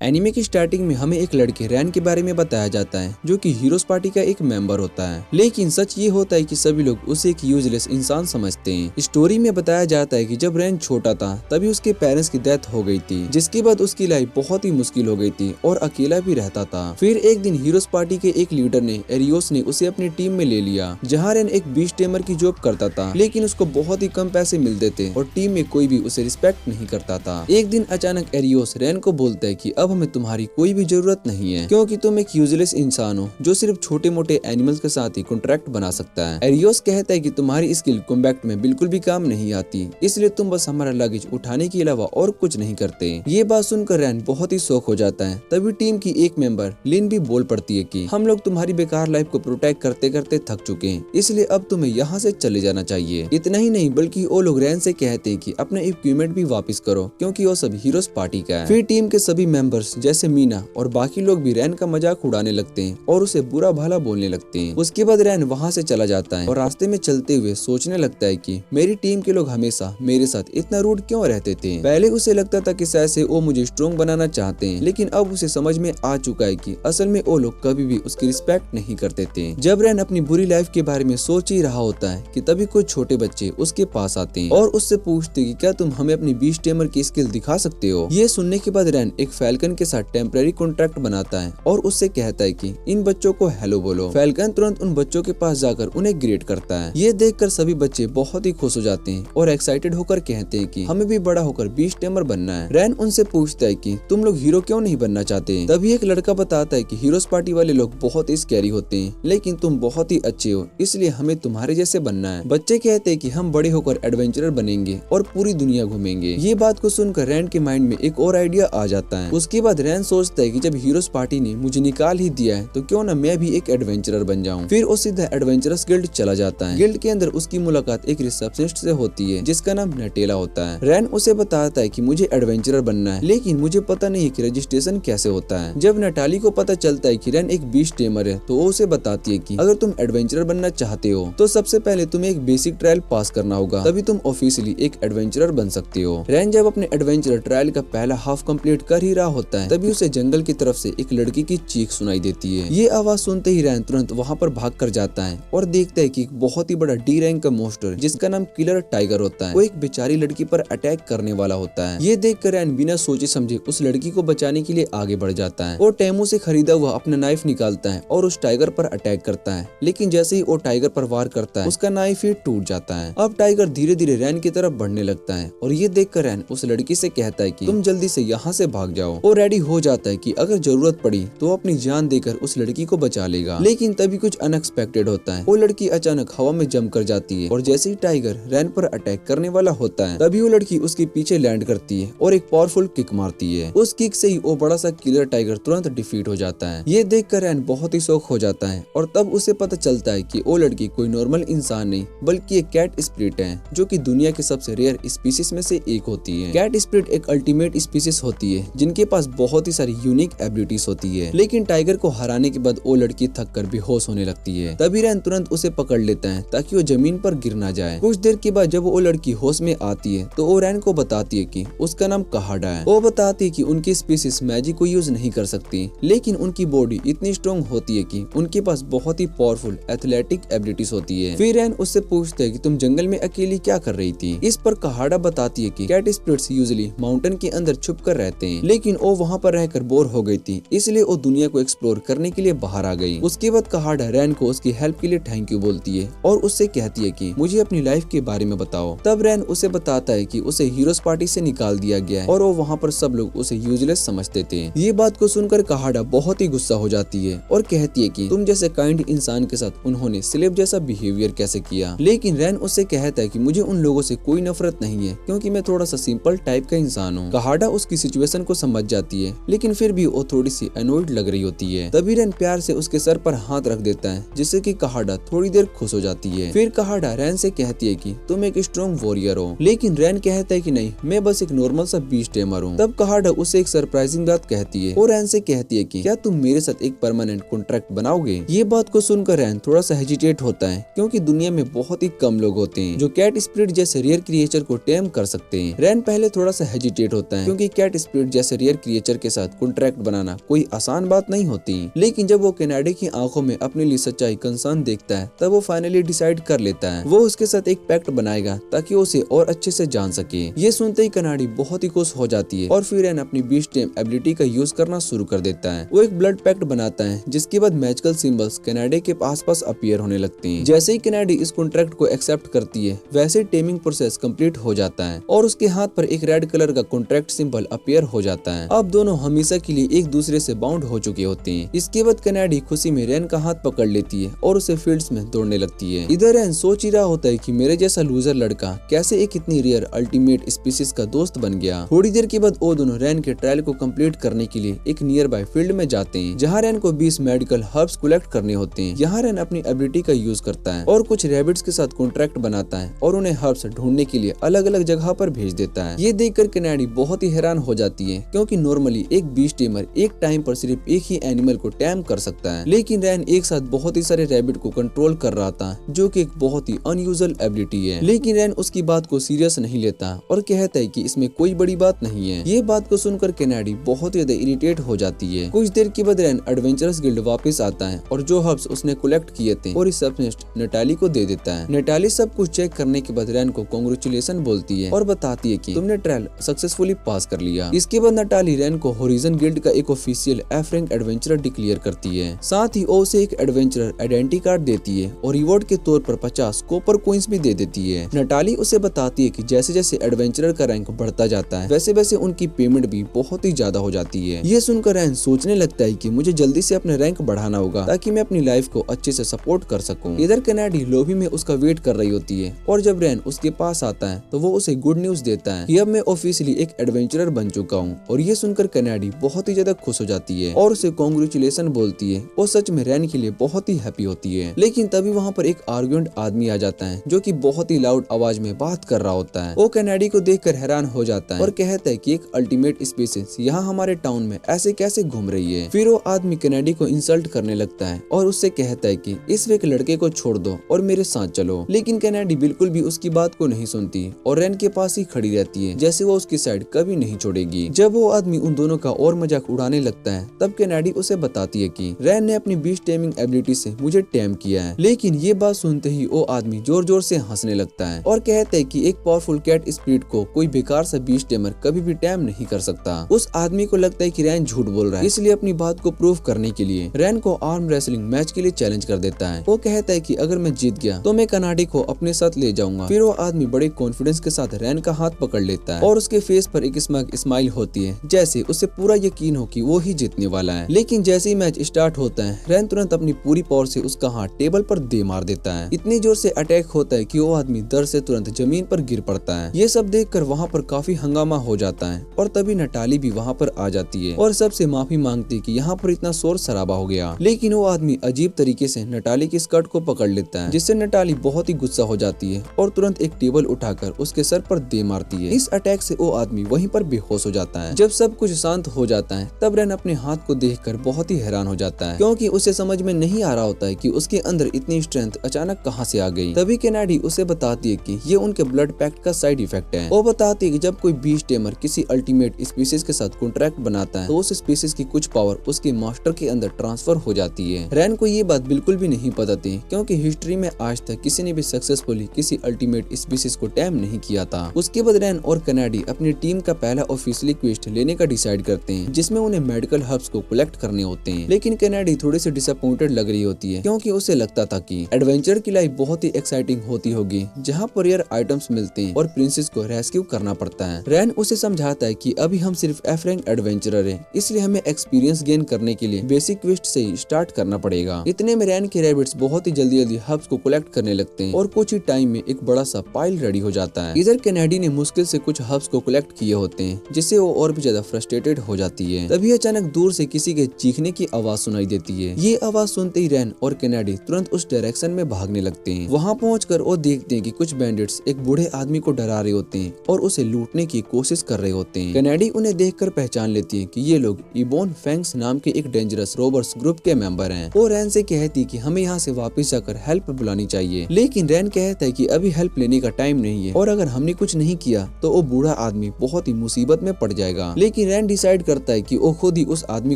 Anime की starting में हमें एक लड़के रैन के बारे में बताया जाता है जो कि हीरोज पार्टी का एक मेंबर होता है। लेकिन सच ये होता है कि सभी लोग उसे एक यूजलेस इंसान समझते हैं। स्टोरी में बताया जाता है कि जब रैन छोटा था तभी उसके पेरेंट्स की डेथ हो गई थी, जिसके बाद उसकी लाइफ बहुत ही मुश्किल हो गई थी और अकेला भी रहता था। फिर एक दिन हीरोज पार्टी के एक लीडर ने एरियोस ने उसे अपनी टीम में ले लिया, जहाँ रैन एक बीच टेमर की जॉब करता था, लेकिन उसको बहुत ही कम पैसे मिलते थे और टीम में कोई भी उसे रिस्पेक्ट नहीं करता था। एक दिन अचानक एरियोस रैन को बोलता है कि अब हमें तुम्हारी कोई भी जरूरत नहीं है, क्योंकि तुम एक यूजलेस इंसान हो जो सिर्फ छोटे मोटे एनिमल्स के साथ ही कॉन्ट्रैक्ट बना सकता है। एरियोस कहता है कि तुम्हारी स्किल कॉम्बैट में बिल्कुल भी काम नहीं आती, इसलिए तुम बस हमारा लगेज उठाने के अलावा और कुछ नहीं करते। ये बात सुनकर रैन बहुत ही शौक हो जाता है। तभी टीम की एक मेंबर लिन भी बोल पड़ती है कि हम लोग तुम्हारी बेकार लाइफ को प्रोटेक्ट करते करते थक चुके हैं, इसलिए अब तुम्हें यहाँ से चले जाना चाहिए। इतना ही नहीं बल्कि वो लोग रैन से कहते हैं कि अपने इक्विपमेंट भी वापस करो, क्योंकि वो सब हीरोज पार्टी का है। फिर टीम के सभी मेंबर्स जैसे मीना और बाकी लोग भी रैन का मजाक उड़ाने लगते हैं और उसे बुरा भला बोलने लगते हैं। उसके बाद रैन वहाँ से चला जाता है और रास्ते में चलते हुए सोचने लगता है कि मेरी टीम के लोग हमेशा मेरे साथ इतना रूड क्यों रहते थे। पहले उसे लगता था कि शायद से वो मुझे स्ट्रॉन्ग बनाना चाहते हैं, लेकिन अब उसे समझ में आ चुका है कि असल में वो लोग कभी भी उसकी रिस्पेक्ट नहीं करते थे। जब रैन अपनी बुरी लाइफ के बारे में सोच ही रहा होता है कि तभी कुछ छोटे बच्चे उसके पास आते हैं और उससे पूछते कि क्या तुम हमें अपनी बीच टेमर की स्किल दिखा सकते हो। ये सुनने के बाद रैन एक फैल्कन के साथ टेम्पररी कॉन्ट्रैक्ट बनाता है और उससे कहता है कि इन बच्चों को हेलो बोलो। फैल्कन तुरंत उन बच्चों के पास जाकर उन्हें ग्रेट करता है। ये देखकर सभी बच्चे बहुत ही खुश हो जाते हैं और एक्साइटेड होकर कहते हैं कि हमें भी बड़ा होकर बीच टेमर बनना है। रैन उनसे पूछता है कि तुम लोग हीरो क्यों नहीं बनना चाहते। तभी एक लड़का बताता है कि हीरोज पार्टी वाले लोग बहुत ही स्कैरी होते हैं, लेकिन तुम बहुत ही अच्छे हो, इसलिए हमें तुम्हारे जैसे बनना है। बच्चे कहते हैं कि हम बड़े होकर एडवेंचरर बनेंगे और पूरी दुनिया घूमेंगे। ये बात को सुनकर रैन के माइंड में एक और आइडिया आ जाता है। उसके बाद रैन सोचता है कि जब हीरोज पार्टी ने मुझे निकाल ही दिया है तो क्यों ना मैं भी एक एडवेंचरर बन जाऊं। फिर वो सीधा एडवेंचरस गिल्ड चला जाता है। गिल्ड के अंदर उसकी मुलाकात एक रिसेप्शनिस्ट से होती है जिसका नाम नटेला होता है। रैन उसे बताता है कि मुझे एडवेंचरर बनना है, लेकिन मुझे पता नहीं कि रजिस्ट्रेशन कैसे होता है। जब नटाली को पता चलता है कि रैन एक बीच टेमर है तो वो उसे बताती है कि अगर तुम एडवेंचरर बनना चाहते हो तो सबसे पहले तुम्हें एक बेसिक ट्रायल पास करना होगा, तभी तुम ऑफिशियली एक एडवेंचरर बन सकते हो। रैन जब अपने एडवेंचरर ट्रायल का पहला हाफ कंप्लीट कर ही रहा होता है तभी उसे जंगल की तरफ से एक लड़की की चीख सुनाई देती है। ये आवाज सुनते ही रैन तुरंत वहाँ पर भाग कर जाता है और देखता है कि एक बहुत ही बड़ा डी रैंक का मोस्टर जिसका नाम किलर टाइगर होता है वो एक बेचारी लड़की पर अटैक करने वाला होता है। ये देख कर रैन बिना सोचे समझे उस लड़की को बचाने के लिए आगे बढ़ जाता है और टेमू से खरीदा हुआ अपना नाइफ निकालता है और उस टाइगर पर अटैक करता है, लेकिन जैसे ही वो टाइगर पर वार करता है उसका नाइफ ही टूट जाता है। अब टाइगर धीरे धीरे रैन की तरफ बढ़ने लगता है और ये देख कर रैन उस लड़की से कहता है कि तुम जल्दी से यहाँ से भाग जाओ। वो रेडी हो जाता है कि अगर जरूरत पड़ी तो अपनी जान देकर उस लड़की को बचा लेगा, लेकिन तभी कुछ अनएक्सपेक्टेड होता है। वो लड़की अचानक हवा में जम कर जाती है और जैसे ही टाइगर रैन पर अटैक करने वाला होता है तभी वो लड़की उसके पीछे लैंड करती है और एक पावरफुल किक मारती है। उस किक से ही वो बड़ा सा किलर टाइगर तुरंत डिफीट हो जाता है। ये देख कर रैन बहुत ही शौक हो जाता है और तब उसे पता चलता है कि वो लड़की कोई नॉर्मल इंसान नहीं बल्कि एक कैट स्पिरिट है, जो कि दुनिया के सबसे रेयर स्पीसीज में से एक होती है। कैट स्पिरिट एक अल्टीमेट स्पीसीज होती है जिनके पास बहुत ही सारी यूनिक एबिलिटीज होती है, लेकिन टाइगर को हराने के बाद वो लड़की थक कर बेहोश होने लगती है। तभी रैन तुरंत उसे पकड़ लेता है ताकि वो जमीन पर गिर ना जाए। कुछ देर के बाद जब वो लड़की होश में आती है तो वो रैन को बताती है कि उसका नाम कहाडा है। वो बताती है कि उनकी स्पीसीज मैजिक को यूज नहीं कर सकती, लेकिन उनकी बॉडी इतनी स्ट्रॉन्ग होती है कि उनके पास बहुत ही पावरफुल एथलेटिक एबिलिटीज होती है। फिर रैन उससे पूछता है कि तुम जंगल में अकेली क्या कर रही थी। इस पर कहाडा बताती है कि कैट स्पिरिट्स यूजुअली माउंटेन के अंदर छुप कर रहते हैं, लेकिन वो वहाँ पर रहकर बोर हो गई थी, इसलिए वो दुनिया को एक्सप्लोर करने के लिए बाहर आ गई। उसके बाद कहाडा रैन को उसकी हेल्प के लिए थैंक यू बोलती है और उससे कहती है कि मुझे अपनी लाइफ के बारे में बताओ। तब रैन उसे बताता है कि उसे हीरोज पार्टी से निकाल दिया गया है और वो वहाँ पर सब लोग उसे यूजलेस समझते थे। ये बात को सुनकर कहाडा बहुत ही गुस्सा हो जाती है और कहती है कि तुम जैसे काइंड इंसान के साथ उन्होंने स्लेव जैसा बिहेवियर कैसे किया। लेकिन रैन उससे कहता है कि मुझे उन लोगों से कोई नफरत नहीं है, क्योंकि मैं थोड़ा सा सिंपल टाइप का इंसान हूँ। कहाडा उसकी सिचुएशन को समझ जाती है, लेकिन फिर भी वो थोड़ी सी अनोइड लग रही होती है। तभी रैन प्यार से उसके सर पर हाथ रख देता है, जिससे कि कहाडा थोड़ी देर खुश हो जाती है। फिर कहाडा रैन से कहती है कि तुम एक स्ट्रॉन्ग वॉरियर हो, लेकिन रैन कहता है कि नहीं, मैं बस एक नॉर्मल सा बीच टेमर हूँ। तब कहाडा उसे एक सरप्राइजिंग बात कहती है और रैन से कहती है कि क्या तुम मेरे साथ एक परमानेंट कॉन्ट्रैक्ट बनाओगे। ये बात को सुनकर रैन थोड़ा सा हेजिटेट होता है, क्योंकि दुनिया में बहुत ही कम लोग होते हैं जो कैट स्पिरिट जैसे रेयर क्रिएचर को टेम कर सकते हैं। रैन पहले थोड़ा सा हेजिटेट होता है, क्योंकि कैट स्पिरिट जैसे रेयर क्रिएचर के साथ कॉन्ट्रैक्ट बनाना कोई आसान बात नहीं होती। लेकिन जब वो कैनेडी की आंखों में अपने लिए सच्चाई कंसर्न देखता है तब वो फाइनली डिसाइड कर लेता है वो उसके साथ एक पैक्ट बनाएगा ताकि उसे और अच्छे से जान सके। ये सुनते ही कैनेडी बहुत ही खुश हो जाती है और फिर रैन अपनी बीस्ट टेम एबिलिटी का यूज करना शुरू कर देता है। वो एक ब्लड पैक्ट बनाता है जिसके बाद मैजिकल सिंबल्स कैनेडी के आसपास अपीयर होने लगते हैं। जैसे ही कैनेडी इस कॉन्ट्रैक्ट को एक्सेप्ट करती है वैसे टेमिंग प्रोसेस कंप्लीट हो जाता है और उसके हाथ पर एक रेड कलर का कॉन्ट्रैक्ट सिंबल अपीयर हो जाता है। अब दोनों हमेशा के लिए एक दूसरे से बाउंड हो चुके होते हैं। इसके बाद कैनेडी खुशी में रैन का हाथ पकड़ लेती है और उसे फील्ड्स में दौड़ने लगती है। इधर रैन सोच ही रहा होता है कि मेरे जैसा लूजर लड़का कैसे एक इतनी रेयर अल्टीमेट स्पीसीज का दोस्त बन गया। थोड़ी देर के बाद वो दोनों रैन के ट्रायल को कंप्लीट करने के लिए एक नियर बाय फील्ड में जाते हैं जहाँ रैन को 20 मेडिकल हर्ब्स कलेक्ट करने होते हैं। यहाँ रैन अपनी एबिलिटी का यूज करता है और कुछ रैबिट्स के साथ कॉन्ट्रैक्ट बनाता है और उन्हें हर्ब्स ढूंढने के लिए अलग अलग जगह पर भेज देता है। ये देखकर कैनेडी बहुत ही हैरान हो जाती है क्योंकि नॉर्मली एक बीस्ट टेमर एक टाइम पर सिर्फ एक ही एनिमल को टैम कर सकता है, लेकिन रैन एक साथ बहुत ही सारे रैबिट को कंट्रोल कर रहा था जो कि एक बहुत ही अनयूजुअल एबिलिटी है। लेकिन रैन उसकी बात को सीरियस नहीं लेता और कहता है कि इसमें कोई बड़ी बात नहीं है। ये बात को सुनकर कैनेडी बहुत ही ज्यादा इरिटेट हो जाती है। कुछ देर के बाद रैन एडवेंचरस गिल्ड वापस आता है और जो हर्ब्स उसने कलेक्ट किए थे और रिसेप्शनिस्ट नटाली को दे देता है। नटाली सब कुछ चेक करने के बाद रैन को कांग्रेचुलेशन बोलती है और बताती है कि तुमने ट्रायल सक्सेसफुली पास कर लिया। इसके बाद नटाली रैन को होरिजन गिल्ड का एक official F rank adventurer declare करती है। साथ ही वो उसे एक एडवेंचरर आइडेंटिटी कार्ड देती है और रिवॉर्ड के तौर पर 50 कॉपर कॉइंस भी दे देती है। नटाली उसे बताती है कि जैसे जैसे एडवेंचरर का रैंक बढ़ता जाता है वैसे वैसे उनकी पेमेंट भी बहुत ही ज्यादा हो जाती है। ये सुनकर रैन सोचने लगता है कि मुझे जल्दी से अपने रैंक बढ़ाना होगा ताकि मैं अपनी लाइफ को अच्छे से सपोर्ट कर सकूं। इधर कैनेडी लॉबी में उसका वेट कर रही होती है और जब रैन उसके पास आता है तो वो उसे गुड न्यूज देता है कि अब मैं ऑफिशियली एक एडवेंचरर बन चुका हूँ। और ये सुनकर कैनेडी बहुत ही ज्यादा खुश हो जाती है और उसे कांग्रेचुलेशन बोलती है और सच में रैन के लिए बहुत ही हैप्पी होती है। लेकिन तभी वहाँ पर एक आर्गुमेंट आदमी आ जाता है जो कि बहुत ही लाउड आवाज में बात कर रहा होता है। वो कैनेडी को देखकर हैरान हो जाता है और कहता है कि एक अल्टीमेट स्पीसीज यहाँ हमारे टाउन में ऐसे कैसे घूम रही है। फिर वो आदमी कैनेडी को इंसल्ट करने लगता है और उससे कहता है कि इस वे लड़के को छोड़ दो और मेरे साथ चलो। लेकिन कैनेडी बिल्कुल भी उसकी बात को नहीं सुनती और रैन के पास ही खड़ी रहती है जैसे वो उसकी साइड कभी नहीं छोड़ेगी। जब वो आदमी उन दोनों का और मजाक उड़ाने लगता है तब कैनेडी उसे बताती है कि रैन ने अपनी बीस्ट टेमिंग एबिलिटी से मुझे टैम किया है। लेकिन ये बात सुनते ही वो आदमी जोर जोर से हंसने लगता है और कहता है कि एक पावरफुल कैट स्पिरिट को कोई बेकार सा बीस्ट टेमर कभी भी टैम नहीं कर सकता। उस आदमी को लगता है कि रैन झूठ बोल रहा है, इसलिए अपनी बात को प्रूव करने के लिए रैन को आर्म रेसलिंग मैच के लिए चैलेंज कर देता है। वो कहता है कि अगर मैं जीत गया तो मैं कैनेडी को अपने साथ ले जाऊंगा। फिर वो आदमी बड़े कॉन्फिडेंस के साथ रैन का हाथ पकड़ लेता है और उसके फेस पर एक स्माइल होती है जैसे उसे पूरा यकीन हो कि वो ही जीतने वाला है। लेकिन जैसे ही मैच स्टार्ट होता है रैन तुरंत अपनी पूरी पावर से उसका हाथ टेबल पर दे मार देता है। इतनी जोर से अटैक होता है कि वो आदमी दर्द से तुरंत जमीन पर गिर पड़ता है। ये सब देखकर वहाँ पर काफी हंगामा हो जाता है और तभी नटाली भी वहाँ पर आ जाती है और सबसे माफी मांगती है कि यहाँ पर इतना शोर शराबा हो गया। लेकिन वो आदमी अजीब तरीके से नटाली की स्कर्ट को पकड़ लेता है जिससे नटाली बहुत ही गुस्सा हो जाती है और तुरंत एक टेबल उठाकर उसके सर पर दे मारती है। इस अटैक से वो आदमी वहीं पर बेहोश हो जाता है। जब सब कुछ शांत हो जाता है तब रैन अपने हाथ को देखकर बहुत ही हैरान हो जाता है क्योंकि उसे समझ में नहीं आ रहा होता है कि उसके अंदर इतनी स्ट्रेंथ अचानक कहां से आ गई। तभी कैनेडी उसे बताती है कि ये उनके ब्लड पैक्ट का साइड इफेक्ट है। वो बताती है कि जब कोई बीस्ट टेमर किसी अल्टीमेट स्पीसीज के साथ कॉन्ट्रैक्ट बनाता है तो उस स्पीसीज की कुछ पावर उसके मास्टर के अंदर ट्रांसफर हो जाती है। रैन को ये बात बिल्कुल भी नहीं पता थी क्योंकि हिस्ट्री में आज तक किसी ने भी सक्सेसफुली किसी अल्टीमेट स्पीसीज को टैम नहीं किया था। उसके बाद रैन और कैनेडी अपनी टीम का पहला ऑफिशियली क्वेस्ट लेने का डिसाइड करते हैं जिसमें उन्हें मेडिकल हर्ब्स को कलेक्ट करने होते हैं। लेकिन कैनेडी थोड़ी सी डिसअपॉइंटेड लग रही होती है क्योंकि उसे लगता था कि एडवेंचर की लाइफ बहुत ही एक्साइटिंग होती होगी जहाँ पर रेयर आइटम्स मिलते हैं और प्रिंसेस को रेस्क्यू करना पड़ता है। रैन उसे समझाता है कि अभी हम सिर्फ एफ रैंक एडवेंचरर हैं, इसलिए हमें एक्सपीरियंस गेन करने के लिए बेसिक क्वेस्ट से ही स्टार्ट करना पड़ेगा। इतने में रैन के रैबिट्स बहुत ही जल्दी हर्ब्स को कलेक्ट करने लगते हैं और कुछ ही टाइम में एक बड़ा सा पाइल रेडी हो जाता है। इधर कैनेडी ने मुश्किल से कुछ हर्ब्स को कलेक्ट किए होते हैं जिससे वो और भी ज्यादा फ्रस्ट्रेटेड हो जाती है। तभी अचानक दूर से किसी के चीखने की आवाज सुनाई देती है। ये आवाज सुनते ही रैन और कैनेडी तुरंत उस डायरेक्शन में भागने लगते हैं। वहाँ पहुंचकर वो देखते हैं कि कुछ बैंडिट्स एक बूढ़े आदमी को डरा रहे होते हैं और उसे लूटने की कोशिश कर रहे होते हैं। कैनेडी उन्हें देखकर पहचान लेती है कि ये लोग इबोन फैंग्स नाम के एक डेंजरस रोबर्स ग्रुप के मेंबर हैं। वो रैन से कहती कि हमें यहाँ से वापस जाकर हेल्प बुलानी चाहिए। लेकिन रैन कहता है कि अभी हेल्प लेने का टाइम नहीं है और अगर हमने कुछ नहीं किया तो वो बूढ़ा आदमी बहुत ही मुसीबत में पड़ जाएगा। लेकिन लेकिन रैन डिसाइड करता है कि वो खुद ही उस आदमी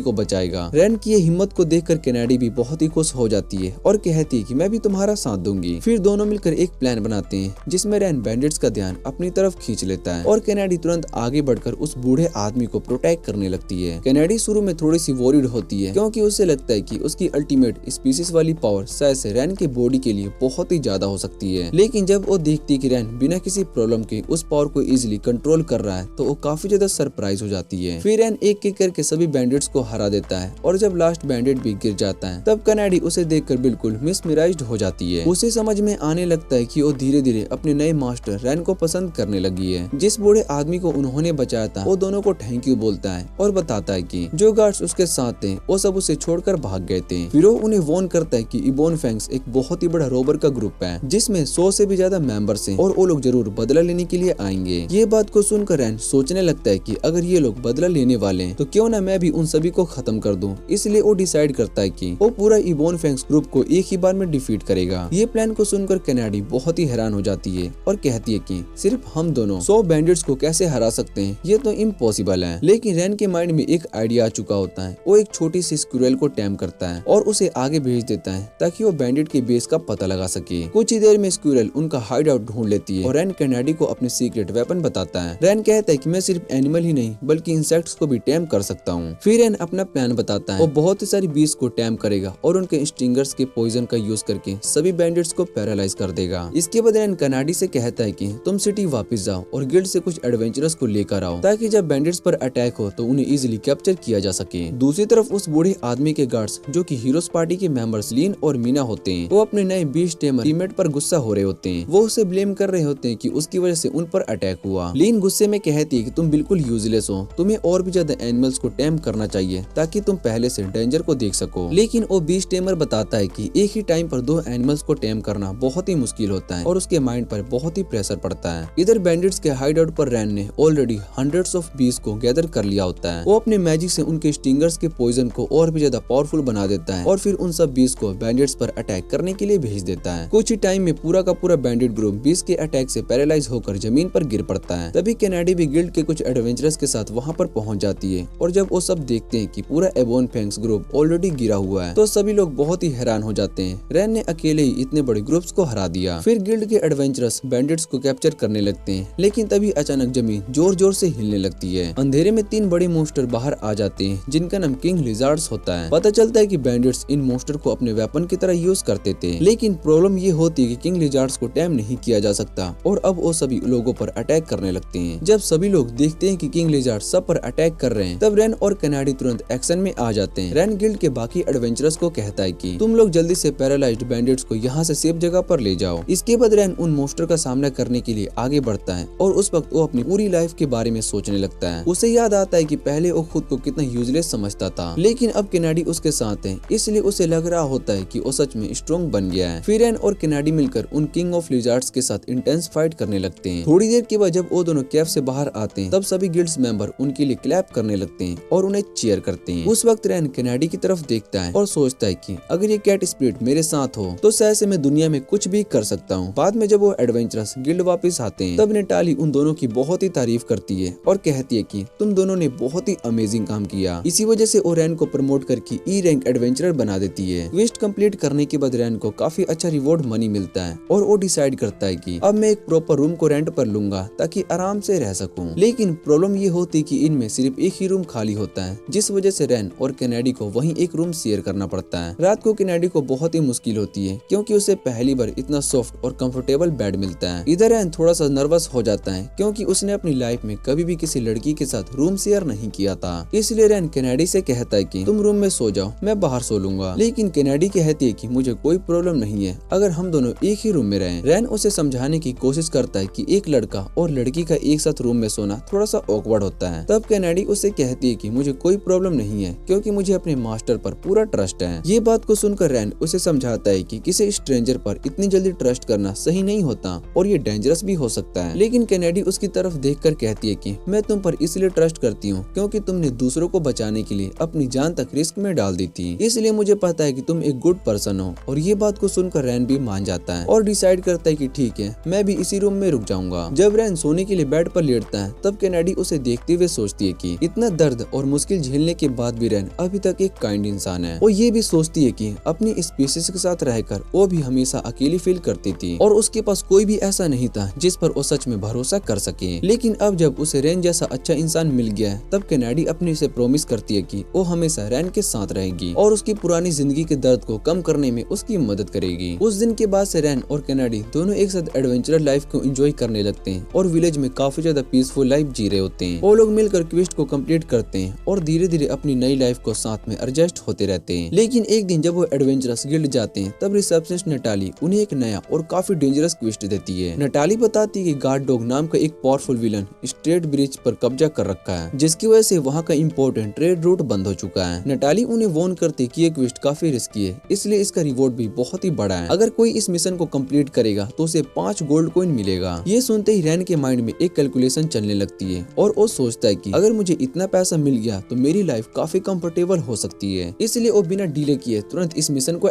को बचाएगा। रैन की ये हिम्मत को देखकर कैनेडी भी बहुत ही खुश हो जाती है और कहती है कि मैं भी तुम्हारा साथ दूंगी। फिर दोनों मिलकर एक प्लान बनाते हैं जिसमें रैन बैंडिट्स का ध्यान अपनी तरफ खींच लेता है और कैनेडी तुरंत आगे बढ़कर उस बूढ़े आदमी को प्रोटेक्ट करने लगती है। कैनेडी शुरू में थोड़ी सी वॉरिड होती है क्योंकि उसे लगता है कि उसकी अल्टीमेट स्पीसीज वाली पावर शायद से रैन के बॉडी के लिए बहुत ही ज्यादा हो सकती है, लेकिन जब वो देखती है कि रैन बिना किसी प्रॉब्लम के उस पावर को इजिली कंट्रोल कर रहा है तो वो काफी ज्यादा सरप्राइज हो जाती है। फिर रैन एक एक करके सभी बैंडिट्स को हरा देता है और जब लास्ट बैंडिट भी गिर जाता है तब कैनेडी उसे देखकर बिल्कुल मिसमराइज्ड हो जाती है। उसे समझ में आने लगता है कि वो धीरे धीरे अपने नए मास्टर रैन को पसंद करने लगी है। जिस बूढ़े आदमी को उन्होंने बचाया था वो दोनों को थैंक यू बोलता है और बताता है कि जो गार्ड्स उसके साथ थे वो सब उसे छोड़कर भाग गए थे। फिर वो उन्हें वार्न करता है कि इबोन फैंग्स एक बहुत ही बड़ा रोबर का ग्रुप है जिसमें 100 से भी ज्यादा मेंबर्स हैं और वो लोग जरूर बदला लेने के लिए आएंगे। ये बात को सुनकर रैन सोचने लगता है कि अगर ये लोग बदला लेने वाले हैं तो क्यों ना मैं भी उन सभी को खत्म कर दूं। इसलिए वो डिसाइड करता है कि वो पूरा इबोन फैंग्स ग्रुप को एक ही बार में डिफीट करेगा। ये प्लान को सुनकर कैनेडी बहुत ही हैरान हो जाती है और कहती है कि सिर्फ हम दोनों 100 बैंडिट्स को कैसे हरा सकते हैं, ये तो इम्पॉसिबल है। लेकिन रैन के माइंड में एक आइडिया आ चुका होता है। वो एक छोटी सी स्क्विरल को टैम करता है और उसे आगे भेज देता है ताकि वो बैंडिट के बेस का पता लगा सके। कुछ ही देर में स्क्विरल उनका हाइड आउट ढूंढ लेती है और रैन कैनेडी को अपने सीक्रेट वेपन बताता है। रैन कहता है कि मैं सिर्फ एनिमल ही नहीं बल्कि इंसेक्ट्स को भी टैम कर सकता हूँ। फिर रैन अपना प्लान बताता है। वो बहुत ही सारी बीस को टैम करेगा और उनके स्टिंगर्स के पॉइजन का यूज करके सभी बैंडिट्स को पैरालाइज कर देगा। इसके बाद रैन कैनेडी से कहता है कि तुम सिटी वापस जाओ और गिल्ड से कुछ एडवेंचरस को लेकर आओ ताकि जब बैंडिट्स पर अटैक हो तो उन्हें इजीली कैप्चर किया जा सके। दूसरी तरफ उस बूढ़े आदमी के गार्ड्स जो कि हीरोज पार्टी के मेंबर्स लीन और मीना होते हैं वो अपने नए बीस्ट टेमर टीममेट पर गुस्सा हो रहे होते हैं। वो उसे ब्लेम कर रहे होते हैं कि उसकी वजह से उन पर अटैक हुआ। लीन गुस्से में कहती है कि तुम बिल्कुल यूजलेस हो, तुम्हें और भी ज्यादा एनिमल्स को टैम करना चाहिए ताकि तुम पहले से डेंजर को देख सको। लेकिन वो बीस्ट टेमर बताता है कि एक ही टाइम पर 2 एनिमल्स को टैम करना बहुत ही मुश्किल होता है और उसके माइंड पर बहुत ही प्रेशर पड़ता है। इधर बैंडिट्स के हाइड आउट पर रैन ने ऑलरेडी हंड्रेड्स ऑफ बीस को गैदर कर लिया होता है। वो अपने मैजिक से उनके स्टिंगर्स के पॉइजन को और भी ज्यादा पावरफुल बना देता है और फिर उन सब बीस को बैंडिट्स पर अटैक करने के लिए भेज देता है। कुछ ही टाइम में पूरा का पूरा बैंडिट ग्रुप बीस के अटैक से पैरालाइज होकर जमीन पर गिर पड़ता है। तभी कैनेडी भी गिल्ड के कुछ एडवेंचरस के साथ वहाँ पर पहुँच जाती है और जब वो सब देखते हैं कि पूरा इबोन फैंग्स ग्रुप ऑलरेडी गिरा हुआ है तो सभी लोग बहुत ही हैरान हो जाते हैं। रैन ने अकेले ही इतने बड़े ग्रुप्स को हरा दिया। फिर गिल्ड के एडवेंचरस बैंडिट्स को कैप्चर करने लगते हैं लेकिन तभी अचानक जमीन जोर जोर से हिलने लगती है। अंधेरे में 3 बड़े मोस्टर बाहर आ जाते हैं जिनका नाम किंग लिजार्ड्स होता है। पता चलता है कि बैंडिट्स इन मोस्टर को अपने वेपन की तरह यूज करते थे, लेकिन प्रॉब्लम ये होती है कि किंग लिजार्ड्स को टैम नहीं किया जा सकता और अब वो सभी लोगों पर अटैक करने लगते हैं। जब सभी लोग देखते हैं कि किंग लिजार्ड्स सब पर अटैक कर रहे हैं तब रैन और कैनेडी तुरंत एक्शन में आ जाते हैं। रैन गिल्ड के बाकी एडवेंचरस को कहता है कि तुम लोग जल्दी से पैरालाइज्ड बैंडिट्स को यहाँ से सेफ जगह पर ले जाओ। इसके बाद रैन उन मोस्टर का सामना करने के लिए आगे बढ़ता है और उस वक्त वो अपनी पूरी लाइफ के बारे में सोचने लगता है। उसे याद आता है कि पहले वो खुद को कितना यूजलेस समझता था लेकिन अब कैनेडी उसके साथ है इसलिए उसे लग रहा होता है कि वो सच में स्ट्रॉन्ग बन गया है। फिर रैन और कैनेडी मिलकर उन किंग ऑफ लिजार्ड्स के साथ इंटेंस फाइट करने लगते हैं। थोड़ी देर के बाद जब वो दोनों कैफ से बाहर आते हैं तब सभी गिल्ड्स मेंबर उनके लिए क्लैप करने लगते हैं और उन्हें चीयर करते हैं। उस वक्त रैन कैनेडी की तरफ देखता है और सोचता है कि अगर ये कैट स्पिरिट मेरे साथ हो तो शायद से मैं दुनिया में कुछ भी कर सकता हूँ। बाद में जब वो एडवेंचरस गिल्ड वापस आते हैं तब नेटाली उन दोनों की बहुत ही तारीफ करती है और कहती है कि तुम दोनों ने बहुत ही अमेजिंग काम किया। इसी वजह से वो रैन को प्रमोट करके ई रैंक एडवेंचरर बना देती है। क्वेस्ट कंप्लीट करने के बाद रैन को काफी अच्छा रिवॉर्ड मनी मिलता है और वो डिसाइड करता है कि अब मैं एक प्रॉपर रूम को रेंट पर लूंगा ताकि आराम से रह सकूं। लेकिन प्रॉब्लम ये होती कि इनमें सिर्फ एक ही रूम खाली होता है जिस वजह से रैन और कैनेडी को वहीं एक रूम शेयर करना पड़ता है। रात को कैनेडी को बहुत ही मुश्किल होती है क्योंकि उसे पहली बार इतना सॉफ्ट और कंफर्टेबल बेड मिलता है। इधर रैन थोड़ा सा नर्वस हो जाता है क्योंकि उसने अपनी लाइफ में कभी भी किसी लड़की के साथ रूम शेयर नहीं किया था। इसलिए रैन कैनेडी से कहता है कि तुम रूम में सो जाओ, मैं बाहर सो लूंगा। लेकिन कैनेडी कहती है कि मुझे कोई प्रॉब्लम नहीं है अगर हम दोनों एक ही रूम में रहें। रैन उसे समझाने की कोशिश करता है कि एक लड़का और लड़की का एक साथ रूम में सोना थोड़ा सा ऑकवर्ड होता है। तब कैनेडी उसे कहती है कि मुझे कोई प्रॉब्लम नहीं है क्योंकि मुझे अपने मास्टर पर पूरा ट्रस्ट है। ये बात को सुनकर रैन उसे समझाता है कि किसी स्ट्रेंजर पर इतनी जल्दी ट्रस्ट करना सही नहीं होता और ये डेंजरस भी हो सकता है। लेकिन कैनेडी उसकी तरफ देखकर कहती है कि मैं तुम पर इसलिए ट्रस्ट करती हूँ क्योंकि तुमने दूसरों को बचाने के लिए अपनी जान तक रिस्क में डाल दी थी, इसलिए मुझे पता है कि तुम एक गुड पर्सन हो। और ये बात को सुनकर रैन भी मान जाता है और डिसाइड करता है कि ठीक है मैं भी इसी रूम में रुक जाऊंगा। जब रैन सोने के लिए बेड पर लेटता है तब कैनेडी उसे देखते हुए सोचती है कि इतना दर्द और मुश्किल झेलने के बाद भी रैन अभी तक एक काइंड इंसान है। वो ये भी सोचती है कि अपनी स्पीशीज के साथ रहकर वो भी हमेशा अकेली फील करती थी और उसके पास कोई भी ऐसा नहीं था जिस पर वो सच में भरोसा कर सके। लेकिन अब जब उसे रैन जैसा अच्छा इंसान मिल गया है, तब कैनेडी अपने से प्रॉमिस करती है कि वो हमेशा रैन के साथ रहेगी और उसकी पुरानी जिंदगी के दर्द को कम करने में उसकी मदद करेगी। उस दिन के बाद से रैन और कैनेडी दोनों एक साथ एडवेंचरस लाइफ को एंजॉय करने लगते हैं और विलेज में काफी ज्यादा पीसफुल लाइफ जी रहे होते हैं। वो लोग मिलकर क्वेस्ट को कंप्लीट करते हैं और धीरे धीरे अपनी नई लाइफ को साथ में एडजस्ट होते रहते हैं। लेकिन एक दिन जब वो एडवेंचरस गिल्ड जाते हैं, तब रिसेप्शनिस्ट नटाली उन्हें एक नया और काफी डेंजरस क्वेस्ट देती है। नटाली बताती है कि गार्ड डॉग नाम का एक पावरफुल विलन स्ट्रेट ब्रिज पर कब्जा कर रखा है, जिसकी वजह से वहाँ का इम्पोर्टेंट ट्रेड रूट बंद हो चुका है। नटाली उन्हें वार्न करती है कि ये क्वेस्ट काफी रिस्की है, इसलिए इसका रिवॉर्ड भी बहुत ही बड़ा है। अगर कोई इस मिशन को कंप्लीट करेगा तो उसे 5 गोल्ड कॉइन मिलेगा। ये सुनते ही रैन के माइंड में एक कैलकुलेशन चलने लगती है और वो सोचता है कि अगर मुझे इतना पैसा मिल गया तो मेरी लाइफ काफी कंफर्टेबल हो सकती है। इसलिए वो बिना डिले किए तुरंत इस मिशन को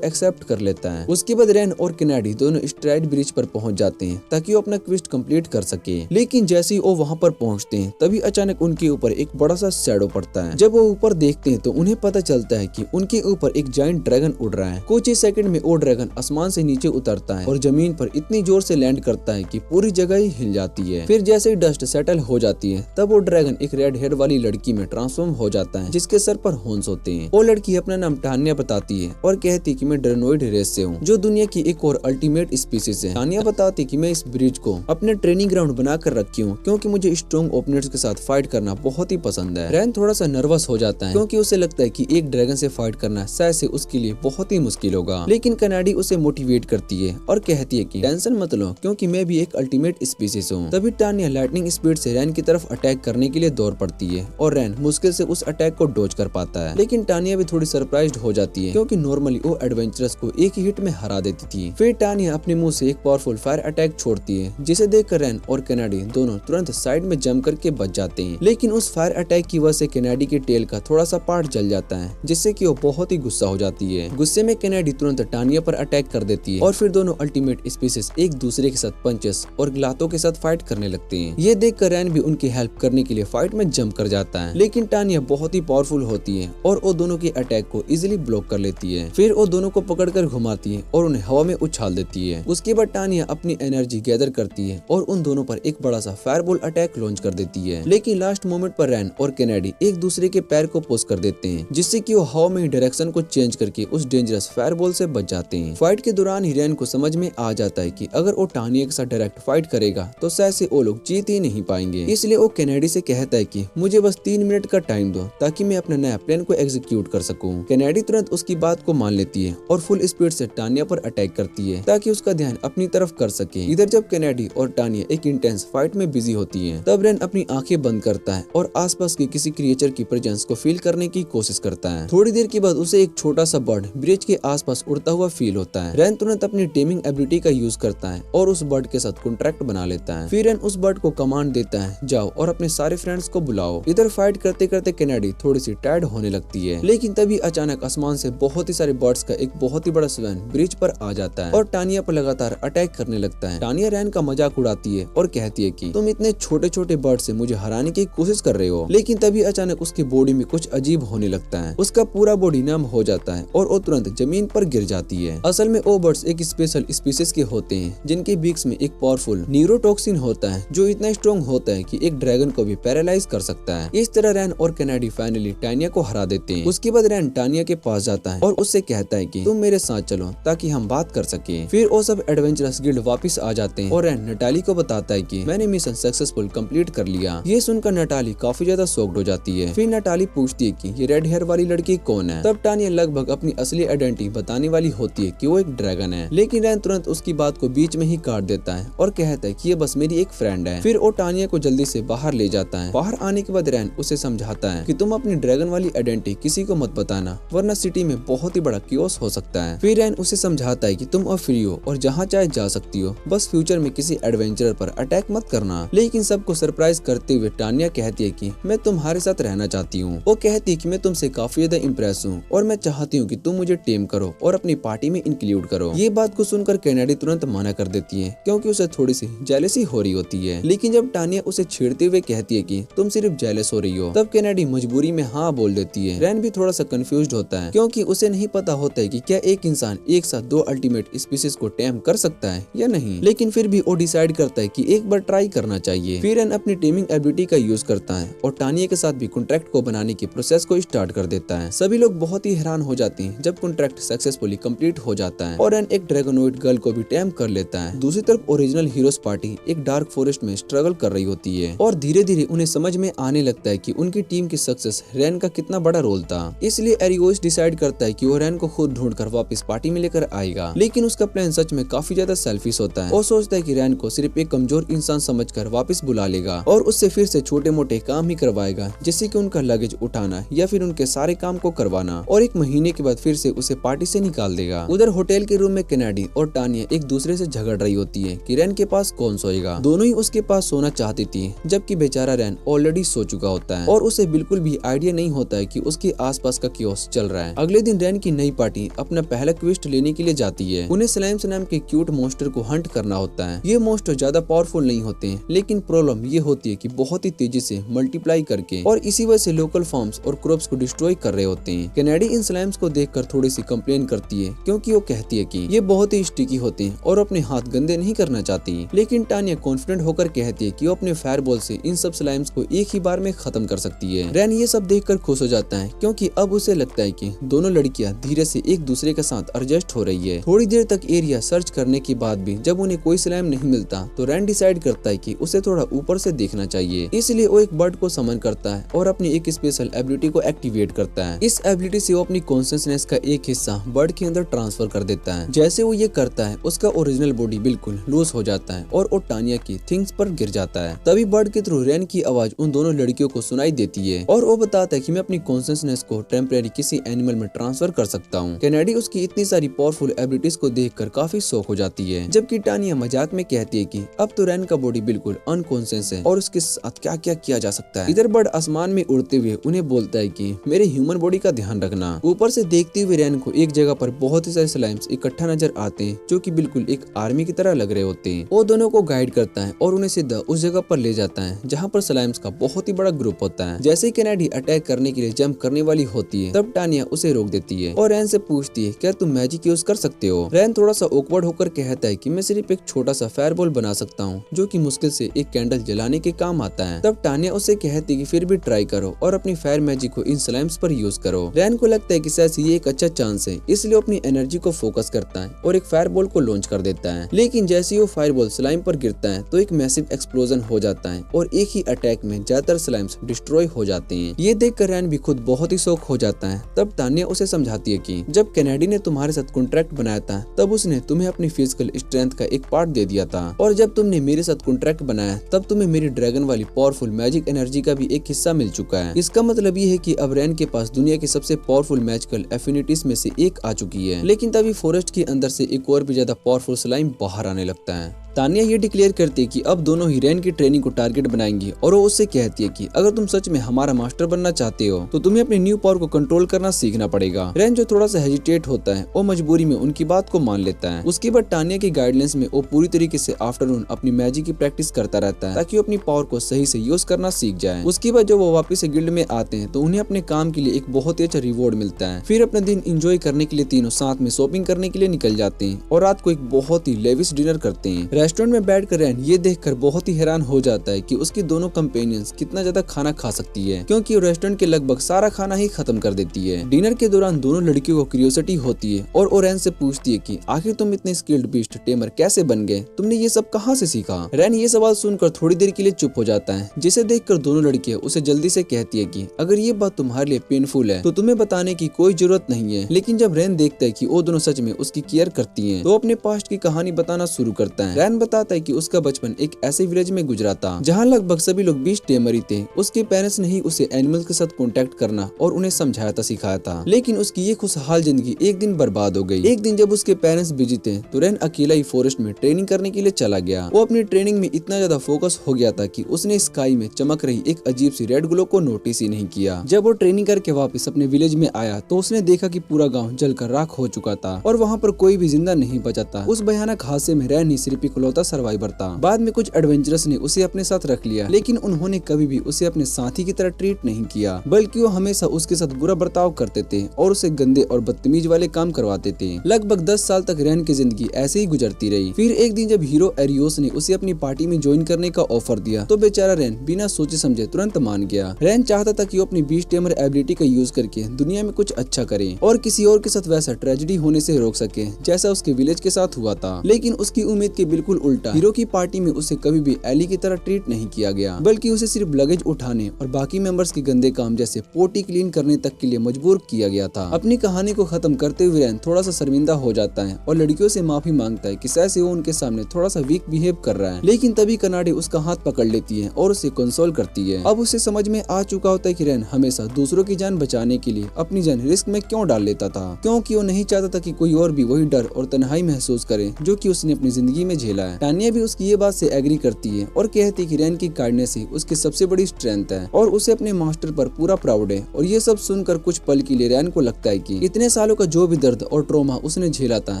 एक्सेप्ट कर लेता है। उसके बाद रैन और कैनेडी दोनों स्ट्राइड ब्रिज पर पहुंच जाते हैं ताकि वो अपना क्वेस्ट कंप्लीट कर सके। लेकिन जैसे ही वो वहां पर पहुंचते हैं, तभी अचानक उनके ऊपर एक बड़ा सा शैडो पड़ता है। जब वो ऊपर देखते हैं तो उन्हें पता चलता है कि उनके ऊपर एक जायंट ड्रैगन उड़ रहा है। कुछ ही सेकंड में वो ड्रैगन आसमान से नीचे उतरता है और जमीन पर इतनी जोर से लैंड करता है कि पूरी जगह ही हिल जाती है। फिर जैसे ही डस्ट सेटल हो जाती है, तब वो ड्रैगन एक रेड हेयर वाली लड़की में ट्रांसफॉर्म हो जाता है, जिसके सर पर हॉर्न्स होते हैं। वो लड़की अपना नाम टान्या बताती है और कहती है कि मैं ड्रेनोइड रेस से हूँ, जो दुनिया की एक और अल्टीमेट स्पीसीज है। टान्या बताती है कि मैं इस ब्रिज को अपने ट्रेनिंग ग्राउंड बनाकर रखी हूँ, क्योंकि मुझे स्ट्रॉन्ग ओपोनेंट्स के साथ फाइट करना बहुत ही पसंद है। रैन थोड़ा सा नर्वस हो जाता है, क्योंकि उसे लगता है कि एक ड्रैगन से फाइट करना शायद से उसके लिए बहुत ही मुश्किल होगा। लेकिन कैनेडी उसे मोटिवेट करती है और कहती है कि टेंशन मत लो, क्योंकि मैं भी एक अल्टीमेट स्पीसीज हूँ। तभी टान्या लाइटनिंग स्पीड से रैन की तरफ अटैक करने के लिए दौड़ पड़ती है और रैन मुश्किल से उस अटैक को डॉज कर पाता है। लेकिन टान्या भी थोड़ी सरप्राइज्ड हो जाती है, क्योंकि नॉर्मली वो एडवेंचरस को एक ही हिट में हरा देती थी। फिर टान्या अपने मुंह से एक पावरफुल फायर अटैक छोड़ती है, जिसे देखकर रैन और कैनेडी दोनों तुरंत साइड में जम करके बच जाते हैं। लेकिन उस फायर अटैक की वजह से कैनेडी के टेल का थोड़ा सा पार्ट जल जाता है, जिससे कि वो बहुत ही गुस्सा हो जाती है। गुस्से में कैनेडी तुरंत टान्या पर अटैक कर देती है और फिर दोनों अल्टीमेट स्पीसीज एक दूसरे के साथ पंचेस और लातों के साथ फाइट करने लगते हैं। ये देखकर रैन भी उनकी हेल्प करने के लिए फाइट में जंप कर जाता है। लेकिन टान्या बहुत ही पावरफुल होती है और वो दोनों के अटैक को इजीली ब्लॉक कर लेती है। फिर वो दोनों को पकड़कर घुमाती है और उन्हें हवा में उछाल देती है। उसके बाद टान्या अपनी एनर्जी गैदर करती है और उन दोनों पर एक बड़ा सा फायरबॉल अटैक लॉन्च कर देती है। लेकिन लास्ट मोमेंट पर रैन और कैनेडी एक दूसरे के पैर को पुश कर देते हैं, जिससे कि वो हवा में ही डायरेक्शन को चेंज करके उस डेंजरस फायरबॉल से बच जाते हैं। फाइट के दौरान ही रैन को समझ में आ जाता है कि अगर वो टान्या के साथ डायरेक्ट फाइट करेगा तो शायद से वो लोग जीत ही नहीं पाएंगे। इसलिए वो कैनेडी से कहता है कि मुझे बस 3 मिनट का टाइम दो, ताकि मैं अपना नया प्लान को एग्जीक्यूट कर सकूं। कैनेडी तुरंत उसकी बात को मान लेती है और फुल स्पीड से टान्या पर अटैक करती है, ताकि उसका ध्यान अपनी तरफ कर सके। इधर जब कैनेडी और टान्या एक इंटेंस फाइट में बिजी होती है, तब रैन अपनी आंखें बंद करता है और आसपास के किसी क्रिएचर की प्रेजेंस को फील करने की कोशिश करता है। थोड़ी देर के बाद उसे एक छोटा सा बर्ड ब्रिज के आसपास उड़ता हुआ फील होता है। रैन तुरंत अपनी टेमिंग एबिलिटी का यूज करता है और उस बर्ड के साथ कॉन्ट्रैक्ट बना लेता है। फिर रैन उस बर्ड को कमांड देता है, जाओ और अपने सारे फ्रेंड्स को बुलाओ। इधर फाइट करते करते कैनेडी थोड़ी सी टायर्ड होने लगती है, लेकिन तभी अचानक आसमान से बहुत ही सारे बर्ड्स का एक बहुत ही बड़ा स्वैन ब्रिज पर आ जाता है और टान्या पर लगातार अटैक करने लगता है। टान्या रैन का मजाक उड़ाती है और कहती है कि तुम इतने छोटे छोटे बर्ड से मुझे हराने की कोशिश कर रहे हो। लेकिन तभी अचानक उसकी बॉडी में कुछ अजीब होने लगता है। उसका पूरा बॉडी नम हो जाता है और वो तुरंत जमीन पर गिर जाती है। असल में वो बर्ड्स एक स्पेशल स्पीसीज के होते हैं, जिनके बीक्स में एक पावरफुल न्यूरोटॉक्सिन होता है, जो इतना स्ट्रॉन्ग होता है कि एक ड्रैगन को भी पैरालाइज कर सकता है। इस तरह रैन और कैनेडी फाइनली टान्या को हरा देते हैं। उसके बाद रैन टान्या के पास जाता है और उससे कहता है कि तुम मेरे साथ चलो ताकि हम बात कर सके। फिर वो सब एडवेंचरस गिल्ड वापस आ जाते हैं और रैन नटाली को बताता है कि मैंने मिशन सक्सेसफुल कंप्लीट कर लिया। ये सुनकर नटाली काफी ज्यादा शॉक्ड हो जाती है। फिर नटाली पूछती है कि ये रेड हेयर वाली लड़की कौन है। तब टान्या लगभग अपनी असली आइडेंटिटी बताने वाली होती है कि वो एक ड्रैगन है, लेकिन रैन तुरंत उसकी बात को बीच में ही काट देता है और कहता है कि ये बस मेरी एक फ्रेंड है। फिर वो टान्या को जल्दी से बाहर ले जाता है। बाहर आने के बाद रैन उसे समझाता है कि तुम अपनी ड्रैगन वाली आइडेंटिटी किसी को मत बताना, वरना सिटी में बहुत ही बड़ा कियोस हो सकता है। फिर रैन उसे समझाता है कि तुम अब फ्री हो और जहाँ चाहे जा सकती हो, बस फ्यूचर में किसी एडवेंचरर पर अटैक मत करना। लेकिन सबको सरप्राइज करते हुए टान्या कहती है कि मैं तुम्हारे साथ रहना चाहती हूँ। वो कहती है कि मैं तुमसे काफी ज्यादा इम्प्रेस हूँ और मैं चाहती हूँ कि तुम मुझे टेम करो और अपनी पार्टी में इंक्लूड करो। ये बात को सुनकर कैनेडी तुरंत मना कर देती है, क्योंकि उसे थोड़ी सी जेलसी हो रही होती है। लेकिन जब टानिया उसे छेड़ते हुए कहती है कि तुम सिर्फ जेलस हो रही हो, तब केनेडी मजबूरी में हाँ बोल देती है। रैन भी थोड़ा सा कंफ्यूज्ड होता है क्योंकि उसे नहीं पता होता है कि क्या एक इंसान एक साथ दो अल्टीमेट स्पीशीज को टेम कर सकता है या नहीं, लेकिन फिर भी वो डिसाइड करता है कि एक बार ट्राई करना चाहिए। फिर रैन अपनी टेमिंग एबिलिटी का यूज करता है और टानिया के साथ भी कॉन्ट्रैक्ट को बनाने की प्रोसेस को स्टार्ट कर देता है। सभी लोग बहुत ही हैरान हो जाते हैं जब कॉन्ट्रैक्ट सक्सेसफुली कंप्लीट हो जाता है और रैन एक ड्रैगनोइड गर्ल को भी टेम कर लेता है। दूसरी तरफ ओरिजिनल हीरोज पार्टी एक डार्क फॉरेस्ट में स्ट्रगल कर रही होती है और धीरे धीरे उन्हें समझ में आने लगता है कि उनकी टीम की सक्सेस रैन का कितना बड़ा रोल था। इसलिए एरियोस डिसाइड करता है कि वो रैन को खुद ढूंढकर वापस पार्टी में लेकर आएगा। लेकिन उसका प्लान सच में काफी ज्यादा सेल्फिश होता है। वो सोचता है कि रैन को सिर्फ एक कमजोर इंसान समझकर वापस बुला लेगा और उससे फिर से छोटे मोटे काम ही करवाएगा, जैसे कि उनका लगेज उठाना या फिर उनके सारे काम को करवाना, और एक महीने के बाद फिर से उसे पार्टी से निकाल देगा। उधर होटल के रूम में केनेडी और टानिया एक दूसरे से झगड़ रही होती है कि रैन के पास कौन सोएगा। दोनों ही उसके पास सोना चाहती थी, जबकि बेचारा रैन ऑलरेडी सो चुका होता है और उसे बिल्कुल भी आइडिया नहीं होता है कि उसके आसपास का कियोस चल रहा है। अगले दिन रैन की नई पार्टी अपना पहला क्वेस्ट लेने के लिए जाती है। उन्हें स्लाइम्स नाम के क्यूट मॉन्स्टर को हंट करना होता है। ये मॉन्स्टर ज्यादा पावरफुल नहीं होते हैं, लेकिन प्रॉब्लम ये होती है कि बहुत ही तेजी से मल्टीप्लाई करके और इसी वजह से लोकल फार्म्स और क्रॉप्स को डिस्ट्रॉय कर रहे होते हैं। केनेडी इन स्लाइम्स को देखकर थोड़ी सी कंप्लेन करती है क्योंकि वो कहती है कि ये बहुत ही स्टिकी होते हैं और अपने हाथ गंदे नहीं करना चाहती। लेकिन टानिया कॉन्फिडेंट होकर कहती है कि वो अपने फायरबॉल से इन सब स्लाइम्स को एक ही बार में खत्म कर सकती है। रैन ये सब देखकर खुश हो जाता है क्योंकि अब उसे लगता है कि दोनों लड़कियां धीरे से एक दूसरे के साथ एडजस्ट हो रही है। थोड़ी देर तक एरिया सर्च करने के बाद भी जब उन्हें कोई स्लाइम नहीं मिलता तो रैन डिसाइड करता है कि उसे थोड़ा ऊपर से देखना चाहिए। इसलिए वो एक बर्ड को समन करता है और अपनी एक स्पेशल एबिलिटी को एक्टिवेट करता है। इस एबिलिटी से वो अपनी कॉन्शियसनेस का एक हिस्सा बर्ड के अंदर ट्रांसफर कर देता है। जैसे वो ये करता है उसका ओरिजिनल बॉडी बिल्कुल लूज हो जाता है और वो टानिया की थिंग्स पर गिर जाता है। तभी बर्ड के थ्रू रैन की आवाज उन दोनों लड़कियों को सुनाई देती है और वो बताता है कि मैं अपनी कॉन्शियसनेस को टेम्परेरी किसी एनिमल में ट्रांसफर कर सकता हूँ। केनेडी उसकी इतनी सारी पावरफुल एबिलिटीज को देखकर काफी शॉक हो जाती है, जबकि टानिया मजाक में कहती है कि अब तो रैन का बॉडी बिल्कुल अनकॉन्शियस है और उसके साथ क्या क्या किया जा सकता है। इधर बर्ड आसमान में उड़ते हुए उन्हें बोलता है कि मेरे ह्यूमन बॉडी का ध्यान रखना। ऊपर से देखते हुए रैन को एक जगह पर बहुत ही सारे स्लाइम्स इकट्ठा नजर आते हैं जो कि बिल्कुल एक आर्मी की तरह लग रहे होते हैं। वो दोनों को गाइड करता है और उन्हें सीधा उस जगह पर ले जाता है जहाँ पर स्लाइम्स का बहुत ही बड़ा ग्रुप होता है। जैसे ही केनेडी अटैक करने के लिए जंप करने वाली होती है तब टानिया उसे रोक देती है और रैन से पूछती है क्या तुम मैजिक यूज कर सकते हो। रैन थोड़ा सा ऑकवर्ड होकर कहता है कि मैं सिर्फ एक छोटा सा फायरबॉल बना सकता हूँ जो कि मुश्किल से एक कैंडल जलाने के काम आता है। तब टानिया उसे कहती है कि फिर भी ट्राई करो और अपनी फायर मैजिक को इन स्लाइम्स पर यूज करो। रैन को लगता है कि शायद ये एक अच्छा चांस है, इसलिए अपनी एनर्जी को फोकस करता है और एक फायरबॉल को लॉन्च कर देता है। लेकिन जैसे ही वो फायरबॉल स्लाइम पर गिरता है तो एक मैसिव एक्सप्लोजन हो जाता है और एक ही अटैक में ज्यादातर स्लाइम्स डिस्ट्रॉय हो जाते हैं। ये देखकर रैन भी खुद बहुत ही शॉक हो जाता है। तब टानिया उसे समझाती है कि जब केनेडी ने तुम्हारे साथ कॉन्ट्रैक्ट बनाया था तब उसने तुम्हें अपनी फिजिकल स्ट्रेंथ का एक पार्ट दे दिया था और जब तुमने मेरे साथ कॉन्ट्रैक्ट बनाया तब तुम्हें मेरी ड्रैगन वाली पावरफुल मैजिक एनर्जी का भी एक हिस्सा मिल चुका है। इसका मतलब ये है कि अब रैन के पास दुनिया की सबसे पावरफुल मैजिकल एफिनिटीज में से एक आ चुकी है। लेकिन तभी फॉरेस्ट के अंदर से एक और भी ज्यादा पावरफुल स्लाइम बाहर आने लगता है। तानिया ये डिक्लेयर करती है कि अब दोनों ही रैन की ट्रेनिंग को टारगेट बनाएंगी और वो उससे कहती है कि अगर तुम सच में हमारा मास्टर बनना चाहते हो तो तुम्हें अपनी न्यू पावर को कंट्रोल करना सीखना पड़ेगा। रैन जो थोड़ा सा हेजिटेट होता है वो मजबूरी में उनकी बात को मान लेता है। उसके बाद टानिया की गाइडलाइंस में वो पूरी तरीके से आफ्टरनून अपनी मैजिक की प्रैक्टिस करता रहता है ताकि वो अपनी पावर को सही से यूज करना सीख जाए। उसके बाद जब वो वापस से गिल्ड में आते हैं तो उन्हें अपने काम के लिए एक बहुत ही अच्छा रिवॉर्ड मिलता है। फिर अपना दिन एंजॉय करने के लिए तीनों साथ में शॉपिंग करने के लिए निकल जाते हैं और रात को एक बहुत ही लेविश डिनर करते हैं। रेस्टोरेंट में बैठ रैन ये देखकर बहुत ही हैरान हो जाता है कि उसकी दोनों कंपेनियंस कितना ज्यादा खाना खा सकती है, क्योंकि रेस्टोरेंट के लगभग सारा खाना ही खत्म कर देती है। डिनर के दौरान दोनों लड़कियों को क्यूरियोसिटी होती है और वो रैन से पूछती है कि आखिर तुम इतने स्किल्ड बीस्ट टेमर कैसे बन गए, तुमने ये सब कहाँ से सीखा। रैन ये सवाल सुनकर थोड़ी देर के लिए चुप हो जाता है, जिसे देखकर दोनों लड़कियां उसे जल्दी से कहती है कि अगर ये बात तुम्हारे लिए पेनफुल है तो तुम्हें बताने की कोई जरूरत नहीं है। लेकिन जब रैन देखता है कि वो दोनों सच में उसकी केयर करती है तो अपने पास्ट की कहानी बताना शुरू करता है। रैन बताता है कि उसका बचपन एक ऐसे विलेज में गुजरा था जहाँ लगभग सभी लोग बीस्ट टेमर ही थे। उसके पेरेंट्स ने ही उसे एनिमल्स के साथ कांटेक्ट करना और उन्हें समझाया था, सिखाया था। लेकिन उसकी ये खुशहाल जिंदगी एक दिन बर्बाद हो गई। एक दिन जब उसके पेरेंट्स बिजी थे तो रैन अकेला ही फॉरेस्ट में ट्रेनिंग करने के लिए चला गया। वो अपनी ट्रेनिंग में इतना ज्यादा फोकस हो गया था कि उसने स्काई में चमक रही एक अजीब सी रेड ग्लो को नोटिस ही नहीं किया। जब वो ट्रेनिंग करके वापस अपने विलेज में आया तो उसने देखा कि पूरा गाँव जलकर राख हो चुका था और वहाँ पर कोई भी जिंदा नहीं बचा था। उस भयानक हादसे में रैन ही सिर्फ एक इकलौता सर्वाइवर था। बाद में कुछ एडवेंचरस ने उसे अपने साथ रख लिया, लेकिन उन्होंने कभी भी उसे अपने साथी की तरह ट्रीट नहीं किया, बल्कि वो हमेशा उसके साथ बुरा बर्ताव करते थे और उसे गंदे और बदतमीज वाले काम करवाते थे। लगभग 10 साल तक रैन की जिंदगी ऐसे ही गुजरती रही। फिर एक दिन जब हीरो एरियोस ने उसे अपनी पार्टी में ज्वाइन करने का ऑफर दिया तो बेचारा रैन बिना सोचे समझे तुरंत मान गया। रैन चाहता था कि वो अपनी बीस्ट टेमर एबिलिटी का यूज करके दुनिया में कुछ अच्छा करे और किसी और के साथ वैसा ट्रेजेडी होने से रोक सके जैसा उसके विलेज के साथ हुआ था। लेकिन उसकी उम्मीद के बिल्कुल उल्टा, हीरो की पार्टी में उसे कभी भी एली की तरह ट्रीट नहीं किया गया, बल्कि उसे सिर्फ लगेज उठाने और बाकी मेंबर्स के गंदे काम जैसे पोटी क्लीन करने तक के लिए मजबूर किया गया था। अपनी कहानी को खत्म करते हुए रैन थोड़ा सा शर्मिंदा हो जाता है और लड़कियों से माफी मांगता है कि शायद वो उनके सामने थोड़ा सा वीक बिहेव कर रहा है। लेकिन तभी कनाडे उसका हाथ पकड़ लेती है और उसे कंसोल करती है। अब उसे समझ में आ चुका होता है कि रैन हमेशा दूसरों की जान बचाने के लिए अपनी जान रिस्क में क्यों डाल लेता था, क्योंकि वो नहीं चाहता था कि कोई और भी वही डर और तन्हाई महसूस करे जो कि उसने अपनी जिंदगी में झेला है। टानिया भी उसकी ये बात से एग्री करती है और कहती है कि रैन की काइंडनेस ही उसकी सबसे बड़ी स्ट्रेंथ है और उसे अपने मास्टर पर पूरा प्राउड है। और ये सब सुनकर कुछ पल के लिए रैन को लगता है कि इतने सालों का जो भी दर्द और ट्रॉमा उसने झेला था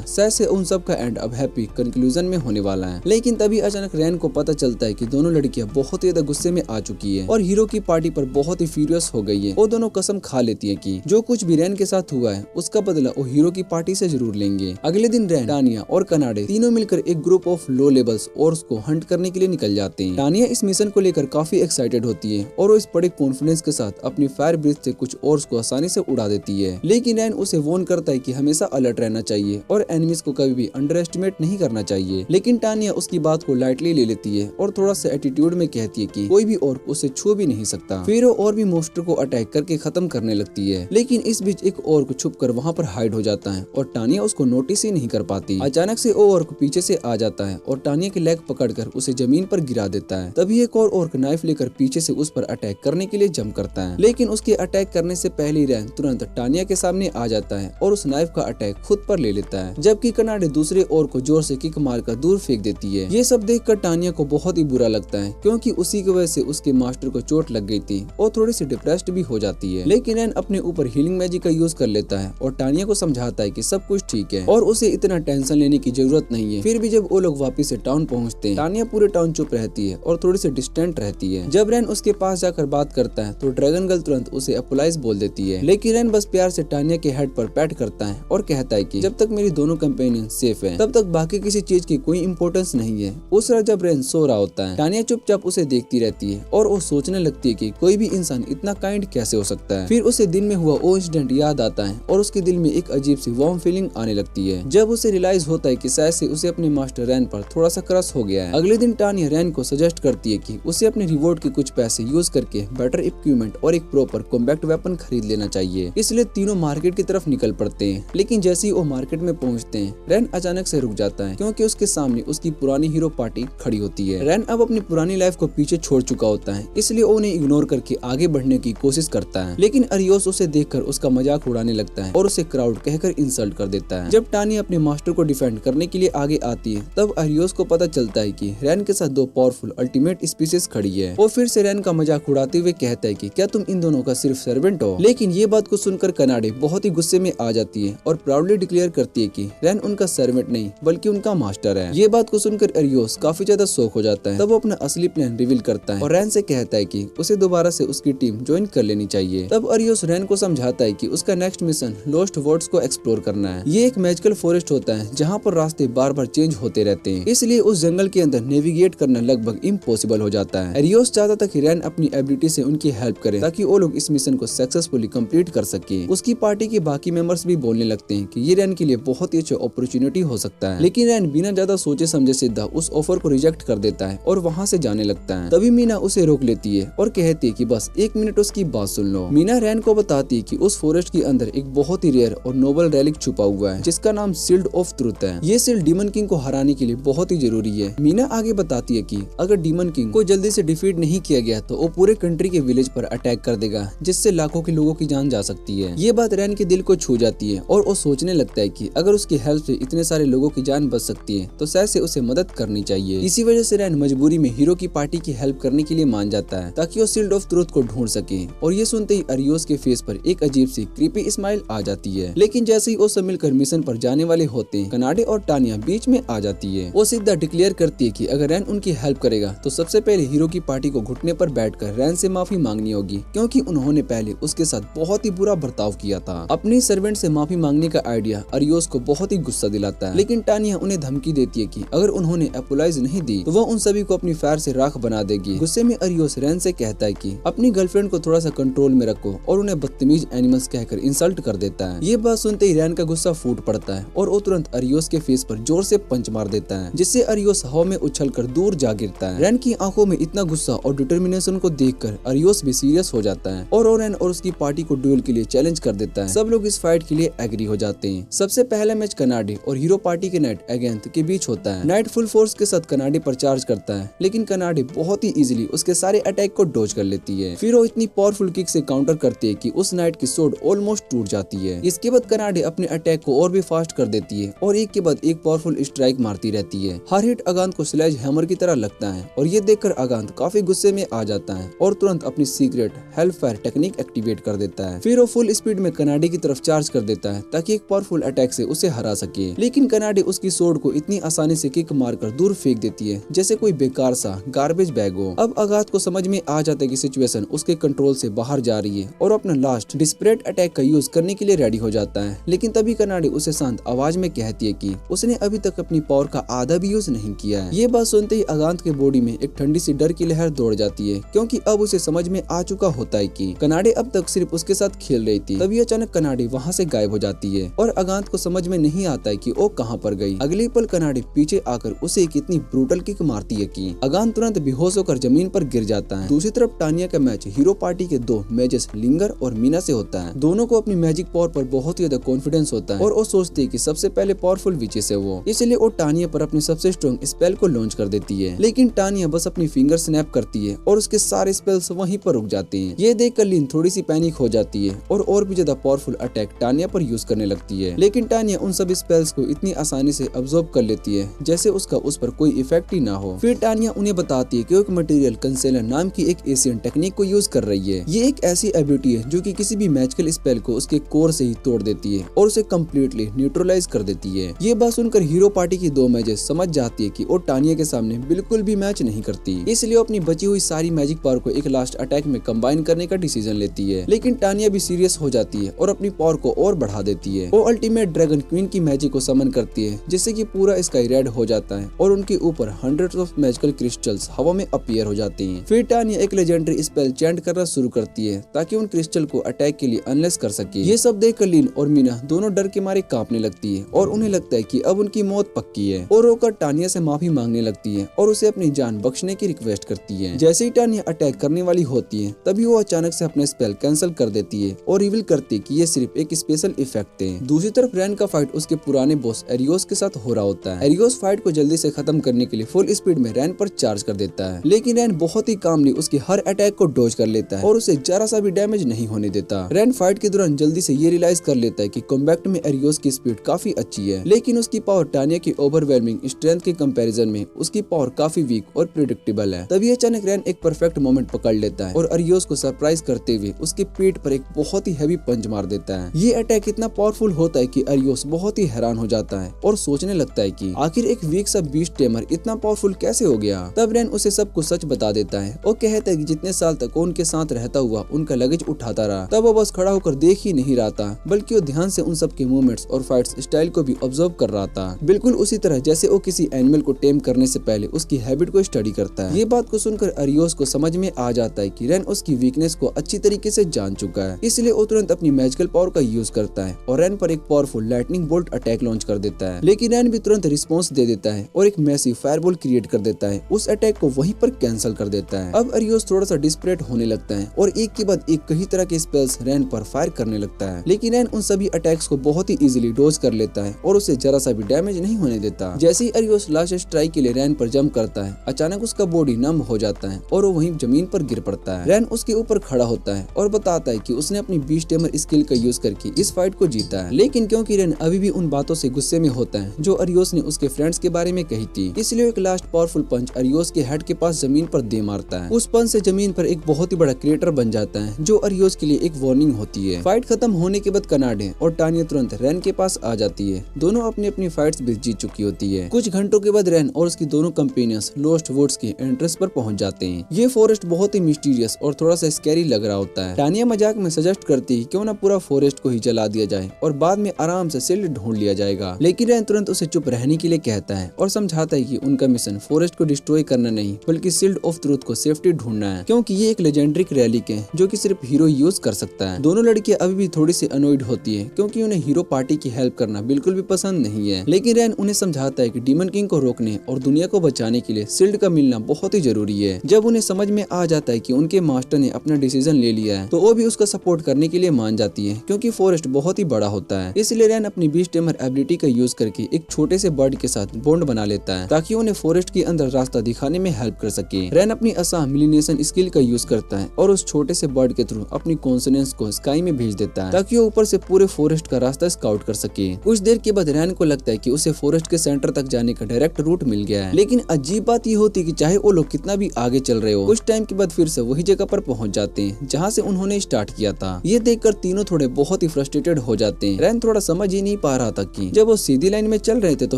शायद से उन सब का एंड अब हैप्पी कंक्लूजन में होने वाला है। लेकिन तभी अचानक रैन को पता चलता है कि दोनों लड़कियां बहुत ही ज्यादा गुस्से में आ चुकी है और हीरो की पार्टी पर बहुत ही फ्यूरियस हो गई है। वो दोनों कसम खा लेती है कि जो कुछ भी रैन के साथ हुआ है उसका बदला वो हीरो की पार्टी से जरूर लेंगे। अगले दिन रैन, टानिया और कनाडे तीनों मिलकर एक group of low levels ores को हंट करने के लिए निकल जाते हैं। टानिया इस मिशन को लेकर काफी एक्साइटेड होती है और वो इस बड़े कॉन्फिडेंस के साथ अपनी फायर ब्रिज से कुछ ओर्स को आसानी से उड़ा देती है। लेकिन रैन उसे वार्न करता है कि हमेशा अलर्ट रहना चाहिए और एनिमीज को कभी भी अंडर एस्टिमेट नहीं करना चाहिए। लेकिन टानिया उसकी बात को लाइटली ले लेती है और थोड़ा सा एटीट्यूड में कहती है कि कोई भी और उसे छू भी नहीं सकता। फिर वो और भी मोस्टर को अटैक करके खत्म करने लगती है। लेकिन इस बीच एक और को छुप कर वहाँ पर हाइड हो जाता है और टानिया उसको नोटिस ही नहीं कर पाती। अचानक से और को पीछे से आ जाता है और टानिया की लेग पकड़कर उसे जमीन पर गिरा देता है। तभी एक और नाइफ लेकर पीछे से उस पर अटैक करने के लिए जंप करता है। लेकिन उसके अटैक करने से पहले रैन तुरंत टानिया के सामने आ जाता है और उस नाइफ का अटैक खुद पर ले लेता है, जबकि कनाडे दूसरे और को जोर से किक मारकर दूर फेंक देती है। ये सब देखकर टानिया को बहुत ही बुरा लगता है क्योंकि उसी की वजह से उसके मास्टर को चोट लग गई थी और थोड़ी सी डिप्रेस्ड भी हो जाती है। लेकिन रैन अपने ऊपर हीलिंग मैजिक का यूज कर लेता है और टानिया को समझाता है कि सब कुछ ठीक है और उसे इतना टेंशन लेने की जरूरत नहीं है। फिर भी जब वो लोग वापस से टाउन पहुंचते हैं, टानिया पूरे टाउन चुप रहती है और थोड़ी सी डिस्टेंट रहती है। जब रैन उसके पास जाकर बात करता है तो ड्रैगन गर्ल तुरंत उसे अपोलाइज बोल देती है। लेकिन रैन बस प्यार से टानिया के हेड पर पैट करता है और कहता है कि जब तक मेरी दोनों कंपेनियन सेफ हैं, तब तक बाकी किसी चीज की कोई इम्पोर्टेंस नहीं है। उस रात जब रैन सो रहा होता है, टानिया चुपचाप उसे देखती रहती है और वो सोचने लगती है कि कोई भी इंसान इतना काइंड कैसे हो सकता है। फिर उसे दिन में हुआ वो इंसिडेंट याद आता है और उसके दिल में एक अजीब सी वार्म फीलिंग आने लगती है जब उसे रियलाइज होता है कि शायद से उसे अपने मास्टर रैन पर थोड़ा सा क्रश हो गया है। अगले दिन टानिया रैन को सजेस्ट करती है कि उसे अपने रिवॉर्ड के कुछ पैसे यूज करके बेटर इक्विपमेंट और एक प्रॉपर कॉम्बैक्ट वेपन खरीद लेना चाहिए। इसलिए तीनों मार्केट की तरफ निकल पड़ते हैं। लेकिन जैसे ही वो मार्केट में पहुंचते हैं, रैन अचानक से रुक जाता है क्योंकि उसके सामने उसकी पुरानी हीरो पार्टी खड़ी होती है। रैन अब अपनी पुरानी लाइफ को पीछे छोड़ चुका होता है, इसलिए वो उन्हें इग्नोर करके आगे बढ़ने की कोशिश करता है। लेकिन अरियोस उसे देखकर उसका मजाक उड़ाने लगता है और उसे क्राउड कहकर इंसल्ट कर देता है। जब टानिया अपने मास्टर को डिफेंड करने के लिए आगे आती है, तब अरियोस को पता चलता है कि रैन के साथ दो पावरफुल अल्टीमेट स्पीसीज खड़ी है। वो फिर से रैन का मजाक उड़ाते हुए कहता है कि क्या तुम इन दोनों का सिर्फ सर्वेंट हो। लेकिन ये बात को सुनकर कनाडे बहुत ही गुस्से में आ जाती है और प्राउडली डिक्लेयर करती है कि रैन उनका सर्वेंट नहीं बल्कि उनका मास्टर है। ये बात को सुनकर अरियोस काफी ज्यादा शॉक हो जाता है। तब वो अपना असली प्लान रिवील करता है और रैन से कहता है कि उसे दोबारा से उसकी टीम ज्वाइन कर लेनी चाहिए। तब अरियोस रैन को समझाता है कि उसका नेक्स्ट मिशन लॉस्ट वर्ड्स को एक्सप्लोर करना है। ये एक मैजिकल फॉरेस्ट होता है जहाँ पर रास्ते बार बार चेंज होते रहते हैं, इसलिए उस जंगल के अंदर नेविगेट करना लगभग इम्पॉसिबल हो जाता है। अरियोस चाहता था कि रैन अपनी एबिलिटी से उनकी हेल्प करे ताकि वो लोग इस मिशन को सक्सेसफुली कंप्लीट कर सके। उसकी पार्टी के बाकी मेंबर्स भी बोलने लगते हैं कि ये रैन के लिए बहुत ही अच्छा अपॉर्चुनिटी हो सकता है। लेकिन रैन बिना ज्यादा सोचे समझे सीधा उस ऑफर को रिजेक्ट कर देता है और वहाँ से जाने लगता है। तभी मीना उसे रोक लेती है और कहती है कि बस एक मिनट उसकी बात सुन लो। मीना रैन को बताती है कि उस फॉरेस्ट के अंदर एक बहुत ही रेयर और नोबल रेलिक छुपा हुआ है जिसका नाम शील्ड ऑफ ट्रुथ है। ये शील्ड डीमन किंग को हराने के लिए बहुत ही जरूरी है। मीना आगे बताती है कि अगर डीमन किंग को जल्दी से डिफीट नहीं किया गया तो वो पूरे कंट्री के विलेज पर अटैक कर देगा, जिससे लाखों के लोगों की जान जा सकती है। ये बात रैन के दिल को छू जाती है और वो सोचने लगता है कि अगर उसकी हेल्प से इतने सारे लोगों की जान बच सकती है तो शायद से उसे मदद करनी चाहिए। इसी वजह से रैन मजबूरी में हीरो की पार्टी की हेल्प करने के लिए मान जाता है ताकि वो शील्ड ऑफ ट्रुथ को ढूंढ सके। और ये सुनते ही अरियोस के फेस पर एक अजीब सी क्रीपी स्माइल आ जाती है। लेकिन जैसे ही वो सब मिलकर मिशन पर जाने वाले होते हैं, कनाडे और टानिया बीच में आ जाती है। है। वो सीधा डिक्लेयर करती है कि अगर रैन उनकी हेल्प करेगा तो सबसे पहले हीरो की पार्टी को घुटने पर बैठकर रैन से माफी मांगनी होगी, क्योंकि उन्होंने पहले उसके साथ बहुत ही बुरा बर्ताव किया था। अपनी सर्वेंट से माफी मांगने का आइडिया अरियोस को बहुत ही गुस्सा दिलाता है, लेकिन टानिया उन्हें धमकी देती है कि अगर उन्होंने अपोलाइज नहीं दी तो वो उन सभी को अपनी फायर से राख बना देगी। गुस्से में अरियोस रैन से कहता है कि अपनी गर्लफ्रेंड को थोड़ा सा कंट्रोल में रखो और उन्हें बदतमीज एनिमल्स कहकर इंसल्ट कर देता है। ये बात सुनते ही रैन का गुस्सा फूट पड़ता है और वो तुरंत अरियोस के फेस पर जोर से पंच मार देता है, जिससे अरियोस हवा में उछलकर दूर जा गिरता है। रैन की आंखों में इतना गुस्सा और डिटर्मिनेशन को देखकर अरियोस भी सीरियस हो जाता है और रैन और उसकी पार्टी को ड्यूल के लिए चैलेंज कर देता है। सब लोग इस फाइट के लिए एग्री हो जाते हैं। सबसे पहला मैच कनाडे और हीरो पार्टी के नाइट अगेंथ के बीच होता है। नाइट फुल फोर्स के साथ कनाडे पर चार्ज करता है, लेकिन कनाडे बहुत ही इजीली उसके सारे अटैक को डॉज कर लेती है। फिर वो इतनी पावरफुल किक से काउंटर करती है कि उस नाइट की सोड ऑलमोस्ट टूट जाती है। इसके बाद कनाडे अपने अटैक को और भी फास्ट कर देती है और एक के बाद एक पावरफुल स्ट्राइक मारती रहती है। हर हिट अगांत को स्लेज हैमर की तरह लगता है और ये देखकर अगांत काफी गुस्से में आ जाता है और तुरंत अपनी सीक्रेट हेल्फायर टेक्निक एक्टिवेट कर देता है। फिर वो फुल स्पीड में कनाडे की तरफ चार्ज कर देता है ताकि एक पावरफुल अटैक से उसे हरा सके, लेकिन कनाडे उसकी सोड को इतनी आसानी से किक मारकर दूर फेंक देती है जैसे कोई बेकार सा गार्बेज बैग हो। अब अगात को समझ में आ जाता है कि सिचुएशन उसके कंट्रोल से बाहर जा रही है और अपना लास्ट डिस्परेट अटैक का यूज करने के लिए रेडी हो जाता है, लेकिन तभी कनाडे उसे शांत आवाज में कहती है कि उसने अभी तक अपनी पावर का आधा भी यूज नहीं किया है। ये बात सुनते ही अगांत के बॉडी में एक ठंडी सी डर की लहर दौड़ जाती है, क्योंकि अब उसे समझ में आ चुका होता है कि कनाडे अब तक सिर्फ उसके साथ खेल रही थी। तभी अचानक कनाडे वहाँ से गायब हो जाती है और अगांत को समझ में नहीं आता है कि वो कहाँ पर गई। अगले पल कनाडे पीछे आकर उसे एक इतनी ब्रूटल किक मारती है कि अगांत तुरंत बेहोश होकर जमीन पर गिर जाता है। दूसरी तरफ टानिया का मैच हीरो पार्टी के दो मैजेस लिंगर और मीना से होता है। दोनों को अपनी मैजिक पावर पर बहुत ही ज्यादा कॉन्फिडेंस होता है और वो सोचती है कि सबसे पहले पावरफुल विचेस है वो, इसलिए वो टानिया पर अपने सबसे स्ट्रॉन्ग स्पेल को लॉन्च कर देती है। लेकिन टानिया बस अपनी फिंगर स्नैप करती है और उसके सारे स्पेल्स वहीं पर रुक जाते हैं। ये देखकर लिन थोड़ी सी पैनिक हो जाती है और भी ज्यादा पावरफुल अटैक टानिया पर यूज करने लगती है, लेकिन टानिया उन सब स्पेल्स को इतनी आसानी से अब्सॉर्ब कर लेती है जैसे उसका उस पर कोई इफेक्ट ही ना हो। फिर टानिया उन्हें बताती है कि एक मटेरियल कंसेलर नाम की एक एशियन टेक्निक को यूज कर रही है। ये एक ऐसी एबिलिटी है जो कि किसी भी मैजिकल स्पेल को उसके कोर से ही तोड़ देती है और उसे कम्प्लीटली न्यूट्रलाइज कर देती है। ये बात सुनकर हीरो पार्टी की दो मैजेस समझ जाती है कि वो टानिया के सामने बिल्कुल भी मैच नहीं करती, इसलिए वो अपनी बची हुई सारी मैजिक पावर को एक लास्ट अटैक में कंबाइन करने का डिसीजन लेती है। लेकिन टानिया भी सीरियस हो जाती है और अपनी पावर को और बढ़ा देती है। वो अल्टीमेट ड्रैगन क्वीन की मैजिक को समन करती है, जिससे कि पूरा स्काई रेड हो जाता है और उनके ऊपर हंड्रेड्स ऑफ मैजिकल क्रिस्टल्स हवा में अपीयर हो जाते हैं। फिर टानिया एक लेजेंडरी स्पेल चैंट करना शुरू करती है ताकि उन क्रिस्टल को अटैक के लिए अनलेस कर सके। ये सब देखकर लिन और मीना दोनों डर के मारे कांपने लगती है और उन्हें लगता है कि अब उनकी मौत पक्की है और रोकर टानिया से माफी मांगने लगती है और उसे अपनी जान बख्शने की रिक्वेस्ट करती है। जैसे ही टानिया अटैक करने वाली होती है तभी वो अचानक से अपने स्पेल कैंसिल कर देती है और रिवील करती है कि ये सिर्फ एक स्पेशल इफेक्ट है। दूसरी तरफ रैन का फाइट उसके पुराने बॉस एरियोस के साथ हो रहा होता है। एरियोस फाइट को जल्दी से खत्म करने के लिए फुल स्पीड में रैन पर चार्ज कर देता है, लेकिन रैन बहुत ही कामली उसके हर अटैक को डॉज कर लेता है और उसे जरा सा भी डैमेज नहीं होने देता। रैन फाइट के दौरान जल्दी से ये रियलाइज कर लेता है कि कॉम्बैट में एरियोस की स्पीड काफी अच्छी है, लेकिन उसकी पावर टानिया की ओवरवेलमिंग स्ट्रेंथ के कंपैरिजन में उसकी पावर काफी वीक और प्रेडिक्टेबल है। तभी अचानक रैन एक परफेक्ट मोमेंट पकड़ लेता है और एरियोस को सरप्राइज करते हुए उसके पेट पर एक बहुत ही हैवी पंच मार देता है। ये अटैक इतना पावरफुल होता है कि एरियोस बहुत ही हैरान हो जाता है और सोचने लगता है कि आखिर एक वीक सा बीस्ट टेमर इतना पावरफुल कैसे हो गया। तब रैन उसे सब कुछ सच बता देता है और कहता है कि जितने साल तक वो उनके साथ रहता हुआ उनका लगेज उठाता रहा, तब वो बस खड़ा होकर देख ही नहीं रहा था, बल्कि वो ध्यान से उन सब के मूवमेंट्स और फाइट्स स्टाइल को भी ऑब्जर्व कर रहा था, बिल्कुल उसी तरह जैसे वो किसी एनिमल को टेम करने से पहले उसकी हैबिट को स्टडी करता है। ये बात को सुनकर एरियोस को समझ में आ जाता है कि रैन उसकी वीकनेस को अच्छी तरीके से जान चुका है, इसलिए वो तुरंत अपनी मैजिकल पावर का यूज करता है और रैन पर एक powerful lightning bolt attack launch कर देता है। लेकिन रैन भी तुरंत रिस्पॉन्स दे देता है और एक मैसिव फायरबॉल क्रिएट कर देता है, उस अटैक को वहीं पर कैंसिल कर देता है। अब एरियोस थोड़ा सा डिस्परेट होने लगता है और एक के बाद एक कई तरह के स्पेल्स रैन पर फायर करने लगता है, लेकिन रैन उन सभी अटैक्स को बहुत ही इजीली डॉज कर लेता है और उसे जरा सा भी डैमेज नहीं होने देता। जैसे ही एरियोस लास्ट स्ट्राइक के लिए रैन पर जंप करता है, अचानक उसका बॉडी नम हो जाता है और वो वहीं जमीन पर गिर पड़ता है। रैन उसके ऊपर खड़ा होता है और बताता है कि उसने अपनी बीस्ट टेमर स्किल का यूज करके इस फाइट को जीता है, लेकिन क्योंकि रैन अभी भी उन बातों से गुस्से में होता है जो एरियोस ने उसके फ्रेंड्स के बारे में कही थी, इसलिए एक लास्ट पावरफुल पंच एरियोस के हेड के पास जमीन पर दे मारता है। उस पंच से जमीन पर एक बहुत ही बड़ा क्रेटर बन जाता है जो एरियोस के लिए एक वार्निंग होती है। फाइट खत्म होने के बाद कनाडे और टानिया तुरंत रैन के पास आ जाती है। दोनों अपनी अपनी फाइट्स भी जीत चुकी होती है। है। कुछ घंटों के बाद रैन और उसकी दोनों कंपेनियंस लॉस्ट वुड्स के एंट्रेंस पर पहुंच जाते हैं। ये फॉरेस्ट बहुत ही मिस्टीरियस और थोड़ा सा स्कैरी लग रहा होता है। टानिया मजाक में सजेस्ट करती है क्यों ना पूरा फॉरेस्ट को ही जला दिया जाए और बाद में आराम से शील्ड ढूंढ लिया जाएगा, लेकिन रैन तुरंत उसे चुप रहने के लिए कहता है और समझाता है कि उनका मिशन फॉरेस्ट को डिस्ट्रॉय करना नहीं बल्कि शील्ड ऑफ ट्रूथ को सेफ्टी ढूंढना है, क्योंकि ये एक लेजेंडरिक रैलिक है जो कि सिर्फ हीरो यूज कर सकता है। दोनों लड़कियां अभी भी थोड़ी सी अनोइड होती है क्योंकि उन्हें हीरो पार्टी की हेल्प करना बिल्कुल भी पसंद नहीं है, लेकिन रैन उन्हें समझाता है कि डीमन किंग को रोकने और दुनिया को बचाने के लिए शील्ड का मिलना बहुत ही जरूरी है। जब उन्हें समझ में आ जाता है कि उनके मास्टर ने अपना डिसीजन ले लिया है तो वो भी उसका सपोर्ट करने के लिए मान जाती है, क्योंकि फॉरेस्ट बहुत ही बड़ा होता है। इसलिए रैन अपनी बीस्ट टेमर एबिलिटी का यूज करके एक छोटे से बर्ड के साथ बॉन्ड बना लेता है ताकि उन्हें फॉरेस्ट के अंदर रास्ता दिखाने में हेल्प कर सके। रैन अपनी आसा मिलिनेशन स्किल का यूज करता है और उस छोटे से बर्ड के थ्रू अपनी कॉन्सोनेंस को स्काई में भेज देता है ताकि वो ऊपर से पूरे फॉरेस्ट का रास्ता स्काउट कर सके। कुछ देर के बाद रैन को लगता है कि उसे फॉरेस्ट के सेंटर तक जाने का डायरेक्ट रूट मिल गया है, लेकिन अजीब बात ये होती है कि चाहे वो लोग कितना भी आगे चल रहे हो, कुछ टाइम के बाद फिर से वही जगह पर पहुंच जाते हैं जहां से उन्होंने स्टार्ट किया था। ये देखकर तीनों थोड़े बहुत ही फ्रस्ट्रेटेड हो जाते हैं। रैन थोड़ा समझ ही नहीं पा रहा था कि जब वो सीधी लाइन में चल रहे थे तो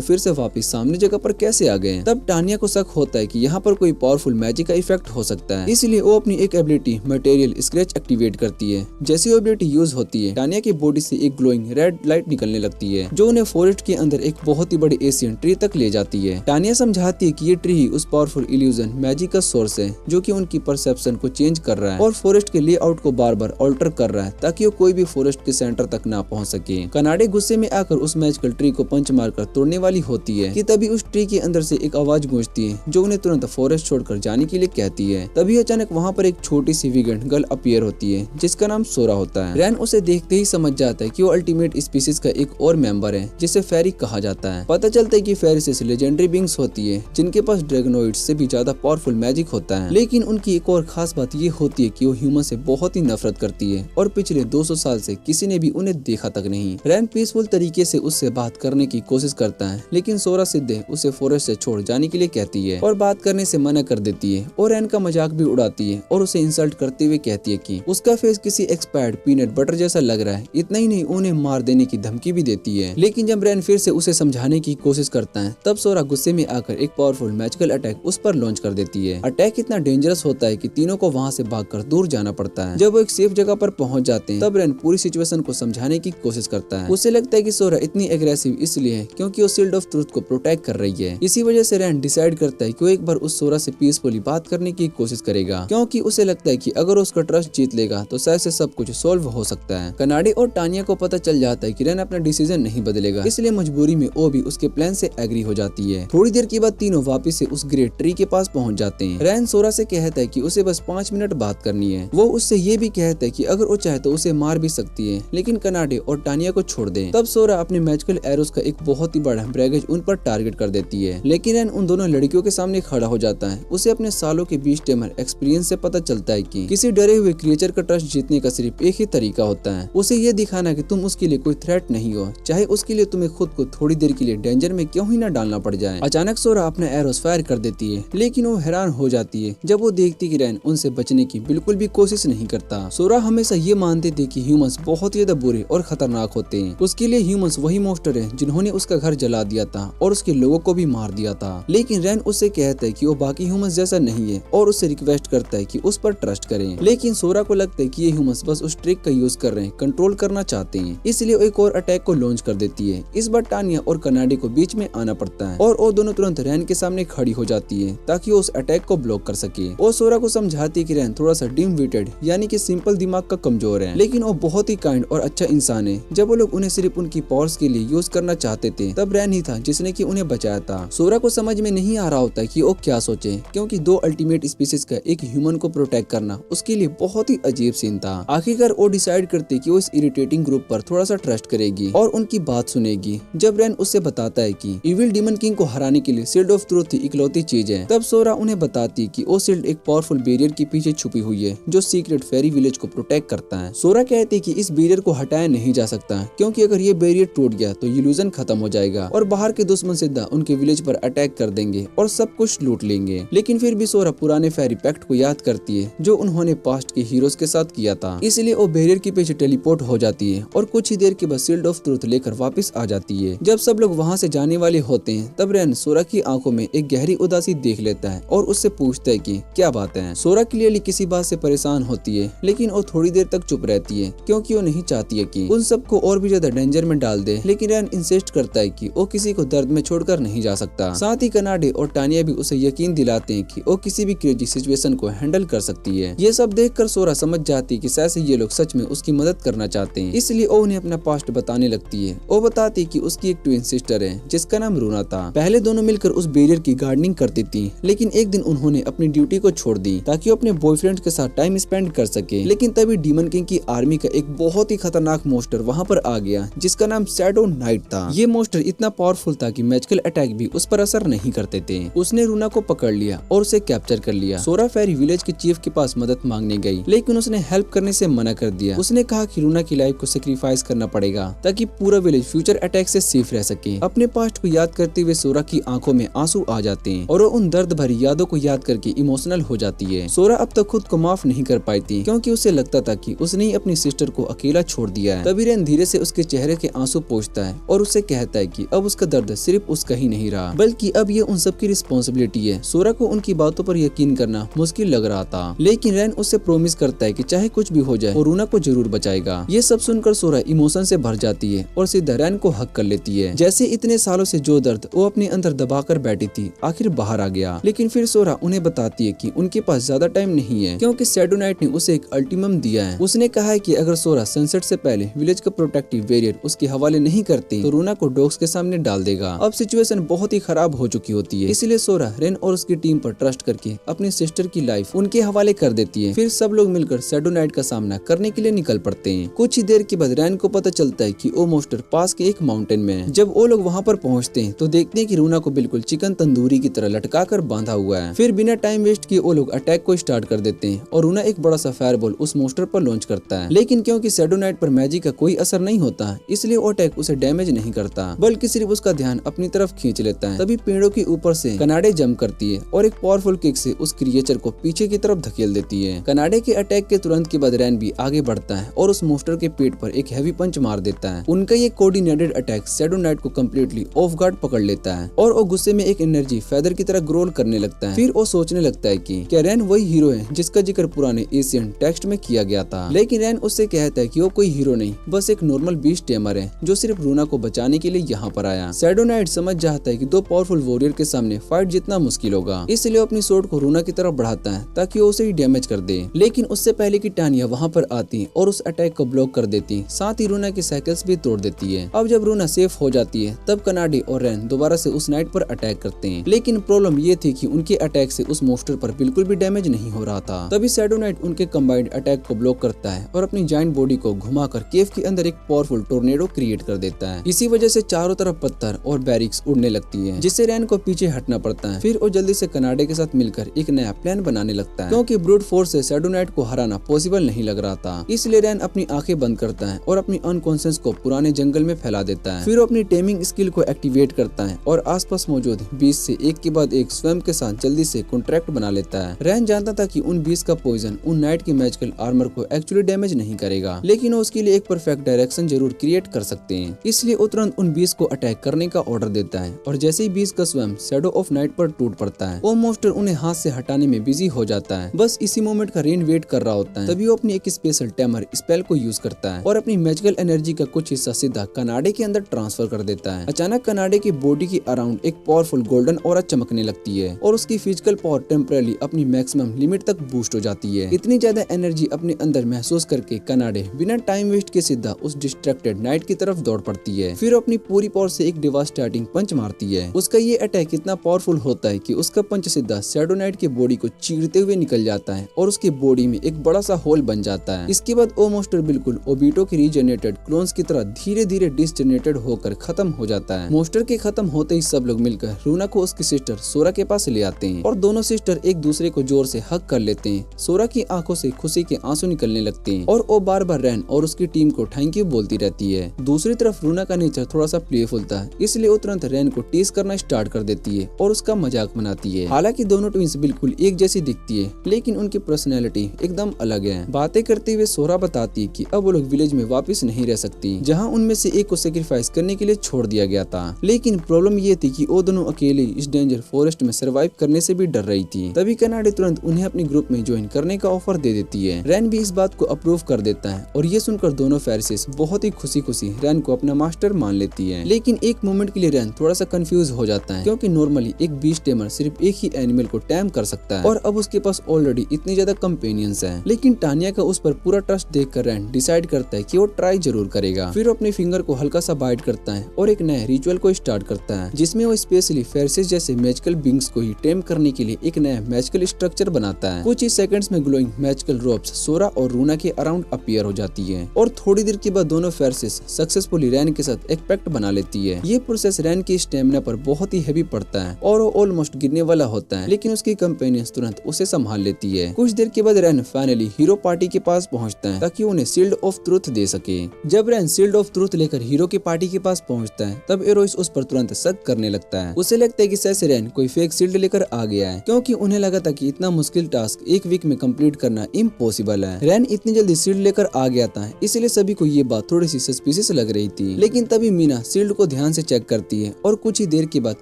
फिर से वापस सामने जगह पर कैसे आ गए। तब टानिया को शक होता है कि यहाँ पर कोई पावरफुल मैजिक का इफेक्ट हो सकता है, इसलिए वो अपनी एक एबिलिटी मटेरियल स्क्रैच एक्टिवेट करती है। जैसे वो एबिलिटी यूज होती है टानिया की बॉडी से एक ग्लोइंग रेड लाइट निकलने लगती है जो उन्हें फॉरेस्ट के अंदर एक बहुत ही बड़े एशियन ट्री तक ले जाती है। टानिया समझाती है कि ये ट्री ही उस पावरफुल इल्यूजन मैजिक का सोर्स है जो कि उनकी परसेप्शन को चेंज कर रहा है और फॉरेस्ट के लेआउट को बार बार ऑल्टर कर रहा है ताकि वो कोई भी फॉरेस्ट के सेंटर तक ना पहुंच सके। कनाडे गुस्से में आकर उस मैजिकल ट्री को पंच मारकर तोड़ने वाली होती है कि तभी उस ट्री के अंदर से एक आवाज गूंजती है जो उन्हें तुरंत फॉरेस्ट छोड़कर जाने के लिए कहती है। तभी अचानक वहाँ पर एक छोटी सी विगेंट गर्ल अपीयर होती है जिसका नाम सोरा होता है। रैन उसे देखते ही समझ जाता है कि वो अल्टीमेट स्पीसीज का एक और मेंबर है जिसे फेरी कहा जाता है। पता चलता है कि फेरिस लेजेंडरी बींग्स होती है जिनके पास ड्रैगनोइड्स से भी ज्यादा पावरफुल मैजिक होता है, लेकिन उनकी एक और खास बात ये होती है कि वो ह्यूमन से बहुत ही नफरत करती है और पिछले 200 साल से किसी ने भी उन्हें देखा तक नहीं। रैन पीसफुल तरीके से उससे बात करने की कोशिश करता है, लेकिन सोरा सिद्धे उसे फॉरेस्ट से छोड़ जाने के लिए कहती है और बात करने से मना कर देती है और रैन का मजाक भी उड़ाती है और उसे इंसल्ट करते हुए कहती है कि उसका फेस किसी एक्सपायर्ड पीनट बटर जैसा लग रहा है। इतना ही नहीं, उन्हें मार देने की धमकी भी देती है। लेकिन जब रैन फिर से उसे समझाने की कोशिश करता है तब सोरा गुस्से में आकर एक पावरफुल मैजिकल अटैक उस पर लॉन्च कर देती है। अटैक इतना डेंजरस होता है कि तीनों को वहाँ से भागकर दूर जाना पड़ता है। जब वो एक सेफ जगह पर पहुंच जाते हैं तब रैन पूरी सिचुएशन को समझाने की कोशिश करता है। उसे लगता है कि सोरा इतनी एग्रेसिव इसलिए है क्योंकि वो शील्ड ऑफ ट्रूथ को प्रोटेक्ट कर रही है। इसी वजह से रैन डिसाइड करता है कि वो एक बार उस सोरा से पीसफुली बात करने की कोशिश करेगा, क्योंकि उसे लगता है कि अगर उसका ट्रस्ट जीत लेगा तो शायद से सब कुछ सॉल्व हो सकता है। कनाडे और टानिया को पता चल जाता है कि रैन अपना डिसीजन नहीं बदलेगा, इसलिए मजबूरी में वो भी उसके प्लान से एग्री हो जाती है। थोड़ी देर के बाद तीनों वापस से उस ग्रेट ट्री के पास पहुंच जाते हैं। रैन सोरा से कहता है कि उसे बस 5 मिनट बात करनी है। वो उससे ये भी कहता है कि अगर वो चाहे तो उसे मार भी सकती है, लेकिन कनाडे और टानिया को छोड़ दे। तब सोरा अपने मैजिकल एरोस का एक बहुत ही बड़ा ब्रैगेज उन पर टारगेट कर देती है, लेकिन रैन उन दोनों लड़कियों के सामने खड़ा हो जाता है। उसे अपने सालों के बीच टेमर एक्सपीरियंस से पता चलता है कि किसी डरे हुए क्रिएचर का ट्रस्ट जीतने का सिर्फ एक ही तरीका होता है, उसे ये दिखाना कि तुम उसके लिए कोई थ्रेट नहीं हो, चाहे उसके लिए तुम्हें खुद को थोड़ी देर के लिए डेंजर में क्यों ही ना डालना पड़ जाए। अचानक सोरा अपने एरोस फायर कर देती है, लेकिन वो हैरान हो जाती है जब वो देखती कि रैन उनसे बचने की बिल्कुल भी कोशिश नहीं करता। सोरा हमेशा ये मानते थे कि ह्यूमंस बहुत ज्यादा बुरे और खतरनाक होते हैं। उसके लिए ह्यूमंस वही मॉन्स्टर है जिन्होंने उसका घर जला दिया था और उसके लोगों को भी मार दिया था। लेकिन रैन उससे कहता है कि वो बाकी ह्यूमंस जैसा नहीं है और उससे रिक्वेस्ट करता है कि उस पर ट्रस्ट करें। लेकिन सोरा को लगता है कि ये ह्यूमंस बस उस ट्रिक का यूज कर रहे हैं, कंट्रोल करना चाहते हैं, इसलिए वो एक और अटैक को लॉन्च कर देती है। इस बार टानिया और कनाडे को बीच में आना पड़ता है और वो दोनों तुरंत रैन के सामने खड़ी हो जाती है ताकि वो उस अटैक को ब्लॉक कर सके। वो सोरा को समझाती है कि रैन थोड़ा सा डिम विटेड यानी कि सिंपल दिमाग का कमजोर है, लेकिन वो बहुत ही काइंड और अच्छा इंसान है। जब वो लोग उन्हें सिर्फ उनकी पावर्स के लिए यूज करना चाहते थे तब रैन ही था जिसने कि उन्हें बचाया था। सोरा को समझ में नहीं आ रहा होता कि वो क्या सोचे, क्योंकि 2 अल्टीमेट स्पीसीज का एक ह्यूमन को प्रोटेक्ट करना उसके लिए बहुत ही अजीब सीन था। आखिरकार वो डिसाइड करते कि वो इस इरिटेटिंग ग्रुप पर थोड़ा सा ट्रस्ट करेगी और उनकी बात सुनेगी। जब रैन उससे बताता है कि इविल डीमन किंग को हराने के लिए शील्ड ऑफ ट्रूथ ही इकलौती चीज है, तब सोरा उन्हें बताती कि वो शील्ड एक पावरफुल बैरियर के पीछे छुपी हुई है जो सीक्रेट फेरी विलेज को प्रोटेक्ट करता है। सोरा कहती है कि इस बैरियर को हटाया नहीं जा सकता, क्योंकि अगर ये बैरियर टूट गया तो इल्यूजन खत्म हो जाएगा और बाहर के दुश्मन सीधा उनके विलेज पर अटैक कर देंगे और सब कुछ लूट लेंगे। लेकिन फिर भी सोरा पुराने फेरी पैक्ट को याद करती है जो उन्होंने पास्ट के हीरोज के साथ किया था, इसलिए वो बैरियर के पीछे टेलीपोर्ट हो जाती है और कुछ ही देर के बाद शील्ड ऑफ ट्रूथ लेकर वापस आ जाती है। जब सब लोग वहाँ से जाने वाले वाले होते हैं तब रैन सोरा की आंखों में एक गहरी उदासी देख लेता है और उससे पूछता है कि क्या बात है। सोरा क्लियरली किसी बात से परेशान होती है, लेकिन वो थोड़ी देर तक चुप रहती है क्योंकि वो नहीं चाहती है कि उन सबको और भी ज्यादा डेंजर में डाल दे। लेकिन रैन इंसिस्ट करता है कि वो किसी को दर्द में छोड़कर नहीं जा सकता। साथ ही कनाडे और टानिया भी उसे यकीन दिलाते हैं कि वो किसी भी क्रेजी सिचुएशन को हैंडल कर सकती है। ये सब देखकर सोरा समझ जाती है कि शायद ये लोग सच में उसकी मदद करना चाहते हैं, इसलिए वो उन्हें अपना पास्ट बताने लगती है। वो बताती कि उसकी एक ट्विन सिस्टर है जिसका नाम रूना था। पहले दोनों मिलकर उस बैरियर की गार्डनिंग करती थी, लेकिन एक दिन उन्होंने अपनी ड्यूटी को छोड़ दी ताकि वो अपने बॉयफ्रेंड के साथ टाइम स्पेंड कर सके। लेकिन तभी डीमन किंग की आर्मी का एक बहुत ही खतरनाक मोस्टर वहाँ पर आ गया जिसका नाम शैडो नाइट था। ये मोस्टर इतना पावरफुल था कि मैजिकल अटैक भी उस पर असर नहीं करते थे। उसने रूना को पकड़ लिया और उसे कैप्चर कर लिया। सोरा फेरी विलेज के चीफ के पास मदद मांगने गई, लेकिन उसने हेल्प करने से मना कर दिया। उसने कहा कि रूना की लाइफ को सेक्रीफाइस करना पड़ेगा ताकि पूरा विलेज फ्यूचर अटैक से सेफ रह सके। अपने पास्ट को याद करते हुए सोरा की आंखों में आंसू आ जाते हैं और वो उन दर्द भरी यादों को याद करके इमोशनल हो जाती है। सोरा अब तक खुद को माफ नहीं कर पाई थी क्योंकि उसे लगता था कि उसने ही अपनी सिस्टर को अकेला छोड़ दिया है। तभी रैन धीरे से उसके चेहरे के आंसू पोंछता है और उसे कहता है कि अब उसका दर्द सिर्फ उसका ही नहीं रहा, बल्कि अब ये उन सबकी रिस्पॉन्सिबिलिटी है। सोरा को उनकी बातों पर यकीन करना मुश्किल लग रहा था, लेकिन रैन उससे प्रॉमिस करता है कि चाहे कुछ भी हो जाए वो रूना को जरूर बचाएगा। ये सब सुनकर सोरा इमोशन से भर जाती है और सीधा रैन को हक कर लेती है, जैसे इतने सालों से जो दर्द वो अपने अंदर दबाकर बैठी थी आखिर बाहर आ गया। लेकिन फिर सोरा उन्हें बताती है कि उनके पास ज्यादा टाइम नहीं है क्योंकि शैडो नाइट ने उसे एक अल्टीमम दिया है। उसने कहा है कि अगर सोरा सनसेट से पहले विलेज का प्रोटेक्टिव बैरियर उसके हवाले नहीं करती तो रूना को डॉग्स के सामने डाल देगा। अब सिचुएशन बहुत ही खराब हो चुकी होती है, इसलिए सोरा रैन और उसकी टीम पर ट्रस्ट करके अपनी सिस्टर की लाइफ उनके हवाले कर देती है। फिर सब लोग मिलकर शैडो नाइट का सामना करने के लिए निकल पड़ते हैं। कुछ ही देर के बाद रैन को पता चलता है कि वो मोस्टर पास के एक माउंटेन में है। जब वो लोग वहाँ पर पहुँचते हैं तो देखते हैं कि रूना को बिल्कुल चिकन तंदूरी की तरह लटका कर बांधा हुआ है। फिर बिना टाइम वेस्ट किए वो लोग अटैक को स्टार्ट कर देते हैं और रूना एक बड़ा सा फायरबॉल उस मोस्टर पर लॉन्च करता है। लेकिन क्योंकि शैडो नाइट पर मैजिक का कोई असर नहीं होता, इसलिए वो अटैक उसे डैमेज नहीं करता बल्कि सिर्फ उसका ध्यान अपनी तरफ खींच लेता है। तभी पेड़ों के ऊपर से कनाडे जंप करती है और एक पावरफुल किक से उस क्रिएचर को पीछे की तरफ धकेल देती है। कनाडे के अटैक के तुरंत के बाद रैन भी आगे बढ़ता है और उस मोस्टर के पेट पर एक हैवी पंच मार देता है। उनका ये कोऑर्डिनेटेड अटैक शैडो नाइट को कम्प्लीटली ऑफ गार्ड पकड़ लेता है और वो गुस्से में एक एनर्जी फेदर की तरह ग्रोल करने लगता है। फिर वो सोचने लगता है कि क्या रैन वही हीरो है जिसका जिक्र पुराने एशियन टेक्स्ट में किया गया था। लेकिन रैन उससे कहता है कि वो कोई हीरो नहीं, बस एक नॉर्मल बीस्ट टेमर है जो सिर्फ रूना को बचाने के लिए यहाँ पर आया। शैडो नाइट समझ जाता है कि दो पावरफुल वॉरियर के सामने फाइट जितना मुश्किल होगा, इसलिए वो अपनी स्वॉर्ड को रूना की तरफ बढ़ाता है ताकि वो उसे ही डैमेज कर दे। लेकिन उससे पहले की टानिया वहाँ पर आती और उस अटैक को ब्लॉक कर देती, साथ ही रूना की साइकिल्स भी तोड़ देती है। अब जब रूना सेफ हो जाती है तब कनाडे और रैन दोबारा से उस नाइट पर अटैक करते हैं। लेकिन प्रॉब्लम ये थी कि उनके अटैक से उस मोस्टर पर बिल्कुल भी डैमेज नहीं हो रहा था। तभी शैडो नाइट उनके कंबाइंड अटैक को ब्लॉक करता है और अपनी जायंट बॉडी को घुमाकर केव के अंदर एक पावरफुल टोर्नेडो क्रिएट कर देता है। इसी वजह से चारों तरफ पत्थर और बैरिक्स उड़ने लगती है, जिससे रैन को पीछे हटना पड़ता है। फिर वो जल्दी से कनाडे के साथ मिलकर एक नया प्लान बनाने लगता है क्योंकि ब्रूट फोर्स से शैडो नाइट को हराना पॉसिबल नहीं लग रहा था। इसलिए रैन अपनी आंखें बंद करता है और अपनी अनकॉन्शियस को पुराने जंगल में फैला देता है। फिर वो अपनी टेमिंग स्किल को एक्टिवेट करता है और आसपास मौजूद 20 से एक के बाद एक स्वयं के साथ जल्दी से कॉन्ट्रैक्ट बना लेता है। रैन जानता था कि उन 20 का पॉइजन उन नाइट की मैजिकल आर्मर को एक्चुअली डैमेज नहीं करेगा, लेकिन वो उसके लिए एक परफेक्ट डायरेक्शन जरूर क्रिएट कर सकते हैं। इसलिए वो तुरंत उन 20 को अटैक करने का ऑर्डर देता है और जैसे ही 20 का स्वयं शैडो ऑफ नाइट पर टूट पड़ता है, वो मोस्टर उन्हें हाथ से हटाने में बिजी हो जाता है। बस इसी मोमेंट का रेन वेट कर रहा होता है। तभी वो अपनी एक स्पेशल टेमर स्पेल को यूज करता है और अपनी मैजिकल एनर्जी का कुछ हिस्सा सीधा कनाडे के अंदर ट्रांसफर कर देता है। अचानक कनाडे की बॉडी के अराउंड एक पावरफुल गोल्डन ऑरा चमकने लगती है और उसकी फिजिकल पावर टेम्परेली अपनी मैक्सिमम लिमिट तक बूस्ट हो जाती है। इतनी ज्यादा एनर्जी अपने अंदर महसूस करके कनाडे बिना टाइम वेस्ट के सीधा उस डिस्ट्रैक्टेड नाइट की तरफ दौड़ पड़ती है। फिर अपनी पूरी पावर से एक डिवास्टेटिंग पंच मारती है। उसका ये अटैक इतना पावरफुल होता है कि उसका पंच सीधा शैडो नाइट की बॉडी को चीरते हुए निकल जाता है और उसकी बॉडी में एक बड़ा सा होल बन जाता है। इसके बाद वो मोस्टर बिल्कुल ओबिटो के रीजनरेटेड क्लोन्स की तरह धीरे धीरे डिसजनरेटेड होकर खत्म हो जाता है। मोस्टर के खत्म होते ही सब लोग मिलकर रूना को उसकी सिस्टर सोरा के पास ले आते हैं और दोनों सिस्टर एक दूसरे को जोर से हग कर लेते हैं। सोरा की आंखों से खुशी के आंसू निकलने लगते हैं और वो बार बार रैन और उसकी टीम को थैंक यू बोलती रहती है। दूसरी तरफ रूना का नेचर थोड़ा सा प्लेफुल था, इसलिए वो तुरंत रैन को टीज करना स्टार्ट कर देती है और उसका मजाक बनाती है। हालांकि दोनों ट्विंस बिल्कुल एक जैसी दिखती है, लेकिन उनकी पर्सनैलिटी एकदम अलग है। बातें करते हुए सोरा बताती है कि अब वो लोग विलेज में वापस नहीं रह सकती, जहाँ उनमें से एक को सेक्रीफाइस करने के लिए छोड़ दिया गया था। लेकिन प्रॉब्लम ये थी कि वो दोनों अकेले इस डेंजर फॉरेस्ट में सर्वाइव करने से भी डर रही थी। तभी कनाडे तुरंत उन्हें अपने ग्रुप में ज्वाइन करने का ऑफर दे देती है। रैन भी इस बात को अप्रूव कर देता है और ये सुनकर दोनों फेरिसेस बहुत ही खुशी रैन को अपना मास्टर मान लेती है। लेकिन एक मोमेंट के लिए रैन थोड़ा सा कंफ्यूज हो जाता है, क्योंकि नॉर्मली एक बीस्ट टेमर सिर्फ एक ही एनिमल को टैम कर सकता है और अब उसके पास ऑलरेडी इतनी ज्यादा कंपेनियंस हैं। लेकिन टानिया का उस पर पूरा ट्रस्ट देखकर रैन डिसाइड करता है कि वो ट्राई जरूर करेगा। फिर वो अपने फिंगर को हल्का सा बाइट करता है और एक नया रिचुअल को स्टार्ट करता है, जिसमें वो स्पेशली फेरिसेस जैसे मैजिकल बींग्स को ही टेम करने के लिए एक नया मैजिकल स्ट्रक्चर बनाता है। कुछ ही सेकंड्स में ग्लोइंग मैजिकल रोप्स सोरा और रूना के अराउंड अपीयर हो जाती है और थोड़ी देर के बाद दोनों फेरिसेस सक्सेसफुली रैन के साथ एक पैक्ट बना लेती है। ये प्रोसेस रैन की स्टेमिना पर बहुत ही हैवी पड़ता है और वो ऑलमोस्ट गिरने वाला होता है, लेकिन उसकी कंपेनियंस तुरंत उसे संभाल लेती है। कुछ देर के बाद रैन फाइनली हीरो पार्टी के पास पहुंचता है ताकि उन्हें शील्ड ऑफ ट्रुथ दे सके। जब रैन शील्ड ऑफ ट्रुथ लेकर हीरो की पार्टी के पास पहुंचता है तब एरोइस उस पर तुरंत शक करने लगता है। उसे लगता है कि शायद रैन कोई फेक शील्ड लेकर आ गया है, क्योंकि उन्हें लगा था कि इतना मुश्किल टास्क एक वीक में कंप्लीट करना इम्पॉसिबल है। रैन इतनी जल्दी शील्ड लेकर आ गया था, इसलिए सभी को ये बात थोड़ी सी सस्पिशियस लग रही थी। लेकिन तभी मीना शील्ड को ध्यान से चेक करती है और कुछ ही देर के बाद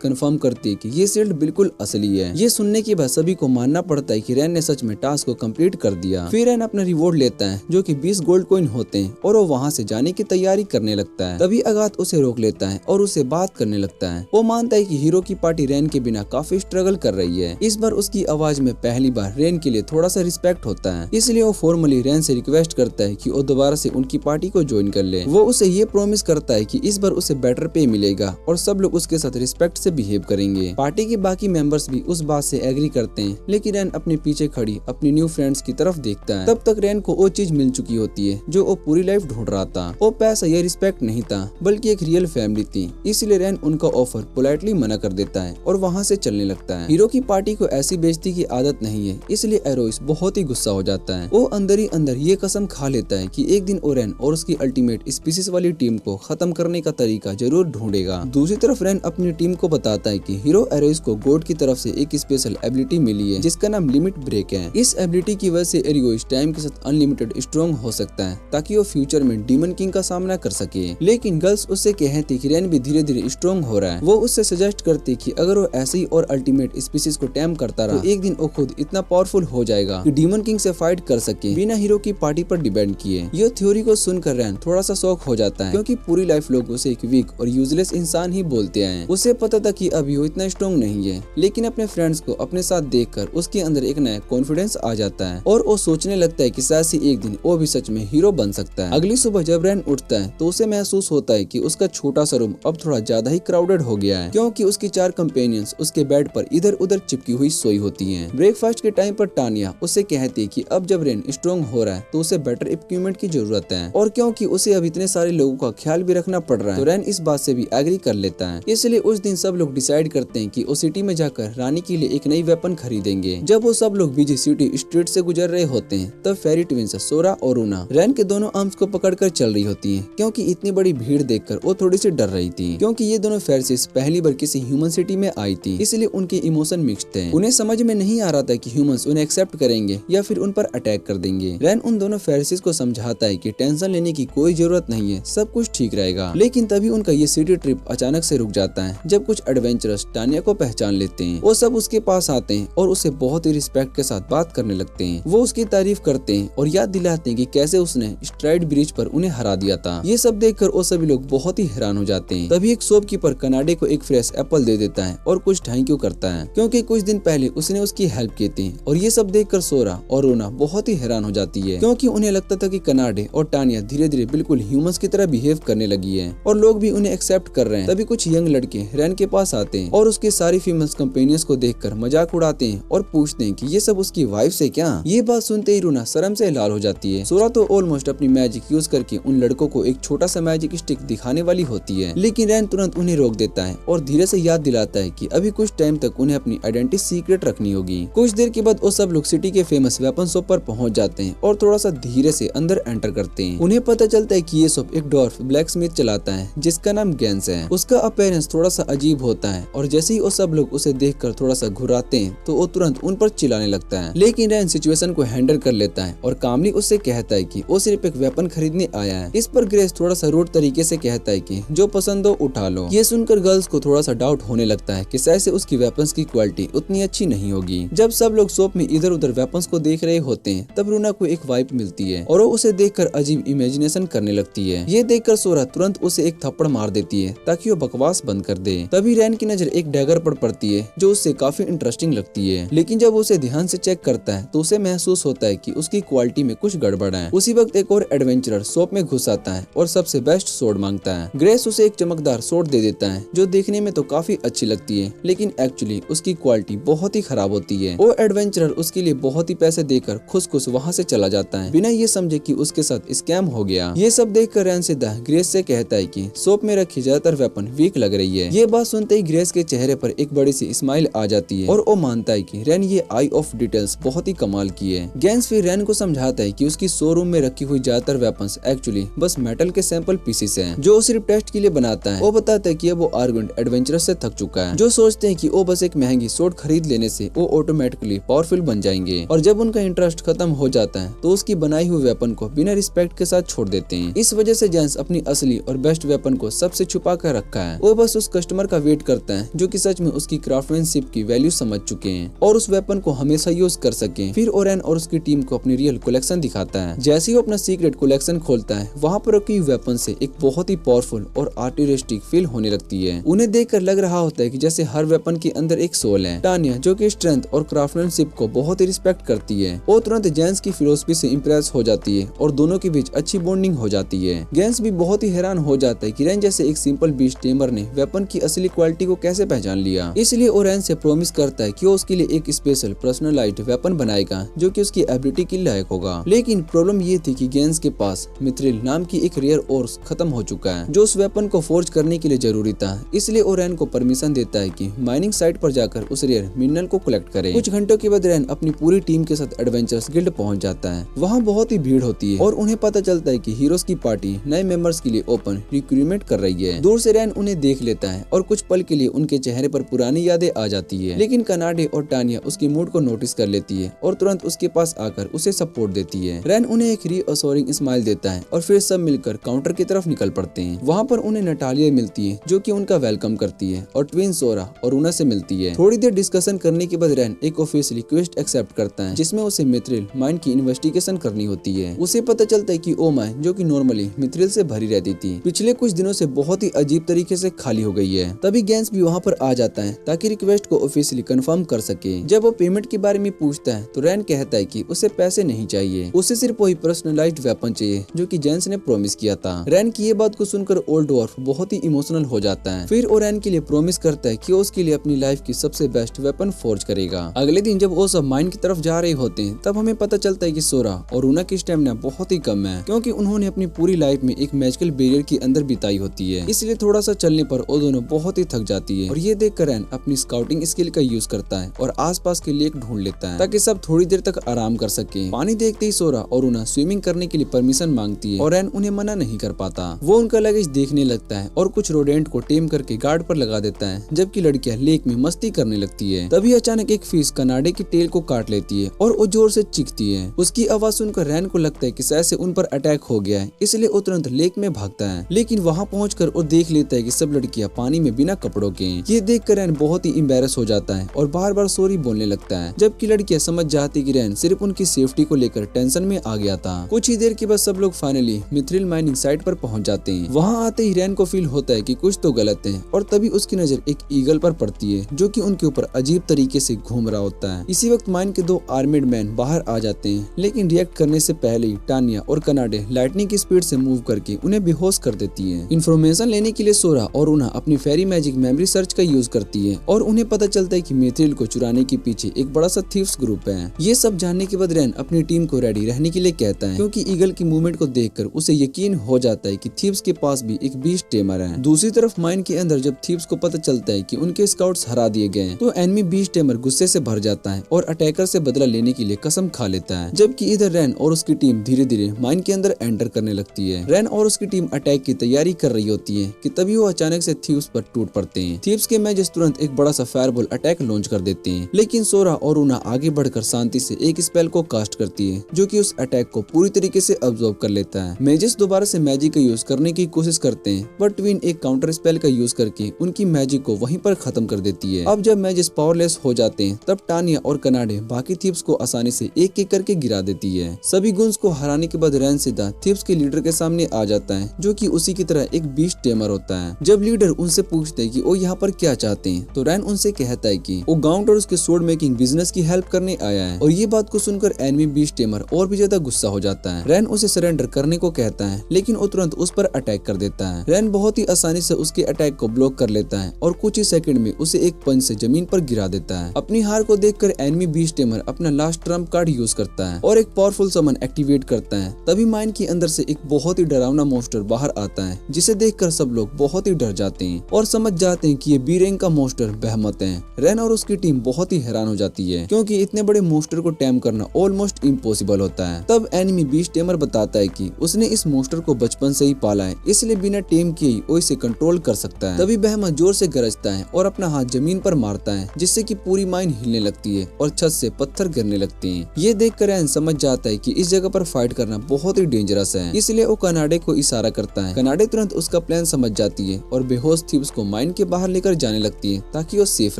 कंफर्म करती है कि ये शील्ड बिल्कुल असली है। ये सुनने के बाद सभी को मानना पड़ता है कि रैन ने सच में टास्क को कंप्लीट कर दिया। फिर रैन अपना रिवॉर्ड लेता है जो कि 20 गोल्ड कॉइन होते हैं और वो वहाँ से जाने की तैयारी करने लगता है। तभी अगाथ उसे रोक लेता है और उससे बात करने लगता है। वो मानता है कि हीरो की पार्टी रैन के बिना काफी स्ट्रगल कर रही है। इस बार उसकी आवाज में पहली बार रैन के लिए थोड़ा सा रिस्पेक्ट होता है, इसलिए वो फॉर्मली रैन से रिक्वेस्ट करता है कि वो दोबारा से उनकी पार्टी को ज्वाइन कर ले। वो उसे ये प्रॉमिस करता है कि इस बार उसे बेटर पे मिलेगा और सब लोग उसके साथ रिस्पेक्ट से बिहेव करेंगे। पार्टी के बाकी मेंबर्स भी उस बात से एग्री करते हैं, लेकिन रैन अपने पीछे खड़ी अपनी न्यू फ्रेंड्स की तरफ देखता है। तब तक रैन को वो चीज मिल चुकी होती है जो वो पूरी लाइफ ढूंढ रहा था। वो पैसा या रिस्पेक्ट नहीं था, बल्कि एक रियल फैमिली थी। इसलिए रैन उनका ऑफर पोलाइटली मना कर देता है और वहाँ से चलने लगता है। हीरो की पार्टी को ऐसी बेइज्जती की आदत नहीं है, इसलिए एरोइस बहुत ही गुस्सा हो जाता है। वो अंदर ही अंदर ये कसम खा लेता है कि एक दिन रैन और उसकी अल्टीमेट स्पीसीज वाली टीम को खत्म करने का तरीका जरूर ढूंढेगा। दूसरी तरफ रैन अपनी टीम को बताता है कि हीरो एरोइस को गॉड की तरफ से एक स्पेशल एबिलिटी मिली है जिसका नाम लिमिट ब्रेक है। इस एबिलिटी की वजह से एरोइस टाइम के साथ अनलिमिटेड स्ट्रॉन्ग हो सकता है ताकि वो फ्यूचर में डीमन किंग का सामना कर सके। लेकिन गर्ल्स उससे कहती कि रैन भी धीरे धीरे स्ट्रॉन्ग हो रहा है। वो उससे सजेस्ट करती कि अगर वो ऐसे ही और अल्टीमेट स्पीसीज को टैम करता रहा तो एक दिन वो खुद इतना पावरफुल हो जाएगा कि डीमन किंग से फाइट कर सके बिना हीरो की पार्टी पर डिपेंड किए। ये थ्योरी को सुनकर रैन थोड़ा सा शॉक हो जाता है, क्योंकि पूरी लाइफ लोग उसे एक वीक और यूजलेस इंसान ही बोलते आए हैं। उसे पता था कि अभी वो इतना स्ट्रॉन्ग नहीं है, लेकिन अपने फ्रेंड्स को अपने साथ देखकर उसके अंदर एक नया कॉन्फिडेंस आ जाता है और वो सोचने लगता है कि शायद से एक दिन वो भी सच में हीरो बन सकता है। अगली सुबह जब रैन उठता है तो उसे महसूस होता है कि उसका छोटा सा रूम अब थोड़ा ज्यादा ही क्राउडेड हो गया है, क्योंकि उसकी 4 कंपेनियंस उसके बेड पर इधर उधर चिपकी हुई सोई होती हैं। ब्रेकफास्ट के टाइम पर टानिया उससे कहती है कि अब जब रैन स्ट्रॉन्ग हो रहा है तो उसे बेटर इक्विपमेंट की जरूरत है, और क्योंकि उसे अब इतने सारे लोगों का ख्याल भी रखना पड़ रहा है तो रैन इस बात से भी एग्री कर लेता है। इसलिए उस दिन सब लोग डिसाइड करते हैं कि वो सिटी में जाकर रानी के लिए एक नई वेपन खरीदेंगे। जब वो सब लोग बिजी सिटी स्ट्रीट से गुजर रहे होते हैं तब फेरी ट्विंस सोरा और रूना रैन के दोनों आर्म्स को पकड़कर चल रही होती हैं, क्योंकि इतनी बड़ी भीड़ देखकर वो थोड़ी सी डर रही थी, क्योंकि ये दोनों फेरिसेस पहली बार किसी ह्यूमन सिटी में आई थी, इसलिए उनके इमोशन मिक्स्ड थे। उन्हें समझ में नहीं आ रहा था कि ह्यूमंस उन्हें एक्सेप्ट करेंगे या फिर उन पर अटैक कर देंगे। रैन उन दोनों फेरिसेस को समझाता है कि टेंशन लेने की कोई जरूरत नहीं है, सब कुछ ठीक रहेगा। लेकिन तभी उनका ये सिटी ट्रिप अचानक से रुक जाता है जब कुछ एडवेंचरस टानिया को पहचान लेते हैं। वो सब उसके पास आते हैं और उसे बहुत ही रिस्पेक्ट के साथ बात करने लगते हैं। वो उसकी तारीफ करते हैं और याद दिलाते हैं कि कैसे उसने स्ट्राइड ब्रिज पर उन्हें हरा दिया था। ये सब देखकर वो सभी लोग बहुत ही हैरान हो जाते हैं। तभी एक शॉपकीपर कनाडे को एक फ्रेश एप्पल दे देता है और कुछ थैंक यू करता है, क्योंकि कुछ दिन पहले उसने उसकी हेल्प की थी। और ये सब देखकर सोरा और रोना बहुत ही हैरान हो जाती है, क्योंकि उन्हें लगता था कि कनाडे और टानिया धीरे धीरे बिल्कुल ह्यूमंस की तरह बिहेव करने लगी है और लोग भी उन्हें एक्सेप्ट कर रहे हैं। तभी कुछ यंग लड़के रैन के पास आते हैं और उसके सारी फीमेल्स कंपेनियंस को देखकर मजाक उड़ाते हैं और पूछते हैं कि ये सब उसकी वाइफ से क्या। ये बात सुनते ही रूना शर्म से लाल हो जाती है। सोरा तो ऑलमोस्ट अपनी मैजिक यूज करके उन लड़कों को एक छोटा सा मैजिक स्टिक दिखाने वाली होती है, लेकिन रैन तुरंत उन्हें रोक देता है और धीरे से याद दिलाता है कि अभी कुछ टाइम तक उन्हें अपनी आइडेंटिटी सीक्रेट रखनी होगी। कुछ देर के बाद वो सब लोग सिटी के फेमस वेपन शॉप पर पहुंच जाते हैं और थोड़ा सा धीरे से अंदर एंटर करते हैं। उन्हें पता चलता है कि ये शॉप एक डॉर्फ ब्लैक स्मिथ चलाता है जिसका नाम गैंस है। उसका अपीयरेंस थोड़ा सा अजीब होता है और जैसे ही वो सब लोग उसे देखकर थोड़ा सा घुराते हैं तो वो तुरंत उन पर चिल्लाने लगता है, लेकिन रैन सिचुएशन को हैंडल कर लेता है और कामली उससे कहता है कि वो सिर्फ एक वेपन खरीदने आया है। इस पर ग्रेस थोड़ा सा रूड तरीके से कहता है कि जो पसंद हो उठा उठा लो। ये सुनकर गर्ल्स को थोड़ा सा डाउट होने लगता है कि शायद से उसकी वेपन्स की क्वालिटी उतनी अच्छी नहीं होगी। जब सब लोग शॉप में इधर उधर वेपन्स को देख रहे होते हैं तब रूना को एक वाइफ मिलती है और वो उसे देखकर अजीब इमेजिनेशन करने लगती है। ये देखकर सोरा तुरंत उसे एक थप्पड़ मार देती है ताकि वो बकवास बंद कर दे। तभी रैन की नजर एक डैगर पर पड़ती है जो उससे काफी इंटरेस्टिंग लगती है, लेकिन जब उसे ध्यान से चेक करता है तो उसे महसूस होता है कि उसकी क्वालिटी में कुछ गड़बड़ है। उसी वक्त एक और एडवेंचरर शॉप में घुस आता है और सबसे बेस्ट सोर्ड मांगता है। ग्रेस उसे एक चमकदार सोर्ड दे देता है जो देखने में तो काफी अच्छी लगती है, लेकिन एक्चुअली उसकी क्वालिटी बहुत ही खराब होती है। वो एडवेंचरर उसके लिए बहुत ही पैसे देकर खुश वहाँ से चला जाता है बिना ये समझे कि उसके साथ स्कैम हो गया। ये सब देखकर रैन सीधा ग्रेस से कहता है कि शॉप में रखी ज्यादातर वेपन वीक लग रही है। ये बात सुनते ही ग्रेस के चेहरे पर एक बड़ी सी स्माइल आ जाती है और वो मानता है कि रैन ये आई ऑफ डिटेल्स बहुत ही कमाल की है। गैंस फिर रैन को समझाता है कि उसकी शोरूम में रखी हुई ज्यादातर वेपन्स एक्चुअली बस मेटल के सैंपल पीसेस हैं जो सिर्फ टेस्ट के लिए बनाता है। वो बताता है कि वो आर्गुमेंट एडवेंचरस से थक चुका है जो सोचते हैं कि वो बस एक महंगी सोर्ड खरीद लेने से वो ऑटोमेटिकली पावरफुल बन जाएंगे, और जब उनका इंटरेस्ट खत्म हो जाता है तो उसकी बनाई हुई वेपन को बिना रिस्पेक्ट के साथ छोड़ देते हैं। इस वजह से जेंस अपनी असली और बेस्ट वेपन को सबसे छुपा कर रखा है। वो बस उस कस्टमर का वेट करता है जो कि सच में उसकी क्राफ्टमैनशिप की वैल्यू समझ चुके हैं और उस वेपन को हमेशा यूज कर सके। फिर ओरेन और उसकी टीम को अपनी रियल कलेक्शन दिखाता है। जैसे ही वो अपना सीक्रेट कलेक्शन खोलता है वहाँ पर रखी वेपन से एक बहुत ही पावरफुल और आर्टिस्टिक फील होने लगती है। उन्हें देखकर लग रहा होता है कि जैसे हर वेपन के अंदर एक सोल है। टानिया जो कि स्ट्रेंथ और क्राफ्टमैनशिप को बहुत ही रिस्पेक्ट करती है, वो तुरंत जेंस की फिलोसफी से इंप्रेस हो जाती है और दोनों के बीच अच्छी बॉन्डिंग हो जाती है। जेंस भी बहुत ही हैरान हो जाता है कि रैन जैसे एक सिंपल बीच टेमर ने वेपन की असली क्वालिटी को कैसे पहचान लिया। इसलिए वो रैन से प्रॉमिस करता है कि वो उसके लिए एक स्पेशल पर्सनलाइज्ड वेपन बनाएगा जो कि उसकी एबिलिटी के लायक होगा। लेकिन प्रॉब्लम ये थी कि गेंस के पास मिथ्रिल नाम की एक रेयर ओर्स खत्म हो चुका है जो उस वेपन को फोर्ज करने के लिए जरूरी था। इसलिए वो रैन को परमिशन देता है कि माइनिंग साइट पर जाकर उस रेयर मिनरल को कलेक्ट करे। कुछ घंटों के बाद रैन अपनी पूरी टीम के साथ एडवेंचर्स गिल्ड पहुंच जाता है। वहाँ बहुत ही भीड़ होती है और उन्हें पता चलता है कि हीरोज की पार्टी नए मेंबर्स के लिए ओपन रिक्रूटमेंट कर रही है। दूर से रैन उन्हें देख लेता है और कुछ पल के लिए उनके चेहरे पर पुरानी यादें आ जाती है, लेकिन कनाडे और टानिया उसकी मूड को नोटिस कर लेती है और तुरंत उसके पास आकर उसे सपोर्ट देती है। रैन उन्हें एक रीअश्योरिंग स्माइल देता है और फिर सब मिलकर काउंटर की तरफ निकल पड़ते हैं। वहाँ पर उन्हें नटालिया मिलती है जो कि उनका वेलकम करती है और ट्विन सोरा और रूना से मिलती है। थोड़ी देर डिस्कशन करने के बाद रैन एक ऑफिशियली क्वेस्ट एक्सेप्ट करता है जिसमें उसे मिथ्रिल माइन की इन्वेस्टिगेशन करनी होती है। उसे पता चलता है कि ओ माइन जो कि नॉर्मली मिथ्रिल से भरी रहती थी पिछले कुछ दिनों से बहुत ही अजीब तरीके से खाली हो गई है। तभी गैंस भी वहाँ पर आ जाता है ताकि रिक्वेस्ट को ऑफिशियली कंफर्म कर सके। जब वो पेमेंट के बारे में पूछता है तो रैन कहता है कि उसे पैसे नहीं चाहिए, उसे सिर्फ वही पर्सनलाइज्ड वेपन चाहिए जो कि जेंस ने प्रॉमिस किया था। रैन की ये बात को सुनकर ओल्ड डॉर्फ बहुत ही इमोशनल हो जाता है। फिर वो रैन के लिए प्रॉमिस करता है कि वो उसके लिए अपनी लाइफ की सबसे बेस्ट वेपन फोर्ज करेगा। अगले दिन जब वो सब माइन की तरफ जा रहे होते हैं तब हमें पता चलता है कि सोरा और रूना की स्टेमिना बहुत ही कम है क्योंकि उन्होंने अपनी पूरी लाइफ में एक मैजिकल बैरियर के अंदर बिताई होती है, इसलिए थोड़ा सा चलने पर वो दोनों बहुत ही थक जाती है। और ये देखकर रैन अपनी स्काउटिंग स्किल का यूज करता है और आसपास के लेक ढूंढ लेता है ताकि सब थोड़ी देर तक आराम कर सके। पानी देखते ही सोरा और रूना स्विमिंग करने के लिए परमिशन मांगती है और रैन उन्हें मना नहीं कर पाता। वो उनका लगेज देखने लगता है और कुछ रोडेंट को टेम करके गार्ड पर लगा देता है जबकि लड़कियां लेक में मस्ती करने लगती है। तभी अचानक एक फिश कनाडे की टेल को काट लेती है और वो जोर से चीखती है। उसकी आवाज सुनकर रैन को लगता है कि शायद से उन पर अटैक हो गया है, इसलिए वो तुरंत लेक में भागता है। लेकिन वहाँ पहुंचकर वो देख लेता है कि सब लड़कियां पानी में बिना कपड़ों के हैं। ये देखकर रैन बहुत ही एम्बैरेस हो जाता है और बार बार सॉरी बोलने लगता है, जबकि लड़कियां समझ जाती कि रैन सिर्फ उनकी सेफ्टी को लेकर टेंशन में आ गया था। कुछ ही देर के बाद सब लोग फाइनली मिथ्रिल माइनिंग साइट पर पहुंच जाते हैं। वहाँ आते ही रैन को फील होता है कि कुछ तो गलत है और तभी उसकी नजर एक ईगल पर पड़ती है जो कि उनके ऊपर अजीब तरीके से घूम रहा होता है। इसी वक्त माइन के दो आर्मेड मैन बाहर आ जाते हैं, लेकिन रिएक्ट करने से पहले ही टानिया और कनाडे लाइटनिंग की स्पीड से मूव करके उन्हें बेहोश कर देती है। इन्फॉर्मेशन लेने के लिए सोरा और रूना अपनी फेरी मैजिक मेमोरी सर्च का यूज करती है और उन्हें पता चलता है कि मिथ्रिल को चुराने के पीछे एक बड़ा सा थीव्स ग्रुप है। ये सब जानने के बाद रैन अपनी टीम को रेडी रहने के लिए कहता है क्योंकि ईगल की मूवमेंट को देखकर उसे यकीन हो जाता है कि थीव्स के पास भी एक बीस्ट टेमर है। दूसरी तरफ माइन के अंदर जब थीव्स को पता चलता है कि उनके स्काउट्स हरा दिए गए तो एनिमी बीस्ट टेमर गुस्से से भर जाता है और अटैकर से बदला लेने के लिए कसम खा लेता है, जबकि इधर रैन और उसकी टीम धीरे धीरे माइन के अंदर एंटर करने लगती है। रैन और उसकी टीम अटैक की तैयारी कर रही होती है कि तभी वो अचानक से थीव्स पर टूट पड़ते हैं। थीव्स के मैजेस तुरंत एक बड़ा सा फायरबॉल अटैक लॉन्च कर देते हैं, लेकिन सोरा और रूना आगे बढ़कर शांति से एक स्पेल को कास्ट करती है जो कि उस अटैक को पूरी तरीके से अब्सॉर्ब कर लेता है। मैजेस दोबारा से मैजिक का यूज करने की कोशिश करते हैं पर ट्विन एक काउंटर स्पेल का यूज करके उनकी मैजिक को वहीं पर खत्म कर देती है। अब जब मैजिक पावरलेस हो जाते हैं तब टानिया और कनाडे बाकी थीव्स को आसानी से एक एक करके गिरा देती है। सभी गुन्स को हराने के बाद रैन सीधा थीव्स के लीडर के सामने आ जाता है, जो कि उसी की तरह एक बीस्ट टेमर होता है। जब लीडर उनसे पूछते हैं कि वो यहाँ पर क्या चाहते हैं, तो रैन उनसे कहता है कि वो गाउंट और उसके स्वॉर्ड मेकिंग बिजनेस की हेल्प करने आया है। और ये बात को सुनकर एनिमी बीस्ट टेमर और भी ज्यादा गुस्सा हो जाता है। रैन उसे सरेंडर करने को कहता है, लेकिन वो तुरंत उस पर अटैक कर देता है। रैन बहुत ही आसानी से उसके अटैक को ब्लॉक कर लेता है और कुछ ही सेकंड में उसे एक पंच से जमीन पर गिरा देता है। अपनी हार को देखकर एनिमी बीस्ट टेमर अपना लास्ट ट्रम्प कार्ड यूज करता है और एक पावरफुल समन एक्टिवेट करता है। तभी माइन के अंदर से एक बहुत ही डरावना मॉन्स्टर बाहर आता है, जिसे देखकर सब लोग बहुत ही डर जाते हैं और समझ जाते हैं कि ये बी रैंक का मॉन्स्टर बहमत है। रैन और उसकी टीम बहुत ही हैरान हो जाती है, क्योंकि इतने बड़े मॉन्स्टर को टैम करना ऑलमोस्ट इम्पॉसिबल होता है। तब एनिमी बीस्ट टेमर बताता है कि उसने इस मॉन्स्टर को बचपन से ही पाला है, इसलिए बिना टेम किए ही वो इसे कंट्रोल कर सकता है। तभी बहमत जोर से गरजता है और अपना हाथ जमीन पर मारता है, जिससे कि पूरी माइन हिलने लगती है और छत से पत्थर गिरने लगते हैं। ये देखकर रैन समझ जाता है कि इस जगह पर फाइट करना बहुत ही डेंजरस है, इसलिए वो कनाडे को इशारा करता है। कनाडे तुरंत उसका प्लान समझ जाती है और बेहोश थीव्स को माइन के बाहर लेकर जाने लगती है ताकि वो सेफ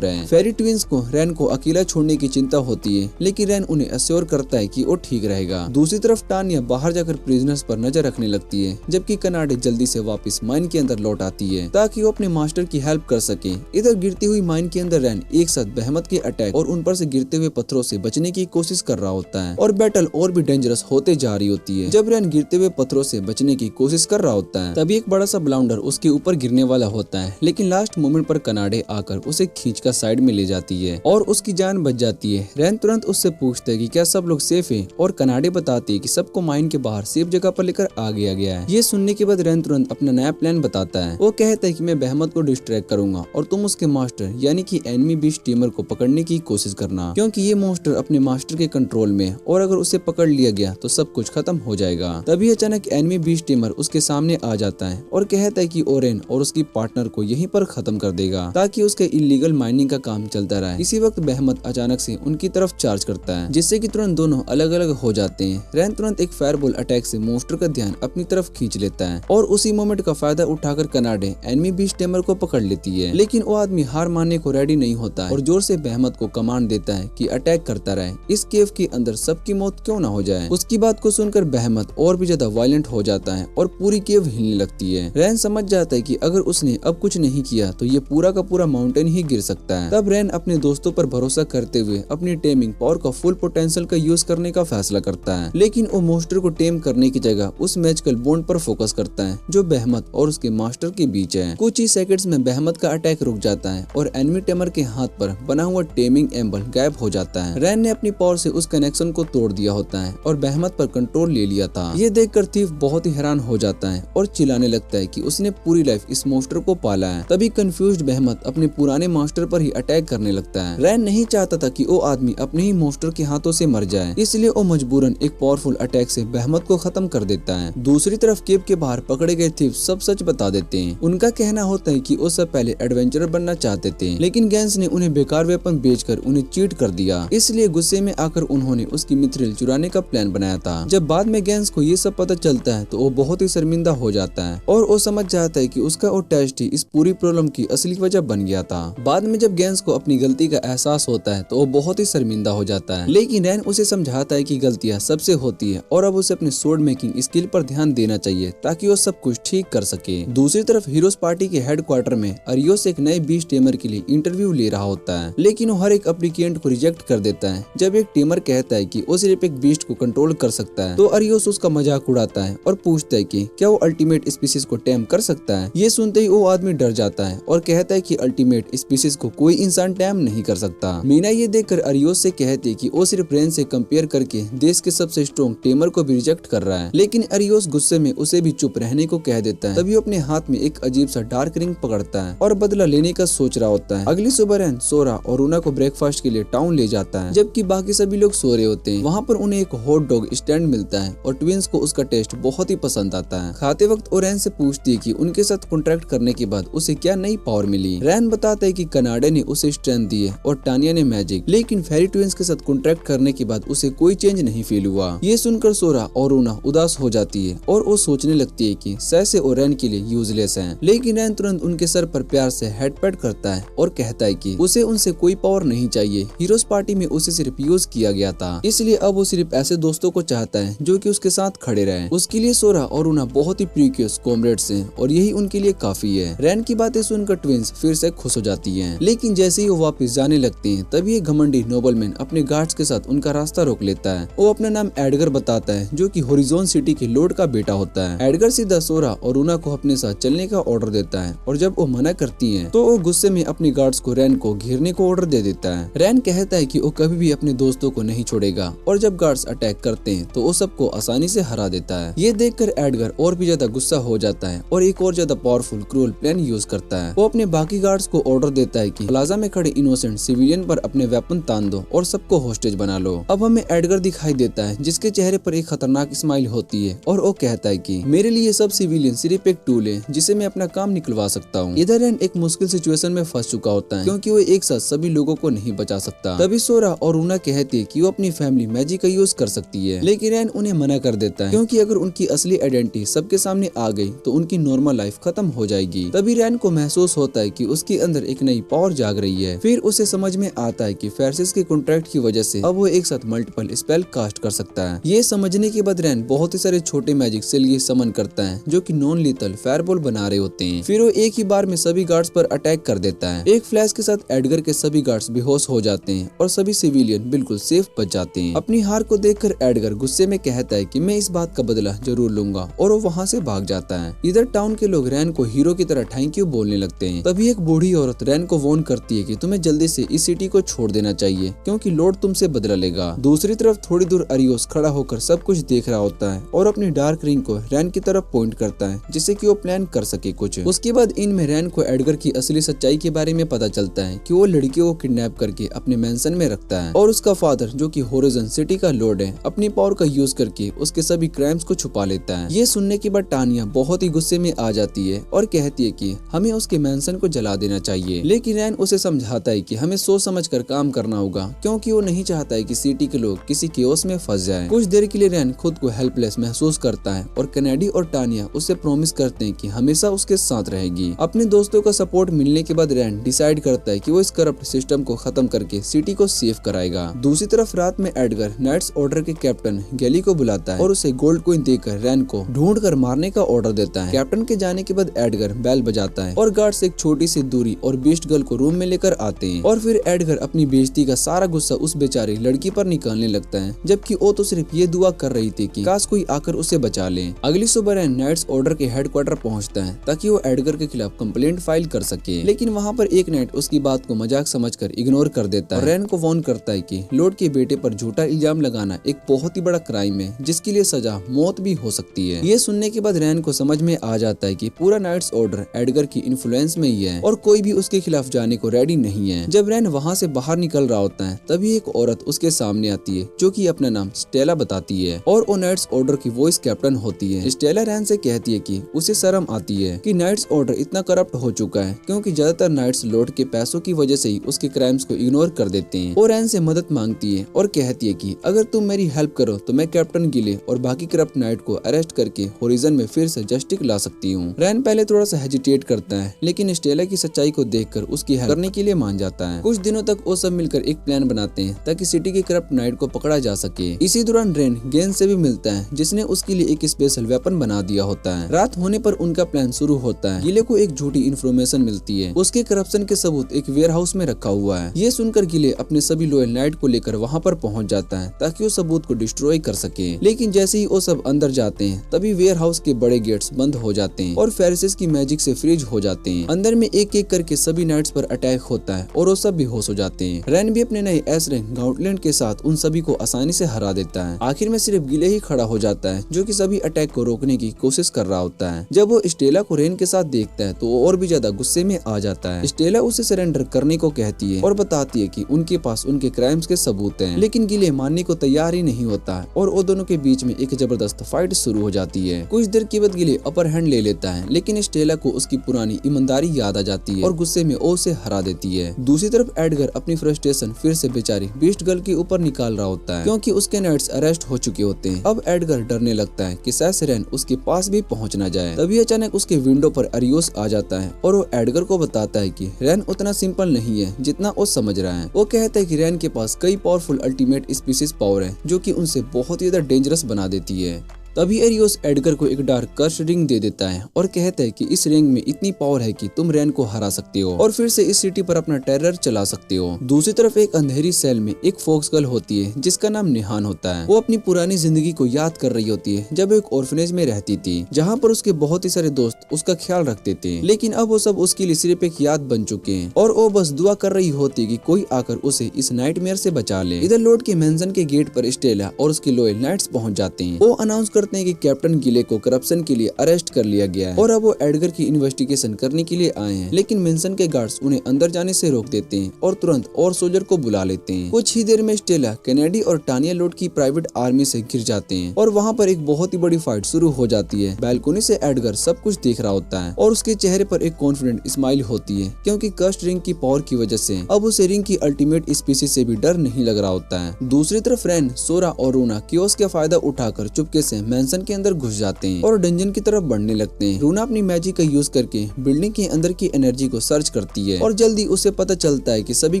रहे। फेरी ट्विंस को रैन को अकेला छोड़ने की चिंता होती है, लेकिन रैन उन्हें अश्योर करता है कि वो ठीक रहेगा। दूसरी तरफ टानिया बाहर जाकर प्रिजनर्स पर नजर रखने लगती है, जबकि कनाडे जल्दी से वापस माइन के अंदर लौट आती है ताकि वो अपने मास्टर की हेल्प कर सके। इधर गिरती हुई माइन के अंदर रैन एक साथ बहमत के अटैक और उन पर से गिरते हुए पत्थरों से बचने की कोशिश कर रहा होता है और बैटल और भी डेंजरस होते जा रही होती है। जब रैन गिरते हुए पत्थरों से बचने की कोशिश कर रहा होता है, तभी एक बड़ा सा ब्लाउंडर उसके ऊपर गिरने वाला होता है, लेकिन लास्ट मोमेंट पर कनाडे आकर उसे खींचकर साइड में ले जाती है और उसकी जान बच जाती है। रैन तुरंत उससे पूछता है कि क्या सब लोग सेफ हैं और कनाडे बताती है कि सबको माइन के बाहर सेफ जगह पर लेकर आ गया है। ये सुनने के बाद रैन तुरंत अपना नया प्लान बताता है। वो कहता है कि मैं बहमत को डिस्ट्रैक्ट करूंगा और तुम उसके मास्टर यानी कि एनिमी बीस्ट टेमर को पकड़ने की कोशिश करना, क्योंकि ये मॉन्स्टर अपने मास्टर के कंट्रोल में और अगर उसे पकड़ लिया गया तो सब कुछ खत्म हो जाएगा। तभी अचानक एनिमी बीस्ट टेमर उसके सामने आ जाता है और कहता है कि ओरेन और उसकी पार्टनर को यहीं पर खत्म कर देगा ताकि उसके इलीगल माइनिंग का काम चलता रहे। इसी वक्त बहमत अचानक से उनकी तरफ चार्ज करता है, जिससे कि तुरंत दोनों अलग अलग हो जाते हैं। रैन तुरंत एक फायरबॉल अटैक से मॉन्स्टर का ध्यान अपनी तरफ खींच लेता है और उसी मोमेंट का फायदा उठाकर कनाडे एनिमी बीस्ट टेमर को पकड़ लेती है, लेकिन वो आदमी हार मानने को रेडी नहीं होता है और जोर से बहमत को कमांड देता है कि अटैक करता रहे, इस केव के अंदर सबकी मौत क्यों ना हो जाए। उसकी बात को सुनकर बहमत और भी ज्यादा वायलेंट हो जाता है और पूरी केव हिलने लगती है। रैन समझ जाता है कि अगर उसने अब कुछ नहीं किया तो ये पूरा का पूरा माउंटेन ही गिर सकता है। तब रैन अपने दोस्तों पर भरोसा करते हुए अपनी टेमिंग पावर का फुल पोटेंशियल का यूज करने का फैसला करता है, लेकिन वो मॉन्स्टर को टेम करने की जगह उस मैजिकल बॉन्ड पर फोकस करता है जो बहमत और उसके मास्टर के बीच है। कुछ ही सेकंड्स में बहमत का अटैक रुक जाता है और एनिमी टेमर के हाथ पर बना हुआ टेमिंग एम्बल गायब हो जाता है। रैन ने अपनी पावर से उस कनेक्शन को तोड़ दिया होता है और बहमत पर कंट्रोल ले लिया था। ये देखकर थीफ बहुत ही हैरान हो जाता है और चिल्लाने लगता है कि उसने पूरी लाइफ इस मॉन्स्टर को पाला है। तभी कंफ्यूज्ड बहमत अपने पुराने मास्टर पर ही अटैक करने लगता है। रैन नहीं चाहता था कि वो आदमी अपने ही मॉन्स्टर के हाथों से मर जाए, इसलिए वो मजबूरन एक पावरफुल अटैक से बहमत को खत्म कर देता है। दूसरी तरफ केव के बाहर पकड़े गए थीफ सब सच बता देते हैं। उनका कहना होता है कि वो सब पहले एडवेंचरर बनना चाहते थे, लेकिन गैंस ने उन्हें बेकार वेपन बेचकर उन्हें चीट कर दिया, इसलिए गुस्से में आकर उन्होंने उसकी मिथ्रिल चुराने का प्लान बनाया था। जब बाद में गैंस को ये सब पता चलता है तो वो बहुत ही शर्मिंदा हो जाता है और वो समझ जाता है कि उसका वो टेस्ट ही इस पूरी प्रॉब्लम की असली वजह बन गया था। बाद में जब गैंस को अपनी गलती का एहसास होता है तो वो बहुत ही शर्मिंदा हो जाता है, लेकिन रैन उसे समझाता है कि गलतियां सबसे होती है और अब उसे अपने स्वॉर्ड मेकिंग स्किल पर ध्यान देना चाहिए ताकि वो सब कुछ ठीक कर सके। दूसरी तरफ हीरोज पार्टी के हेडक्वार्टर में अरियोस एक नए बीस्ट टेमर के लिए इंटरव्यू ले रहा होता है, लेकिन वो हर एक एप्लीकेंट को रिजेक्ट कर देता है। जब एक टेमर कहता है कि वो सिर्फ एक बीस्ट को कंट्रोल कर सकता है तो अरियोस उसका मजाक उड़ाता है और पूछता है कि क्या वो अल्टीमेट स्पीसीज को टेम कर सकता है। ये सुनते ही वो आदमी डर जाता है और कहता है कि अल्टीमेट स्पीसीज को कोई इंसान टेम नहीं कर सकता। मीना ये देखकर अरियोस से कहती है कि वो सिर्फ रैन से कंपेयर करके देश के सबसे स्ट्रॉन्ग टेमर को भी रिजेक्ट कर रहा है, लेकिन अरियोस गुस्से में उसे भी चुप रहने को कह देता है। तभी वो अपने हाथ में एक अजीब सा डार्क रिंग पकड़ता है और बदला लेने का सोच रहा होता है। अगली सुबह रैन सोरा और रूना को ब्रेकफास्ट के लिए टाउन ले जाता है, जबकि बाकी सभी लोग सो रहे होते हैं। वहाँ पर उन्हें एक हॉट डॉग स्टैंड मिलता है और ट्विंस को उसका टेस्ट बहुत ही पसंद आता है। खाते वक्त वो रैन से पूछती है कि उनके साथ कॉन्ट्रैक्ट करने के बाद उसे क्या नई पावर मिली। रैन बताता है कि कनाडे ने उसे स्ट्रेंथ दी है और टानिया ने मैजिक, लेकिन फेरी ट्विंस के साथ कॉन्ट्रैक्ट करने के बाद उसे कोई चेंज नहीं फील हुआ। ये सुनकर सोरा और रूना उदास हो जाती है और वो सोचने लगती है कि सैसे और रैन के लिए यूजलेस यूजलेस हैं। लेकिन रैन तुरंत उनके सर पर प्यार से हेड पैट करता है और कहता है कि उसे उनसे कोई पावर नहीं चाहिए, हीरोज पार्टी में उसे सिर्फ यूज किया गया था, इसलिए अब वो सिर्फ ऐसे दोस्तों को चाहता है जो कि उसके साथ खड़े रहे। उसके लिए सोरा और उना बहुत ही प्रीक्यूस कॉमरेड्स हैं और यही उनके लिए काफी है। रैन की बातें सुनकर ट्विंस फिर से खुश हो जाती हैं, लेकिन जैसे ही वो वापस जाने लगते हैं तभी एक घमंडी नोबलमैन अपने गार्ड्स के साथ उनका रास्ता रोक लेता है। वो अपना नाम एडगर बताता है जो कि होरिजोन सिटी के लॉर्ड का बेटा होता है। एडगर सीधा सोरा और उना को अपने साथ चलने का ऑर्डर देता है और जब वो मना करती हैं तो वो गुस्से में अपने गार्ड्स को रैन को घेरने को ऑर्डर दे देता है। रैन कहता है कि वो कभी भी अपने दोस्तों को नहीं छोड़ेगा और जब गार्ड्स अटैक करते हैं तो वो सबको आसानी से हरा देता है। ये देखकर एडगर और भी ज्यादा गुस्सा हो जाता है और एक और ज्यादा पावरफुल क्रूअल प्लान यूज करता है। वो अपने बाकी गार्ड्स को ऑर्डर देता है कि प्लाजा में खड़े इनोसेंट सिविलियन पर अपने वेपन तान दो और सबको होस्टेज बना लो। अब हमें एडगर दिखाई देता है जिसके चेहरे पर एक खतरनाक स्माइल होती है और वो कहता है कि मेरे लिए सब सिविलियन सिर्फ एक टूल है जिसे मैं अपना काम निकलवा सकता हूँ। इधर रैन एक मुश्किल सिचुएशन में फंस चुका होता है क्योंकि वो एक साथ सभी लोगों को नहीं बचा सकता। तभी सोरा और उना कहती है कि वो अपनी फैमिली मैजिक का यूज कर सकती है, लेकिन रैन उन्हें मना कर देता है क्योंकि अगर उनकी असली आइडेंटिटी सबके सामने आ गई तो उनकी नॉर्मल लाइफ खत्म हो जाएगी। तभी रैन को महसूस होता है कि उसके अंदर एक नई पावर जाग रही है। फिर उसे समझ में आता है कि फेरसिस के कॉन्ट्रैक्ट की वजह से अब वो एक साथ मल्टीपल स्पेल कास्ट कर सकता है। ये समझने के बाद रैन बहुत ही सारे छोटे मैजिक सेल समन करता है जो कि नॉन लीथल फायरबॉल बना रहे होते हैं। फिर वो एक ही बार में सभी गार्ड्स पर अटैक कर देता है। एक फ्लैश के साथ एडगर के सभी गार्ड्स बेहोश हो जाते हैं और सभी सिविलियन बिल्कुल सेफ बच जाते हैं। अपनी हार को देखकर एडगर गुस्से में कहता है कि मैं इस बात का बदला जरूर लूंगा और वो वहाँ से भाग जाता है। इधर टाउन के लोग रैन को हीरो की तरह थैंक यू बोलने लगते हैं। तभी एक बूढ़ी औरत रैन को वार्न करती है कि तुम्हें जल्दी से इस सिटी को छोड़ देना चाहिए क्योंकि लॉर्ड तुमसे बदला लेगा। दूसरी तरफ थोड़ी दूर अरियोस खड़ा होकर सब कुछ देख रहा होता है और अपनी डार्क रिंग को रैन की तरफ पॉइंट करता है जिससे कि वो प्लान कर सके कुछ। उसके बाद इनमें रैन को एडगर की असली सच्चाई के बारे में पता चलता है कि वो लड़कियों को किडनैप करके अपने मेंशन में रखता है और उसका फादर जो कि होरिजन सिटी का लॉर्ड है अपनी पावर का यूज करके उसके सभी क्राइम्स को छुपा लेता है। ये सुनने के बाद टानिया बहुत ही गुस्से में आ जाती है और कहती है कि हमें उसके मेंशन को जला देना चाहिए, लेकिन रैन उसे समझाता है कि हमें सोच समझ कर काम करना होगा क्योंकि वो नहीं चाहता है कि सिटी के लोग किसी केओस में फंस जाएं। कुछ देर के लिए रैन खुद को हेल्पलेस महसूस करता है और कैनेडी और टानिया उसे प्रॉमिस करते हैं कि हमेशा उसके साथ रहेगी। अपने दोस्तों का सपोर्ट मिलने के बाद रैन डिसाइड करता है कि वो इस करप्ट सिस्टम को खत्म करके सिटी को सेव कराएगा। दूसरी तरफ रात में एडगर नाइट्स ऑर्डर के कैप्टन गैली को बुलाता है और उसे गोल्ड कॉइन देकर रैन को ढूंढ कर मारने का ऑर्डर देता है। कैप्टन के जाने के बाद एडगर बेल बजाता है और गार्ड्स एक छोटी सी दूरी और बीस्ट गर्ल को रूम में लेकर आते हैं और फिर एडगर अपनी बेइज्जती का सारा गुस्सा उस बेचारी लड़की पर निकालने लगता है, जबकि वो तो सिर्फ ये दुआ कर रही थी कि काश कोई आकर उसे बचा ले। अगली सुबह रैन नाइट्स ऑर्डर के हेडक्वार्टर पहुंचता है ताकि वो एडगर के खिलाफ कंप्लेंट फाइल कर सके, लेकिन वहाँ पर एक नाइट उसकी बात को मजाक समझकर इग्नोर कर देता है और रैन को वार्न करता है कि लॉर्ड के बेटे पर झूठा इल्जाम लगाना एक बहुत ही बड़ा क्राइम है जिसके लिए सजा मौत भी हो सकती है। ये सुनने के बाद रैन को समझ में आ जाता है कि पूरा नाइट्स ऑर्डर एडगर की इन्फ्लुएंस में ही है और कोई भी उसके खिलाफ जाने को रेडी नहीं है। जब रैन वहाँ से बाहर निकल रहा होता है तभी एक औरत उसके सामने आती है जो कि अपना नाम स्टेला बताती है और वो नाइट्स ऑर्डर की वॉइस कैप्टन होती है। स्टेला रैन से कहती है कि उसे शर्म आती है कि नाइट्स ऑर्डर इतना करप्ट हो चुका है क्योंकि ज्यादातर नाइट्स लॉर्ड के पैसों की वजह से ही उसके क्राइम्स को इग्नोर कर देते हैं। वो रैन से मदद मांगती है और कहती है कि अगर तुम मेरी हेल्प करो तो मैं कैप्टन गिले और बाकी करप्ट नाइट को अरेस्ट करके होरिजन में फिर से जस्टिस ला सकती हूँ। रैन पहले थोड़ा सा हेजिटेट करता है लेकिन स्टेला की सच्चाई को देखकर उसकी हेल्प करने के लिए मान जाता है। कुछ दिनों तक वो सब मिलकर एक प्लान बनाते हैं ताकि सिटी के करप्ट नाइट को पकड़ा जा सके। इसी दौरान रैन गेन से भी मिलता है जिसने उसके लिए एक स्पेशल वेपन बना दिया होता है। रात होने पर उनका प्लान शुरू होता है। गिले को एक झूठी इन्फॉर्मेशन मिलती है, उसके करप्शन के सबूत एक वेयर हाउस में रखा हुआ है। ये सुनकर गिले अपने सभी लॉयल नाइट को लेकर वहाँ पर पहुँच जाता है ताकि वो सबूत को डिस्ट्रॉय कर सके, लेकिन जैसे ही वो सब अंदर जाते हैं तभी वेयर हाउस के बड़े गेट्स बंद हो जाते हैं और फेरिसिस की मैजिक से फ्रीज हो जाते हैं। अंदर में एक एक करके सभी नाइट्स पर अटैक होता है और वो सब बेहोश हो जाते हैं। रैन भी अपने नए एस रैंक गाउंटलैंड के साथ उन सभी को आसानी से हरा देता है। आखिर में सिर्फ गिले ही खड़ा हो जाता है जो कि सभी अटैक को रोकने की कोशिश कर रहा होता है। जब वो स्टेला को रैन के साथ देखता है तो वो और भी ज्यादा गुस्से में आ जाता है। स्टेला उसे सरेंडर करने को कहती है और बताती है कि उनके पास उनके क्राइम्स के सबूत हैं, लेकिन गिले मानने को तैयार ही नहीं होता है और वो दोनों के बीच में एक जबरदस्त फाइट शुरू हो जाती है। कुछ देर के बाद गिले अपर हैंड ले लेता है, लेकिन स्टेला को उसकी पुरानी ईमानदारी याद आ जाती है और गुस्से में वो उसे हरा देती है। दूसरी तरफ एडगर अपनी फ्रस्ट्रेशन फिर से बेचारी बीस्ट गर्ल के ऊपर निकाल रहा होता है क्योंकि उसके नाइट्स अरेस्ट हो चुके होते हैं। अब एडगर डरने लगता है कि शायद रेन उसके पास भी पहुंच ना जाए। तभी अचानक अचानक उसके विंडो पर अरियोस आ जाता है और वो एडगर को बताता है कि रैन उतना सिंपल नहीं है जितना वो समझ रहा है। वो कहता है कि रैन के पास कई पावरफुल अल्टीमेट स्पीसीज पावर है जो कि उनसे बहुत ही ज्यादा डेंजरस बना देती है। तभी एरियोस एडगर को एक डार्क कर्स रिंग दे देता है और कहता है कि इस रिंग में इतनी पावर है कि तुम रैन को हरा सकते हो और फिर से इस सिटी पर अपना टेरर चला सकते हो। दूसरी तरफ एक अंधेरी सेल में एक फोक्स गर्ल होती है जिसका नाम निहान होता है। वो अपनी पुरानी जिंदगी को याद कर रही होती है जब एक ऑर्फनेज में रहती थी जहाँ पर उसके बहुत ही सारे दोस्त उसका ख्याल रखते थे, लेकिन अब वो सब उसके लिए सिर्फ एक याद बन चुके हैं और वो बस दुआ कर रही होती है कि कोई आकर उसे इस नाइटमेयर से बचा ले। इधर लॉर्ड के मेंशन के गेट पर स्टेला और उसके लॉयल नाइट्स पहुंच जाते हैं। वो अनाउंस करते हैं कि कैप्टन गिले को करप्शन के लिए अरेस्ट कर लिया गया है और अब वो एडगर की इन्वेस्टिगेशन करने के लिए आए हैं, लेकिन मेंशन के गार्ड्स उन्हें अंदर जाने से रोक देते हैं और तुरंत और सोल्जर को बुला लेते हैं। कुछ ही देर में स्टेला कैनेडी और टानिया लॉर्ड की प्राइवेट आर्मी से घिर जाते हैं और वहाँ पर एक बहुत ही बड़ी फाइट शुरू हो जाती है। बैल्कोनी से एडगर सब कुछ देख रहा होता है और उसके चेहरे पर एक कॉन्फिडेंट स्माइल होती है क्योंकि कर्स्ट रिंग की पावर की वजह से अब उसे रिंग की अल्टीमेट स्पीसीज से भी डर नहीं लग रहा होता है। दूसरी तरफ रैन, सोरा और रूना कियोस का फायदा उठाकर चुपके से मेंशन के अंदर घुस जाते हैं और डंजन की तरफ बढ़ने लगते हैं। रूना अपनी मैजिक का यूज करके बिल्डिंग के अंदर की एनर्जी को सर्च करती है और जल्दी उसे पता चलता है कि सभी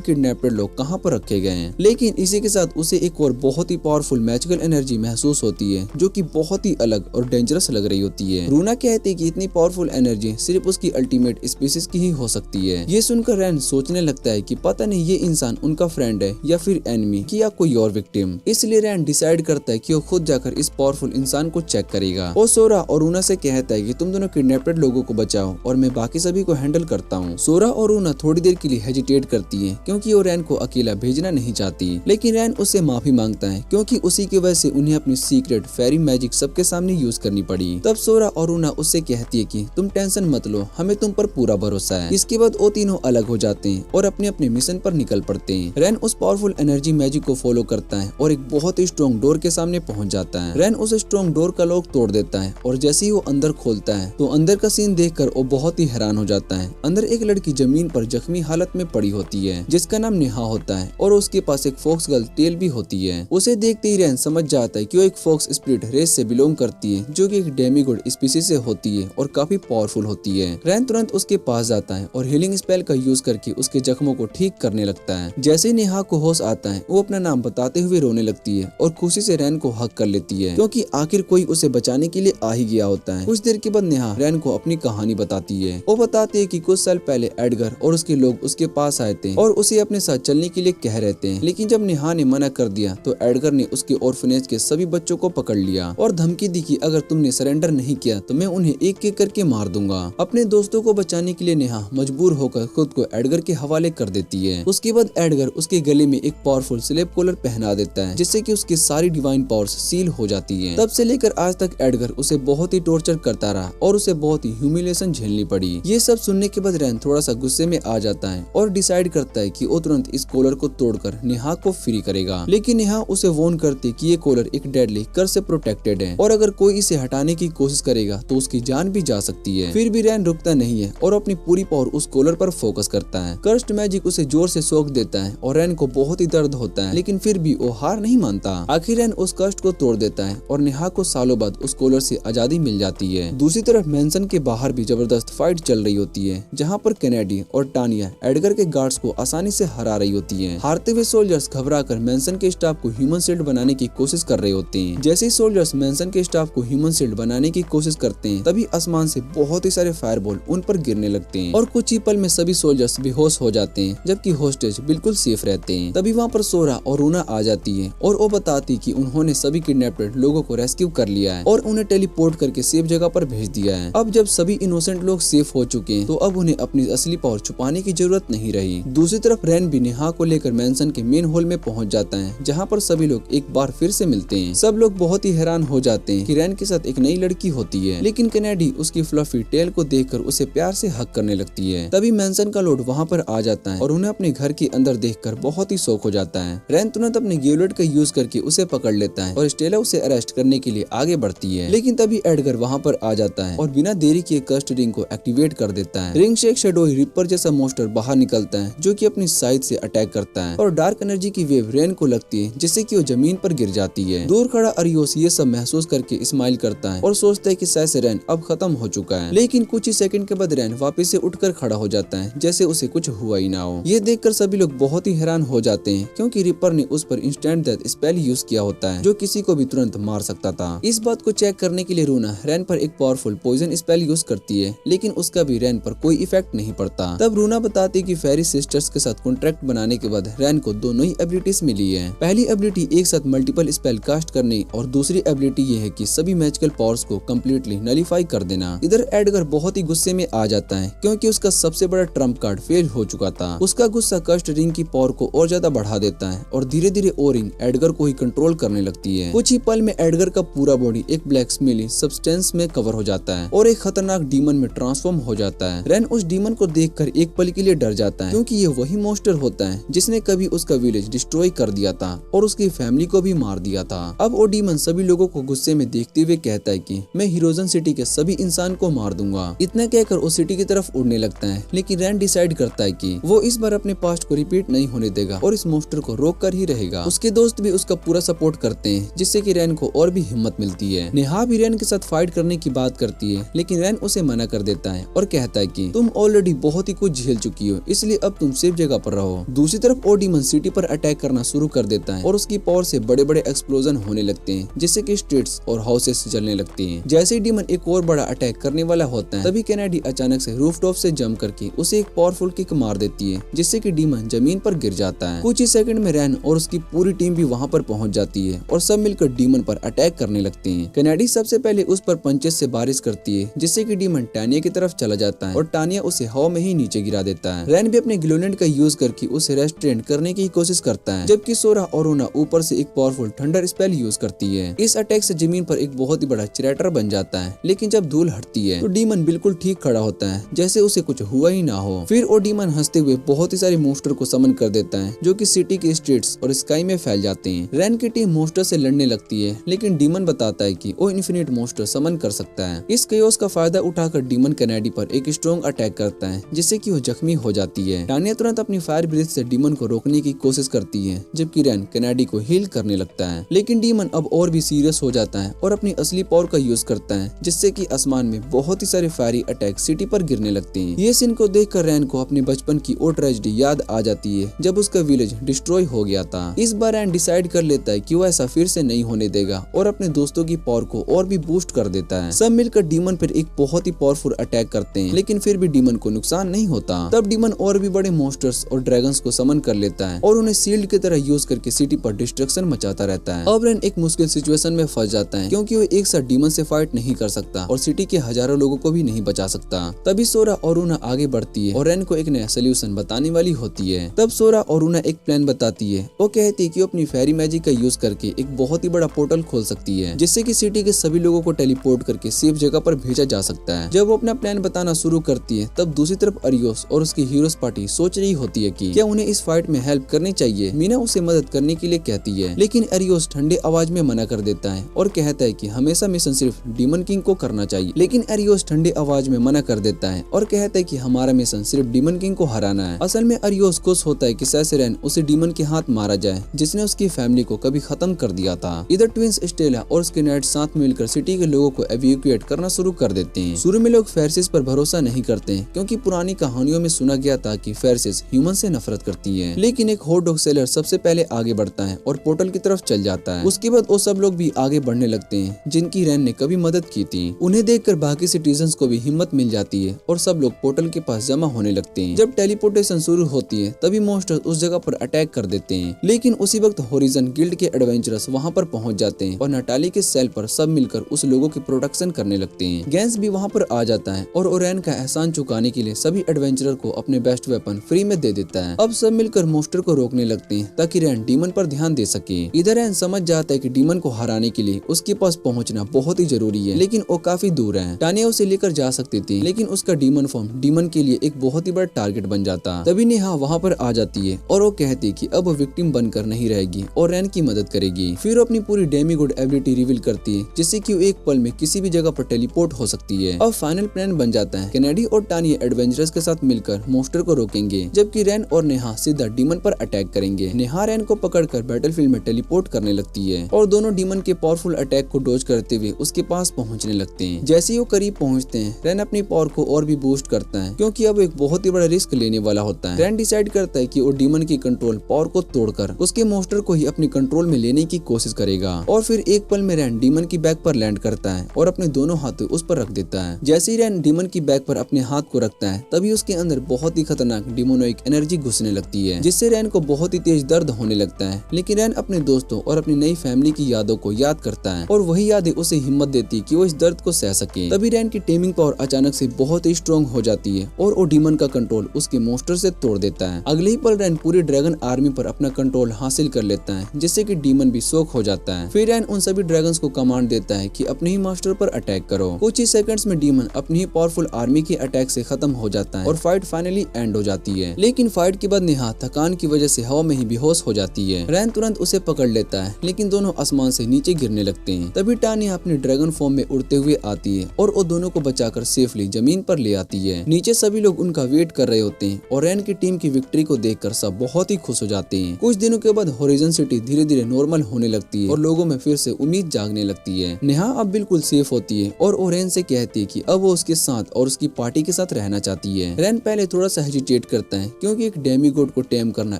किडनैप्ड लोग कहां पर रखे गए हैं, लेकिन इसी के साथ उसे एक और बहुत ही पावरफुल मैजिकल एनर्जी महसूस होती है जो कि बहुत ही अलग और डेंजरस लग रही होती है। रूना कहती है कि इतनी पावरफुल एनर्जी सिर्फ उसकी अल्टीमेट स्पीसीज की ही हो सकती है। ये सुनकर रैन सोचने लगता है कि पता नहीं ये इंसान उनका फ्रेंड है या फिर एनिमी या कोई और विक्टिम। इसलिए रैन डिसाइड करता है कि वो खुद जाकर इस पावरफुल इंसान को चेक करेगा। वो सोरा और रूना से कहता है कि तुम दोनों किडनैप्ड लोगों को बचाओ और मैं बाकी सभी को हैंडल करता हूँ। सोरा और रूना थोड़ी देर के लिए हेजिटेट करती है क्योंकि वो रैन को अकेला भेजना नहीं चाहती, लेकिन रैन उससे माफी मांगता है क्योंकि उसी की वजह से उन्हें अपनी सीक्रेट फेरी मैजिक सबके सामने यूज करनी पड़ी। तब सोरा और रूना उससे कहती है कि तुम टेंशन मत लो, हमें तुम पर पूरा भरोसा है। इसके बाद वो तीनों अलग हो जाते हैं और अपने अपने मिशन पर निकल पड़ते हैं। रैन उस पावरफुल एनर्जी मैजिक को फॉलो करता है और एक बहुत ही स्ट्रॉन्ग डोर के सामने पहुंच जाता है। रैन उस स्ट्रॉन्ग डोर का लॉक तोड़ देता है और जैसे ही वो अंदर खोलता है तो अंदर का सीन देखकर वो बहुत ही हैरान हो जाता है। अंदर एक लड़की जमीन पर जख्मी हालत में पड़ी होती है जिसका नाम नेहा होता है और उसके पास एक फॉक्स गर्ल टेल भी होती है। उसे देखते ही रैन समझ जाता है कि वो एक फॉक्स स्पिरिट रेस से बिलोंग करती है जो कि एक डेमीगॉड स्पीसीज से होती है और काफी पावरफुल होती है। रैन तुरंत उसके पास जाता है और हीलिंग स्पेल का यूज करके उसके जख्मों को ठीक करने लगता है। जैसे ही नेहा को होश आता है वो अपना नाम बताते हुए रोने लगती है और खुशी से रैन को हक कर लेती है क्योंकि आखिर कोई उसे बचाने के लिए आ ही गया होता है। कुछ देर के बाद नेहा रैन को अपनी कहानी बताती है। वो बताती है कि कुछ साल पहले एडगर और उसके लोग उसके पास आए थे और उसे अपने साथ चलने के लिए कह रहे थे, लेकिन जब नेहा ने मना कर दिया तो एडगर ने उसके ऑर्फनेज के सभी बच्चों को पकड़ लिया और धमकी दी कि अगर तुमने सरेंडर नहीं किया तो मैं उन्हें एक एक करके मार दूंगा। अपने दोस्तों को बचाने के लिए नेहा मजबूर होकर खुद को एडगर के हवाले कर देती है। उसके बाद एडगर उसके गले में एक पावरफुल स्लेव कॉलर पहना देता है जिससे कि उसकी सारी डिवाइन पावर्स सील हो जाती है। तब से लेकर आज तक एडगर उसे बहुत ही टॉर्चर करता रहा और उसे बहुत ही ह्यूमिलेशन झेलनी पड़ी। ये सब सुनने के बाद रैन थोड़ा सा गुस्से में आ जाता है और डिसाइड करता है कि वो तुरंत इस कॉलर को तोड़कर नेहा को फ्री करेगा, लेकिन नेहा उसे वार्न करती कि ये कॉलर एक डेडली कर्स से प्रोटेक्टेड है और अगर कोई इसे हटाने की कोशिश करेगा तो उसकी जान भी जा सकती है। फिर भी रैन रुकता नहीं है और अपनी पूरी पावर उस कॉलर पर फोकस करता है। कर्स्ड मैजिक उसे जोर से सोख देता है और रैन को बहुत ही दर्द होता है, लेकिन फिर भी वो हार नहीं मानता। आखिर रैन उस कर्स्ट को तोड़ देता है और नेहा को सालों बाद उस कॉलर से आजादी मिल जाती है। दूसरी तरफ मेंशन के बाहर भी जबरदस्त फाइट चल रही होती है जहाँ पर कैनेडी और टानिया एडगर के गार्ड्स को आसानी से हरा रही होती है। हारते हुए सोल्जर्स घबराकर मेंशन के स्टाफ को ह्यूमन शील्ड बनाने की कोशिश कर रहे होते हैं। जैसे ही सोल्जर्स मेंशन के स्टाफ को ह्यूमन शील्ड बनाने की कोशिश करते हैं तभी आसमान से बहुत ही सारे फायरबॉल उन पर गिरने लगते हैं और कुछ ही पल में सभी सोल्जर्स बेहोश हो जाते हैं जबकि होस्टेज बिल्कुल सेफ रहते हैं। तभी वहाँ पर सोरा और रूना आ जाती है और वो बताती कि उन्होंने सभी किडनैप्ड लोगों को रेस्क्यू कर लिया है और उन्हें टेलीपोर्ट करके सेफ जगह पर भेज दिया है। अब जब सभी इनोसेंट लोग सेफ हो चुके हैं तो अब उन्हें अपनी असली पावर छुपाने की जरूरत नहीं रही। दूसरी तरफ रैन भी नेहा को लेकर मेंशन के मेन हॉल में पहुंच जाता है जहां पर सभी लोग एक बार फिर से मिलते हैं। सब लोग बहुत ही हैरान हो जाते हैं कि रैन के साथ एक नई लड़की होती है, लेकिन कैनेडी उसकी फ्लफी टेल को देखकर उसे प्यार से हक करने लगती है। तभी मेंशन का लॉर्ड वहां पर आ जाता है और उन्हें अपने घर के अंदर देखकर बहुत ही शौक हो जाता है। रैन तुरंत अपने गेवलेट का यूज करके उसे पकड़ लेता है और स्टेला उसे अरेस्ट करने के लिए लिए आगे बढ़ती है, लेकिन तभी एडगर वहाँ पर आ जाता है और बिना देरी किए कस्ट रिंग को एक्टिवेट कर देता है। रिंग से एक शैडोई रिपर जैसा मॉन्स्टर बाहर निकलता है जो कि अपनी साइड से अटैक करता है और डार्क एनर्जी की वेव रैन को लगती है जिससे कि वो जमीन पर गिर जाती है। दूर खड़ा अरियोस ये सब महसूस करके स्माइल करता है और सोचता है कि शायद से रैन अब खत्म हो चुका है, लेकिन कुछ ही सेकंड के बाद रैन वापस से उठकर खड़ा हो जाता है जैसे उसे कुछ हुआ ही ना हो। ये देखकर सभी लोग बहुत ही हैरान हो जाते हैं क्योंकि रिपर ने उस पर इंस्टेंट डेथ स्पेल यूज किया होता है जो किसी को भी तुरंत मार सकता था। इस बात को चेक करने के लिए रूना रैन पर एक पावरफुल पॉइजन स्पेल यूज करती है, लेकिन उसका भी रैन पर कोई इफेक्ट नहीं पड़ता। तब रूना बताती कि फेरी सिस्टर्स के साथ कॉन्ट्रैक्ट बनाने के बाद रैन को दोनों ही एबिलिटीज मिली है। पहली एबिलिटी एक साथ मल्टीपल स्पेल कास्ट करने और दूसरी एबिलिटी ये है कि सभी मैजिकल पावर्स को कम्प्लीटली नलीफाई कर देना। इधर एडगर बहुत ही गुस्से में आ जाता है क्योंकि उसका सबसे बड़ा ट्रम्प कार्ड फेल हो चुका था। उसका गुस्सा कस्ट रिंग की पावर को और ज्यादा बढ़ा देता है और धीरे धीरे ओ रिंग एडगर को ही कंट्रोल करने लगती है। कुछ ही पल में एडगर का पूरा बॉडी एक ब्लैक स्मेली सब्सटेंस में कवर हो जाता है और एक खतरनाक डीमन में ट्रांसफॉर्म हो जाता है। रैन उस डीमन को देखकर एक पल के लिए डर जाता है क्योंकि ये वही मॉन्स्टर होता है जिसने कभी उसका विलेज डिस्ट्रॉय कर दिया था और उसकी फैमिली को भी मार दिया था। अब वो डीमन सभी लोगों को गुस्से में देखते हुए कहता है कि मैं हीरोजन सिटी के सभी इंसान को मार दूंगा। इतना कहकर वो सिटी की तरफ उड़ने लगता है, लेकिन रैन डिसाइड करता है कि वो इस बार अपने पास्ट को रिपीट नहीं होने देगा और इस मॉन्स्टर को रोक कर ही रहेगा। उसके दोस्त भी उसका पूरा सपोर्ट करते हैं जिससे कि रैन को और भी हिम्मत मिलती है। नेहा भी रैन के साथ फाइट करने की बात करती है, लेकिन रैन उसे मना कर देता है और कहता है कि तुम ऑलरेडी बहुत ही कुछ झेल चुकी हो, इसलिए अब तुम सेफ जगह पर रहो। दूसरी तरफ ओ डीमन सिटी पर अटैक करना शुरू कर देता है और उसकी पावर से बड़े बड़े एक्सप्लोजन होने लगते हैं जिससे कि स्ट्रीट्स और हाउसेस जलने लगती हैं। जैसे ही डीमन एक और बड़ा अटैक करने वाला होता है तभी कैनेडी अचानक से रूफटॉप से जंप करके उसे एक पावरफुल किक मार देती है जिससे कि डीमन जमीन पर गिर जाता है। कुछ ही सेकंड में रैन और उसकी पूरी टीम भी वहां पर पहुंच जाती है और सब मिलकर डीमन पर अटैक करने लगते हैं। कैनेडी सबसे पहले उस पर पंचेस से बारिश करती है जिससे कि डीमन टानिया की तरफ चला जाता है और टानिया उसे हवा में ही नीचे गिरा देता है। रैन भी अपने ग्लोनेट का यूज करके उसे रेस्ट्रेंट करने की कोशिश करता है, जबकि सोरा और रूना ऊपर से एक पावरफुल थंडर स्पेल यूज करती है। इस अटैक से जमीन पर एक बहुत ही बड़ा चिरेटर बन जाता है, लेकिन जब धूल हटती है तो डीमन बिल्कुल ठीक खड़ा होता है जैसे उसे कुछ हुआ ही ना हो। फिर वो डीमन हंसते हुए बहुत ही सारे मॉन्स्टर को समन कर देता है जो कि सिटी के स्ट्रीट्स और स्काई में फैल जाते हैं। रैन की टीम मॉन्स्टर से लड़ने लगती है, लेकिन डीमन बताता है कि वो इन्फिनिट मॉन्स्टर समन कर सकता है। इस केओस का फायदा उठाकर डीमन कैनेडी पर एक स्ट्रॉन्ग अटैक करता है जिससे कि वो जख्मी हो जाती है। टानिया तुरंत अपनी फायर ब्रीथ से डीमन को रोकने की कोशिश करती है, जबकि रैन कैनेडी को हील करने लगता है। लेकिन डीमन अब और भी सीरियस हो जाता है और अपनी असली पावर का यूज करता है जिससे कि आसमान में बहुत ही सारे फायरी अटैक सिटी पर गिरने लगते हैं। ये सीन को देखकर रैन को अपने बचपन की वो ट्रेजेडी याद आ जाती है जब उसका विलेज डिस्ट्रॉय हो गया था। इस बार रैन डिसाइड कर लेता है कि वो ऐसा फिर से नहीं होने देगा और अपने दोस्तों की पावर को और भी बूस्ट कर देता है। सब मिलकर डीमन पर एक बहुत ही पावरफुल अटैक करते हैं, लेकिन फिर भी डीमन को नुकसान नहीं होता। तब डीमन और भी बड़े मॉन्स्टर्स और ड्रैगन्स को समन कर लेता है और उन्हें शील्ड की तरह यूज करके सिटी पर डिस्ट्रक्शन मचाता रहता है। अब रैन एक मुश्किल सिचुएशन में फंस जाता है क्योंकि वो एक साथ डीमन से फाइट नहीं कर सकता और सिटी के हजारों लोगों को भी नहीं बचा सकता। तभी सोरा और रूना आगे बढ़ती है और रैन को एक नया सोल्यूशन बताने वाली होती है। तब सोरा और रूना एक प्लान बताती है। वो कहती है कि वो अपनी फेरी मैजिक का यूज करके एक बहुत ही बड़ा पोर्टल खोल सकती है जिससे कि सिटी के सभी लोगों को टेलीपोर्ट करके सेफ जगह पर भेजा जा सकता है। जब वो अपना प्लान बताना शुरू करती है तब दूसरी तरफ अरियोस और उसकी हीरोज पार्टी सोच रही होती है कि क्या उन्हें इस फाइट में हेल्प करनी चाहिए। मीना उसे मदद करने के लिए कहती है, लेकिन अरियोस ठंडे आवाज में मना कर देता है और कहता है कि हमेशा मिशन सिर्फ डीमन किंग को करना चाहिए। लेकिन अरियोस ठंडे आवाज में मना कर देता है और कहता है कि हमारा मिशन सिर्फ डीमन किंग को हराना है। असल में अरियोस खुश होता है कि रैन उसे डीमन के हाथ मारा जाए जिसने उसकी फैमिली को कभी खत्म कर दिया था। इधर ट्विंस स्टेला और उसके नाइट साथ मिलकर सिटी के लोगों को एवैक्यूएट करना शुरू कर देते हैं। शुरू में लोग फेरसिस पर भरोसा नहीं करते हैं क्योंकि पुरानी कहानियों में सुना गया था कि फेरसिस ह्यूमन से नफरत करती है। लेकिन एक हॉट डॉग सेलर सबसे पहले आगे बढ़ता है और पोर्टल की तरफ चल जाता है। उसके बाद वो सब लोग भी आगे बढ़ने लगते हैं जिनकी रैन ने कभी मदद की थी। उन्हें देखकर बाकी सिटीजन्स को भी हिम्मत मिल जाती है और सब लोग पोर्टल के पास जमा होने लगते हैं। जब टेलीपोर्टेशन शुरू होती है तभी मॉन्स्टर उस जगह पर अटैक कर देते हैं, लेकिन उसी वक्त होरिजन गिल्ड के एडवेंचरर्स वहां पर पहुंच जाते हैं और नटाली के सेल पर सब मिलकर उस लोगों की प्रोटेक्शन करने लगते हैं। गैंस भी वहां पर आ जाता है और ओरेन का एहसान चुकाने के लिए सभी एडवेंचरर को अपने बेस्ट वेपन फ्री में दे देता है। अब सब मिलकर मॉन्स्टर को रोकने लगते हैं ताकि रैन डीमन पर ध्यान दे सके। इधर रैन समझ जाता है कि डीमन को हराने के लिए उसके पास पहुंचना बहुत ही जरूरी है, लेकिन वो काफी दूर है। टानिया उसे लेकर जा सकती थी, लेकिन उसका डीमन फॉर्म डीमन के लिए एक बहुत ही बड़ा टारगेट बन जाता। तभी नेहा वहाँ पर आ जाती है और वो कहती कि अब वो विक्टिम बनकर नहीं रहेगी और रैन की मदद करेगी। फिर वो अपनी पूरी डेमीगॉड एबिलिटी एबिलिटी रिवील करती है जिससे कि वो एक पल में किसी भी जगह पर टेलीपोर्ट हो सकती है। अब फाइनल प्लान बन जाता है, कैनेडी और टानिया एडवेंचरर्स के साथ मिलकर मॉन्स्टर को रोकेंगे, जबकि रैन और नेहा सीधा डीमन पर अटैक करेंगे। नेहा रैन को पकड़कर बैटलफील्ड में टेलीपोर्ट करने लगती है और दोनों डीमन के पावरफुल अटैक को डॉज करते हुए उसके पास पहुंचने लगते हैं। जैसे ही वो करीब पहुंचते हैं, रैन अपनी पावर को और भी बूस्ट करता है क्योंकि अब एक बहुत ही बड़ा रिस्क लेने वाला होता है। रैन डिसाइड करता है कि वो डीमन की कंट्रोल पावर को तोड़कर उसके मॉन्स्टर को ही अपने कंट्रोल में लेने की कोशिश करेगा और फिर एक पल में रैन डीमन की बैक पर लैंड करता है और अपने दोनों हाथ उस पर रख देता है। जैसे ही रैन डीमन की बैक पर अपने हाथ को रखता है, तभी उसके अंदर बहुत ही खतरनाक डिमोनोइक एनर्जी घुसने लगती है, जिससे रैन को बहुत ही तेज दर्द होने लगता है। लेकिन रैन अपने दोस्तों और अपनी नई फैमिली की यादों को याद करता है और वही यादें उसे हिम्मत देती है कि वो इस दर्द को सह सके। तभी रैन की टेमिंग पावर अचानक से बहुत ही स्ट्रॉन्ग हो जाती है और वो डीमन का कंट्रोल उसके मॉन्स्टर से तोड़ देता है। अगले ही पल रैन पूरी ड्रैगन आर्मी पर अपना कंट्रोल हासिल कर लेता है, जिससे कि डीमन भी शॉक हो जाता है। फिर रैन उन सभी ड्रैगन्स को कमांड देता है कि अपने ही मास्टर पर अटैक करो। कुछ ही सेकंड्स में डीमन अपनी ही पावरफुल आर्मी के अटैक से खत्म हो जाता है और फाइट फाइनली एंड हो जाती है। लेकिन फाइट के बाद नेहा थकान की वजह से हवा में ही बेहोश हो जाती है। रैन तुरंत उसे पकड़ लेता है, लेकिन दोनों आसमान से नीचे गिरने लगते हैं। तभी टानिया अपने ड्रैगन फॉर्म में उड़ते हुए आती है और वो दोनों को बचाकर सेफली जमीन पर ले आती है। नीचे सभी लोग उनका वेट कर रहे होते हैं और रैन की टीम की विक्ट्री को देखकर सब बहुत ही खुश हो जाते हैं। कुछ दिनों के बाद होराइजन सिटी धीरे धीरे नॉर्मल होने लगती है और लोगों में फिर से उम्मीद जागने लगती है। नेहा अब बिल्कुल सेफ होती है और वो रैन से कहती है कि अब वो उसके साथ और उसकी पार्टी के साथ रहना चाहती है। रैन पहले थोड़ा सा हेजिटेट करता है क्योंकि एक डेमीगॉड को टेम करना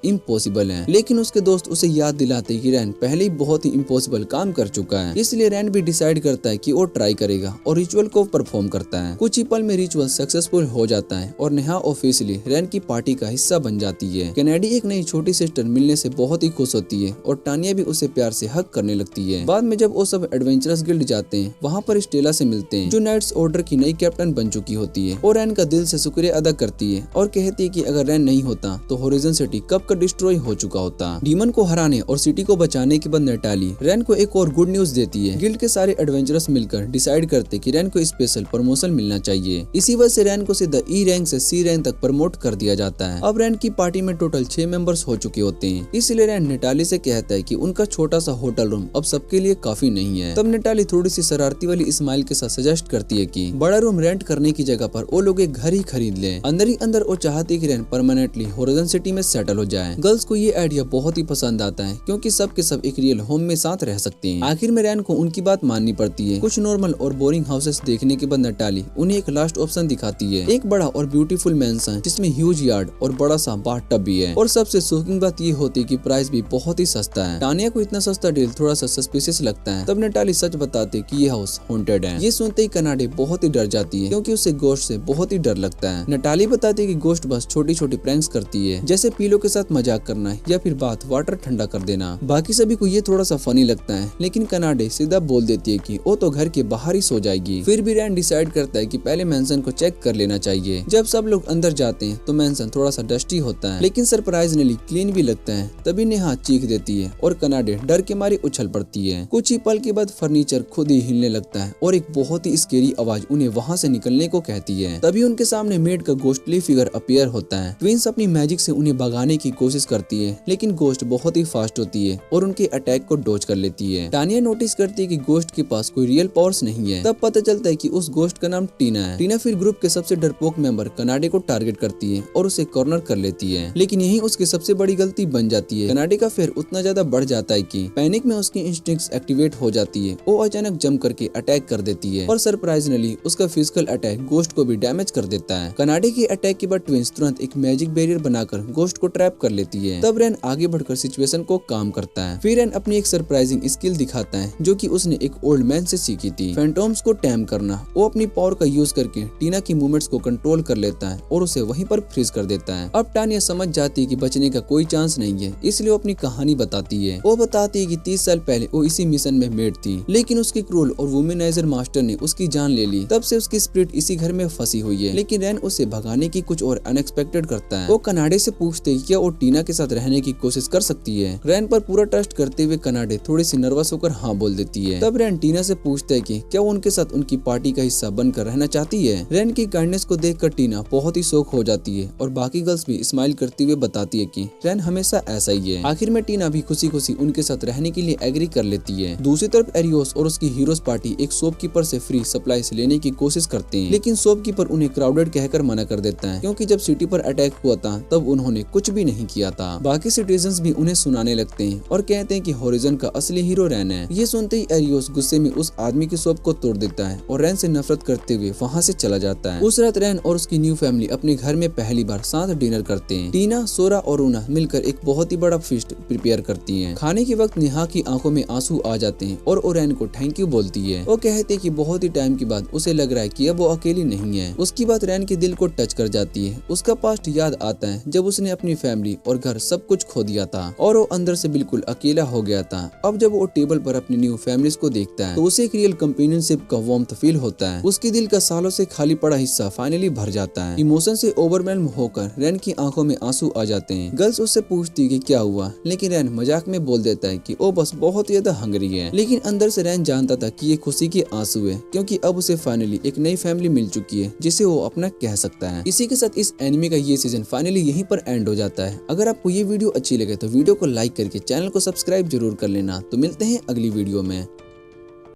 इम्पॉसिबल है, लेकिन उसके दोस्त उसे याद दिलाते हैं कि रैन पहले ही बहुत ही इम्पॉसिबल काम कर चुका है। इसलिए रैन भी डिसाइड करता है कि वो ट्राई करेगा और रिचुअल को परफॉर्म करता है। कुछ ही पल में रिचुअल सक्सेसफुल हो जाता है और नेहा ऑफिशियली रैन की पार्टी का हिस्सा बन जाती है। कैनेडी एक नई छोटी सिस्टर मिलने से बहुत ही खुश होती है और टानिया भी उसे प्यार से हक करने लगती है। बाद में जब वो सब एडवेंचरस गिल्ड जाते हैं, वहाँ पर स्टेला से मिलते हैं जो नाइट्स ऑर्डर की नई कैप्टन बन चुकी होती है और रैन का दिल से शुक्रिया अदा करती है और कहती है कि अगर रैन नहीं होता तो होराइजन सिटी कब का डिस्ट्रॉय हो चुका होता। डीमन को हराने और सिटी को बचाने के बाद नेटाली रैन को एक और गुड न्यूज देती है। गिल्ड के सारे एडवेंचरस मिलकर डिसाइड करते कि रैन को स्पेशल प्रमोशन मिलना चाहिए। इसी वजह से रैन को सीधा ई रैंक से सी रैंक तक प्रमोट कर दिया जाता है। अब रैन की पार्टी में टोटल 6 मेंबर्स हो चुके होते हैं, इसलिए रैन नेटाली से कहता है कि उनका छोटा सा होटल रूम अब सबके लिए काफी नहीं है। तब नेटाली थोड़ी सी शरारती वाली स्माइल के साथ सजेस्ट करती है कि बड़ा रूम रेंट करने की जगह पर वो लोग एक घर ही खरीद ले। अंदर ही अंदर वो चाहती है कि रैन परमानेंटली होराइजन सिटी में सेटल हो जाए। गर्ल्स को ये आइडिया बहुत ही पसंद आता है क्योंकि सब के सब एक रियल होम में साथ रह सकते हैं। आखिर में रैन को उनकी बात माननी पड़ती है। कुछ नॉर्मल और बोरिंग हाउसेस देखने के बाद नेटाली उन्हें एक लास्ट ऑप्शन दिखाती है, एक बड़ा और ब्यूटीफुल मैंशन जिसमें ह्यूज यार्ड और बड़ा सा बाथटब भी है। और सबसे शॉकिंग बात ये होती है कि प्राइस भी बहुत ही सस्ता है। टानिया को इतना सस्ता डील थोड़ा सा सस्पिशियस लगता है। तब नेटाली सच बताते कि ये हाउस हॉन्टेड है। ये सुनते ही कनाडे बहुत ही डर जाती है क्योंकि उसे गोश्त से बहुत ही डर लगता है। नेटाली बताती है कि गोश्त बस छोटी छोटी प्रैंक्स करती है, जैसे पीलो के साथ मजाक करना या फिर बाथ वाटर ठंडा कर देना। बाकी सभी को ये थोड़ा सा फनी लगता है, लेकिन कनाडे सीधा बोल देती है कि वो तो घर के बाहर ही सो जाएगी। फिर भी रैन डिसाइड करता है कि पहले मैंसन को चेक कर लेना चाहिए। जब सब लोग अंदर जाते हैं तो मैंसन थोड़ा सा डस्टी होता है, लेकिन सरप्राइजली क्लीन भी लगता है। तभी नेहा चीख देती है और कनाडे डर के मारे उछल पड़ती है। कुछ ही पल के बाद फर्नीचर खुद ही हिलने लगता है और एक बहुत ही स्केरी आवाज उन्हें वहाँ से निकलने को कहती है। तभी उनके सामने मेड का गोस्टली फिगर अपीयर होता है। ट्विंस अपनी मैजिक से उन्हें भगाने की कोशिश करती है, लेकिन गोस्ट बहुत ही फास्ट होती है और उनके अटैक को डॉज कर लेती है। टानिया नोटिस करती है कि गोस्ट के पास कोई रियल पावर्स नहीं है। तब पता चलता है कि उस गोस्ट का नाम टीना है। टीना फिर ग्रुप के सबसे डरपोक मेंबर कनाडे को टारगेट करती है और उसे कॉर्नर कर लेती है, लेकिन यही उसकी सबसे बड़ी गलती बन जाती है। कनाडे का फेयर उतना ज्यादा बढ़ जाता है कि पैनिक में उसकी इंस्टिंक्ट्स एक्टिवेट हो जाती है। वो अचानक जंप करके अटैक कर देती है और सरप्राइजली उसका फिजिकल अटैक गोस्ट को भी डैमेज कर देता है। कनाडे के अटैक के बाद ट्विंस तुरंत एक मैजिक बैरियर बनाकर गोस्ट को ट्रैप कर लेती है। तब रैन आगे बढ़कर सिचुएशन को काम करता है। फिर रैन अपनी एक सरप्राइजिंग स्किल दिखाता है जो कि उसने एक ओल्ड मैन से सीखी थी, फैंटोम्स को टैम करना। वो अपनी पावर का यूज करके टीना की मूवमेंट्स को कंट्रोल कर लेता है और उसे वहीं पर फ्रीज कर देता है। अब टानिया समझ जाती है कि बचने का कोई चांस नहीं है, इसलिए वो अपनी कहानी बताती है। वो बताती है कि 30 साल पहले वो इसी मिशन में मेड थी, लेकिन उसकी क्रूल और वुमेनाइजर मास्टर ने उसकी जान ले ली। तब से उसकी स्पिरिट इसी घर में फंसी हुई है, लेकिन रैन उसे भगाने की कुछ और अनएक्सपेक्टेड करता है। वो कनाडे से पूछते हैं क्या वो टीना के साथ रहने की कोशिश कर सकती है। रैन पर पूरा ट्रस्ट करते हुए कनाडे थोड़ी सी नर्वस होकर हाँ बोल देती है। तब रैन टीना से पूछता है कि क्या वो उनके साथ उनकी पार्टी का हिस्सा बनकर रहना चाहती है। रैन की काइंडनेस को देखकर टीना बहुत ही शौक हो जाती है और बाकी गर्ल्स भी स्माइल करते हुए बताती है कि रैन हमेशा ऐसा ही है। आखिर में टीना भी खुशी खुशी उनके साथ रहने के लिए एग्री कर लेती है। है। दूसरी तरफ एरियोस और उसकी हीरोज पार्टी एक शॉपकीपर से फ्री सप्लाईज लेने की कोशिश करते हैं, लेकिन शॉपकीपर उन्हें क्राउडेड कहकर मना कर देता है, क्योंकि जब सिटी पर अटैक हुआ था तब उन्होंने कुछ भी नहीं किया था। बाकी सिटीजन्स भी उन्हें सुनाने लगते हैं और कहते हैं कि होरिजन का असली हीरो रैन है। ये सुनते ही एरियोस गुस्से में उस आदमी की शॉप को तोड़ देता है और रैन से नफरत करते हुए वहाँ से चला जाता है। उस रात रैन और उसकी न्यू फैमिली अपने घर में पहली बार साथ डिनर करते हैं। टीना, सोरा और रूना मिलकर एक बहुत ही बड़ा फीस्ट प्रिपेयर करती हैं। खाने के वक्त नेहा की आंखों में आंसू आ जाते हैं और रैन को थैंक यू बोलती है। वो कहते हैं कि बहुत ही टाइम के बाद उसे लग रहा है कि अब वो अकेली नहीं है। उसकी बात रैन के दिल को टच कर जाती है। उसका पास्ट याद आता है जब उसने अपनी फैमिली और घर सब कुछ खो दिया था और वो अंदर से बिल्कुल अकेला हो गया था। अब जब वो टेबल पर अपनी न्यू फैमिलीज को देखता है तो उसे एक रियल कंपेनियनशिप का वार्मथ फील होता है। उसके दिल का सालों से खाली पड़ा हिस्सा फाइनली भर जाता है। इमोशन से ओवरवेल्म होकर रैन की आंखों में आंसू आ जाते हैं। गर्ल्स उससे पूछती कि क्या हुआ, लेकिन रैन मजाक में बोल देता है कि वो बस बहुत ज्यादा हंगरी है। लेकिन अंदर से रैन जानता था कि ये खुशी के आंसू है, क्योंकि अब उसे फाइनली एक नई फैमिली मिल चुकी है जिसे वो अपना कह सकता है। इसी के साथ इस एनिमे का ये सीजन फाइनली यहीं पर एंड हो जाता है। अगर आपको ये वीडियो अच्छी लगे तो वीडियो को लाइक करके चैनल को सब्सक्राइब जरूर कर लेना। तो मिलते हैं अगली वीडियो में।